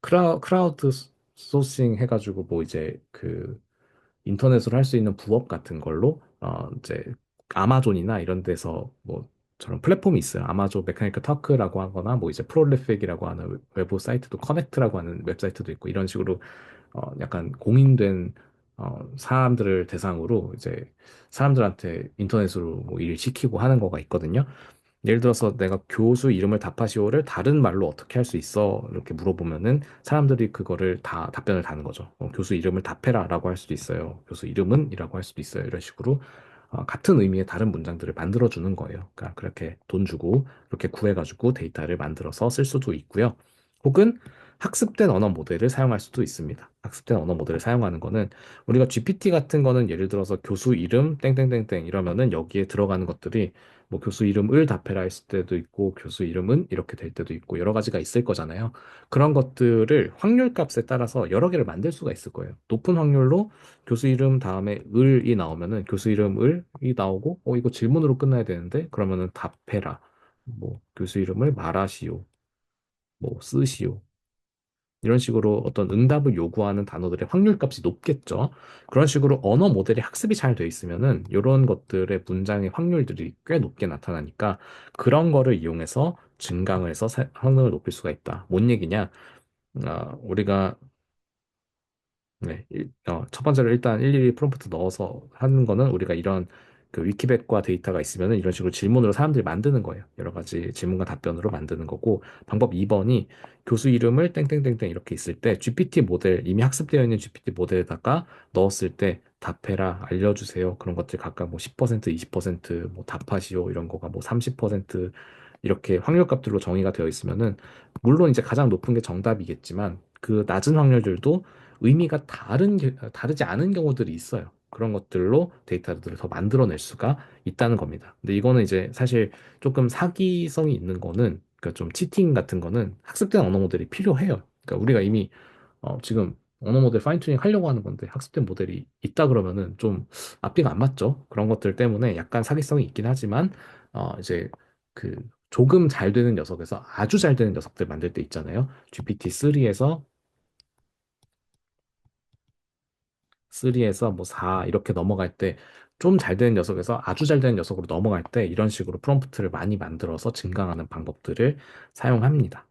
S2: 크라우드 소싱 해가지고 뭐 이제 그 인터넷으로 할 수 있는 부업 같은 걸로 이제 아마존이나 이런 데서 뭐 저런 플랫폼이 있어요. 아마존 메카니컬 터크라고 하거나 뭐 이제 프롤리픽이라고 하는 외부 사이트도 커넥트라고 하는 웹사이트도 있고 이런 식으로 약간 공인된 사람들을 대상으로 이제 사람들한테 인터넷으로 뭐 일을 시키고 하는 거가 있거든요. 예를 들어서 내가 교수 이름을 답하시오를 다른 말로 어떻게 할 수 있어? 이렇게 물어보면은 사람들이 그거를 다 답변을 다는 거죠. 교수 이름을 답해라라고 할 수도 있어요. 교수 이름은이라고 할 수도 있어요. 이런 식으로 같은 의미의 다른 문장들을 만들어 주는 거예요. 그러니까 그렇게 돈 주고 그렇게 구해가지고 데이터를 만들어서 쓸 수도 있고요. 혹은 학습된 언어 모델을 사용할 수도 있습니다. 학습된 언어 모델을 사용하는 거는 우리가 GPT 같은 거는 예를 들어서 교수 이름 땡땡땡땡 이러면은 여기에 들어가는 것들이 뭐 교수 이름을 답해라 했을 때도 있고 교수 이름은 이렇게 될 때도 있고 여러 가지가 있을 거잖아요. 그런 것들을 확률 값에 따라서 여러 개를 만들 수가 있을 거예요. 높은 확률로 교수 이름 다음에 을이 나오면은 교수 이름 을이 나오고 이거 질문으로 끝나야 되는데 그러면은 답해라. 뭐 교수 이름을 말하시오. 뭐 쓰시오. 이런 식으로 어떤 응답을 요구하는 단어들의 확률값이 높겠죠. 그런 식으로 언어 모델이 학습이 잘 돼 있으면은 이런 것들의 문장의 확률들이 꽤 높게 나타나니까 그런 거를 이용해서 증강을 해서 성능을 높일 수가 있다. 뭔 얘기냐? 우리가 네, 첫 번째로 일단 일일이 프롬프트 넣어서 하는 거는 우리가 이런 그 위키백과 데이터가 있으면은 이런 식으로 질문으로 사람들이 만드는 거예요. 여러 가지 질문과 답변으로 만드는 거고 방법 2번이 교수 이름을 땡땡땡땡 이렇게 있을 때 GPT 모델 이미 학습되어 있는 GPT 모델에다가 넣었을 때 답해라 알려주세요 그런 것들 각각 뭐 10% 20%뭐 답하시오 이런 거가 뭐 30% 이렇게 확률값들로 정의가 되어 있으면은 물론 이제 가장 높은 게 정답이겠지만 그 낮은 확률들도 의미가 다르지 않은 경우들이 있어요. 그런 것들로 데이터들을 더 만들어낼 수가 있다는 겁니다. 근데 이거는 이제 사실 조금 사기성이 있는 거는, 그러니까 좀 치팅 같은 거는 학습된 언어 모델이 필요해요. 그러니까 우리가 이미 지금 언어 모델 파인 튜닝 하려고 하는 건데 학습된 모델이 있다 그러면은 좀 앞뒤가 안 맞죠. 그런 것들 때문에 약간 사기성이 있긴 하지만 이제 그 조금 잘 되는 녀석에서 아주 잘 되는 녀석들 만들 때 있잖아요. GPT-3에서 3에서 뭐 4 이렇게 넘어갈 때 좀 잘 되는 녀석에서 아주 잘 되는 녀석으로 넘어갈 때 이런 식으로 프롬프트를 많이 만들어서 증강하는 방법들을 사용합니다.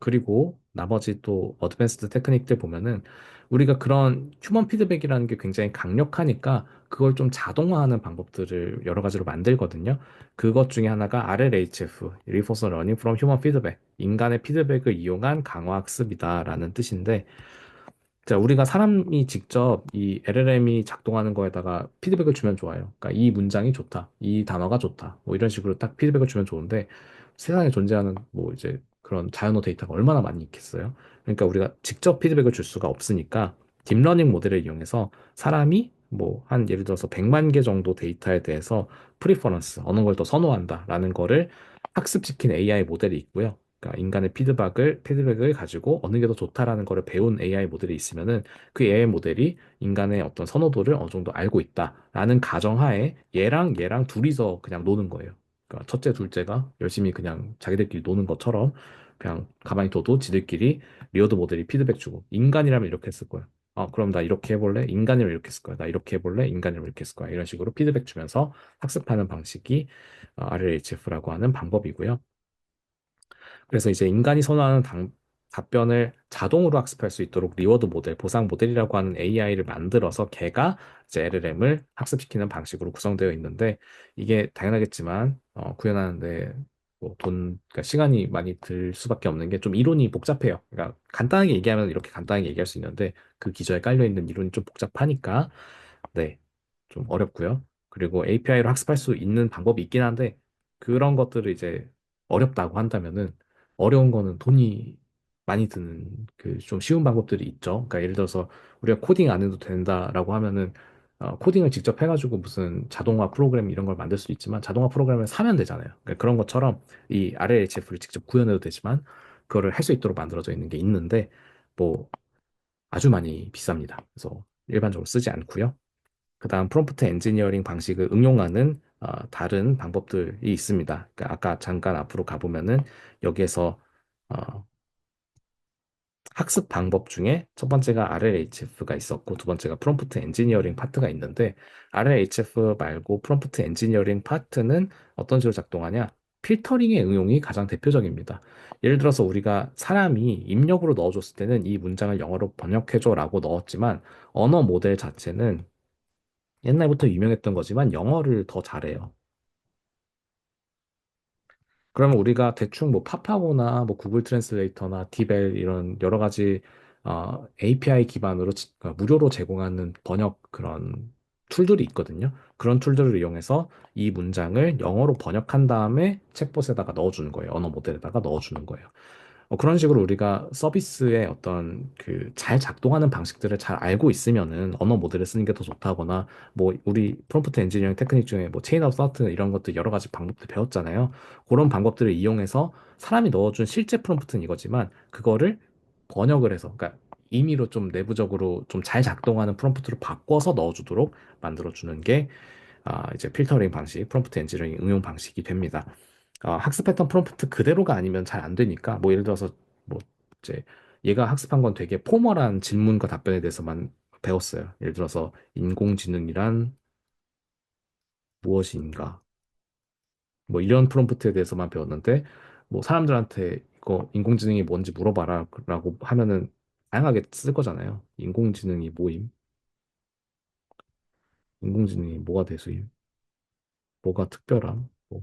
S2: 그리고 나머지 또 어드밴스드 테크닉들 보면은 우리가 그런 휴먼 피드백이라는 게 굉장히 강력하니까 그걸 좀 자동화하는 방법들을 여러 가지로 만들거든요. 그것 중에 하나가 RLHF, Reinforcement Learning from Human Feedback, 인간의 피드백을 이용한 강화 학습이다라는 뜻인데 자, 우리가 사람이 직접 이 LLM이 작동하는 거에다가 피드백을 주면 좋아요. 그러니까 이 문장이 좋다, 이 단어가 좋다, 뭐 이런 식으로 딱 피드백을 주면 좋은데 세상에 존재하는 뭐 이제 그런 자연어 데이터가 얼마나 많이 있겠어요. 그러니까 우리가 직접 피드백을 줄 수가 없으니까 딥러닝 모델을 이용해서 사람이 뭐 한 예를 들어서 100만 개 정도 데이터에 대해서 프리퍼런스 어느 걸 더 선호한다라는 거를 학습시킨 AI 모델이 있고요. 그러니까 인간의 피드백을 가지고 어느 게 더 좋다라는 거를 배운 AI 모델이 있으면은 그 AI 모델이 인간의 어떤 선호도를 어느 정도 알고 있다라는 가정하에 얘랑 둘이서 그냥 노는 거예요. 그러니까 첫째, 둘째가 열심히 그냥 자기들끼리 노는 것처럼 그냥 가만히 둬도 지들끼리 리워드 모델이 피드백 주고 인간이라면 이렇게 했을 거야. 그럼 나 이렇게 해볼래? 인간이라면 이렇게 했을 거야. 나 이렇게 해볼래? 인간이라면 이렇게 했을 거야. 이런 식으로 피드백 주면서 학습하는 방식이 RLHF라고 하는 방법이고요. 그래서 이제 인간이 선호하는 답변을 자동으로 학습할 수 있도록 리워드 모델, 보상 모델이라고 하는 AI를 만들어서 걔가 이제 LLM을 학습시키는 방식으로 구성되어 있는데 이게 당연하겠지만 구현하는데 뭐 그러니까 시간이 많이 들 수밖에 없는 게 좀 이론이 복잡해요. 그러니까 간단하게 얘기하면 이렇게 간단하게 얘기할 수 있는데 그 기저에 깔려 있는 이론이 좀 복잡하니까 네, 좀 어렵고요. 그리고 API로 학습할 수 있는 방법이 있긴 한데 그런 것들을 이제 어렵다고 한다면은 어려운 거는 돈이 많이 드는 그 좀 쉬운 방법들이 있죠. 그러니까 예를 들어서 우리가 코딩 안 해도 된다라고 하면은 코딩을 직접 해가지고 무슨 자동화 프로그램 이런 걸 만들 수 있지만 자동화 프로그램을 사면 되잖아요. 그러니까 그런 것처럼 이 RLHF를 직접 구현해도 되지만 그거를 할 수 있도록 만들어져 있는 게 있는데 뭐 아주 많이 비쌉니다. 그래서 일반적으로 쓰지 않고요. 그다음 프롬프트 엔지니어링 방식을 응용하는 다른 방법들이 있습니다. 그러니까 아까 잠깐 앞으로 가보면은 여기에서 어, 학습 방법 중에 첫 번째가 RLHF가 있었고 두 번째가 프롬프트 엔지니어링 파트가 있는데 RLHF 말고 프롬프트 엔지니어링 파트는 어떤 식으로 작동하냐? 필터링의 응용이 가장 대표적입니다. 예를 들어서 우리가 사람이 입력으로 넣어줬을 때는 이 문장을 영어로 번역해줘라고 넣었지만 언어 모델 자체는 옛날부터 유명했던 거지만 영어를 더 잘해요. 그러면 우리가 대충 뭐 파파고나 뭐 구글 트랜슬레이터나 디벨 이런 여러 가지 API 기반으로 무료로 제공하는 번역 그런 툴들이 있거든요. 그런 툴들을 이용해서 이 문장을 영어로 번역한 다음에 챗봇에다가 넣어주는 거예요. 언어 모델에다가 넣어주는 거예요. 그런 식으로 우리가 서비스의 어떤 그 잘 작동하는 방식들을 잘 알고 있으면은 언어 모델을 쓰는 게 더 좋다거나 뭐 우리 프롬프트 엔지니어링 테크닉 중에 뭐 체인 오브 서트 이런 것들 여러 가지 방법들 배웠잖아요. 그런 방법들을 이용해서 사람이 넣어준 실제 프롬프트는 이거지만 그거를 번역을 해서 그러니까 임의로 좀 내부적으로 좀 잘 작동하는 프롬프트로 바꿔서 넣어주도록 만들어주는 게 이제 필터링 방식, 프롬프트 엔지니어링 응용 방식이 됩니다. 학습했던 프롬프트 그대로가 아니면 잘 안 되니까 뭐 예를 들어서 뭐 이제 얘가 학습한 건 되게 포멀한 질문과 답변에 대해서만 배웠어요. 예를 들어서 인공지능이란 무엇인가 뭐 이런 프롬프트에 대해서만 배웠는데 뭐 사람들한테 이거 인공지능이 뭔지 물어봐라라고 하면은 다양하게 쓸 거잖아요. 인공지능이 뭐임? 인공지능이 뭐가 대수임? 뭐가 특별함? 뭐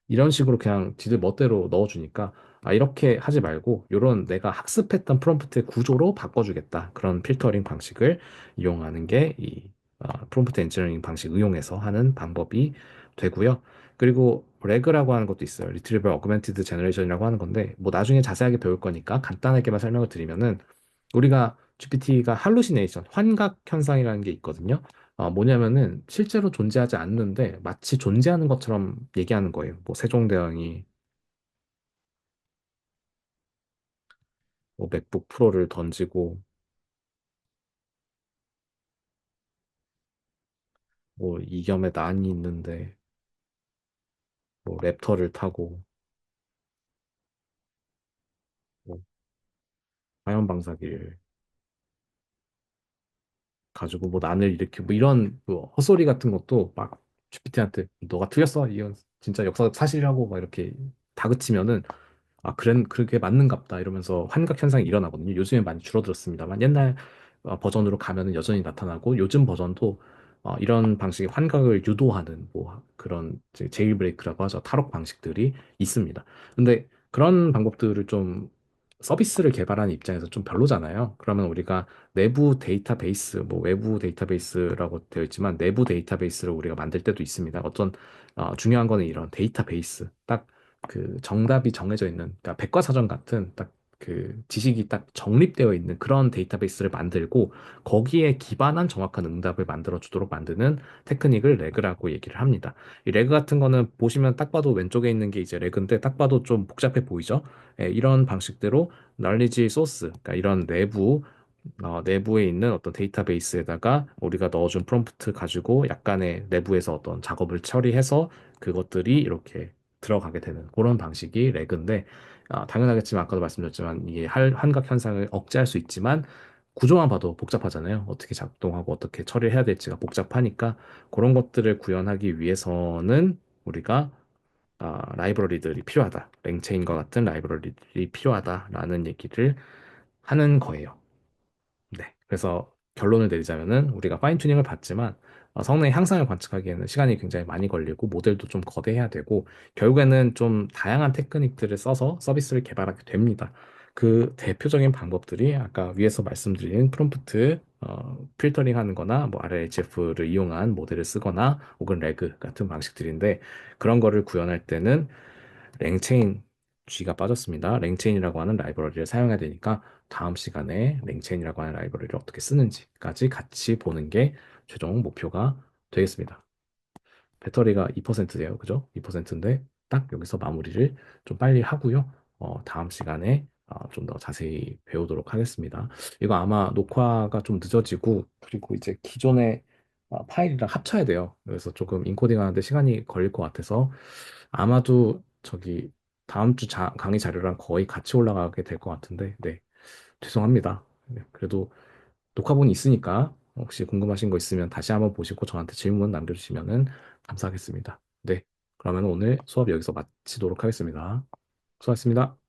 S2: 이런 식으로 그냥 지들 멋대로 넣어주니까 이렇게 하지 말고 이런 내가 학습했던 프롬프트의 구조로 바꿔주겠다. 그런 필터링 방식을 이용하는 게 이 프롬프트 엔지니어링 방식 응용해서 하는 방법이 되고요. 그리고 레그라고 하는 것도 있어요. 리트리버 어그멘티드 제너레이션이라고 하는 건데 뭐 나중에 자세하게 배울 거니까 간단하게만 설명을 드리면은 우리가 GPT가 할루시네이션, 환각 현상이라는 게 있거든요. 뭐냐면은 실제로 존재하지 않는데 마치 존재하는 것처럼 얘기하는 거예요. 뭐 세종대왕이 뭐 맥북 프로를 던지고 뭐 이겸에 난이 있는데 뭐 랩터를 타고 뭐 자연방사기를 가지고 뭐 난을 일으키고 뭐 이런 뭐 헛소리 같은 것도 막 GPT한테 너가 틀렸어. 이건 진짜 역사 사실이라고 막 이렇게 다그치면은 그렇게 맞는갑다 이러면서 환각 현상이 일어나거든요. 요즘에 많이 줄어들었습니다만 옛날 버전으로 가면은 여전히 나타나고 요즘 버전도 이런 방식의 환각을 유도하는 뭐 그런 제일 브레이크라고 하죠. 탈옥 방식들이 있습니다. 근데 그런 방법들을 좀 서비스를 개발하는 입장에서 좀 별로잖아요. 그러면 우리가 내부 데이터베이스, 뭐 외부 데이터베이스라고 되어 있지만 내부 데이터베이스를 우리가 만들 때도 있습니다. 어떤 중요한 거는 이런 데이터베이스 딱 그 정답이 정해져 있는 그러니까 백과사전 같은 딱 그 지식이 딱 정립되어 있는 그런 데이터베이스를 만들고 거기에 기반한 정확한 응답을 만들어 주도록 만드는 테크닉을 레그라고 얘기를 합니다. 이 레그 같은 거는 보시면 딱 봐도 왼쪽에 있는 게 이제 레그인데 딱 봐도 좀 복잡해 보이죠? 예, 이런 방식대로 널리지 소스, 그러니까 이런 내부에 있는 어떤 데이터베이스에다가 우리가 넣어준 프롬프트 가지고 약간의 내부에서 어떤 작업을 처리해서 그것들이 이렇게 들어가게 되는 그런 방식이 레그인데 당연하겠지만 아까도 말씀드렸지만 이게 환각 현상을 억제할 수 있지만 구조만 봐도 복잡하잖아요. 어떻게 작동하고 어떻게 처리해야 될지가 복잡하니까 그런 것들을 구현하기 위해서는 우리가 라이브러리들이 필요하다. 랭체인과 같은 라이브러리들이 필요하다라는 얘기를 하는 거예요. 네. 그래서 결론을 내리자면은 우리가 파인 튜닝을 받지만 성능의 향상을 관측하기에는 시간이 굉장히 많이 걸리고 모델도 좀 거대해야 되고 결국에는 좀 다양한 테크닉들을 써서 서비스를 개발하게 됩니다. 그 대표적인 방법들이 아까 위에서 말씀드린 프롬프트 필터링 하는 거나 뭐 RLHF를 이용한 모델을 쓰거나 혹은 레그 같은 방식들인데 그런 거를 구현할 때는 랭체인 G가 빠졌습니다. 랭체인이라고 하는 라이브러리를 사용해야 되니까 다음 시간에 랭체인이라고 하는 라이브러리를 어떻게 쓰는지까지 같이 보는 게 최종 목표가 되겠습니다. 배터리가 2%예요. 그죠? 2%인데 딱 여기서 마무리를 좀 빨리 하고요. 다음 시간에 좀 더 자세히 배우도록 하겠습니다. 이거 아마 녹화가 좀 늦어지고 그리고 이제 기존의 파일이랑 합쳐야 돼요. 그래서 조금 인코딩 하는데 시간이 걸릴 것 같아서 아마도 저기 다음 주 강의 자료랑 거의 같이 올라가게 될 것 같은데, 네, 죄송합니다. 네, 그래도 녹화본이 있으니까 혹시 궁금하신 거 있으면 다시 한번 보시고 저한테 질문 남겨주시면 감사하겠습니다. 네, 그러면 오늘 수업 여기서 마치도록 하겠습니다. 수고하셨습니다.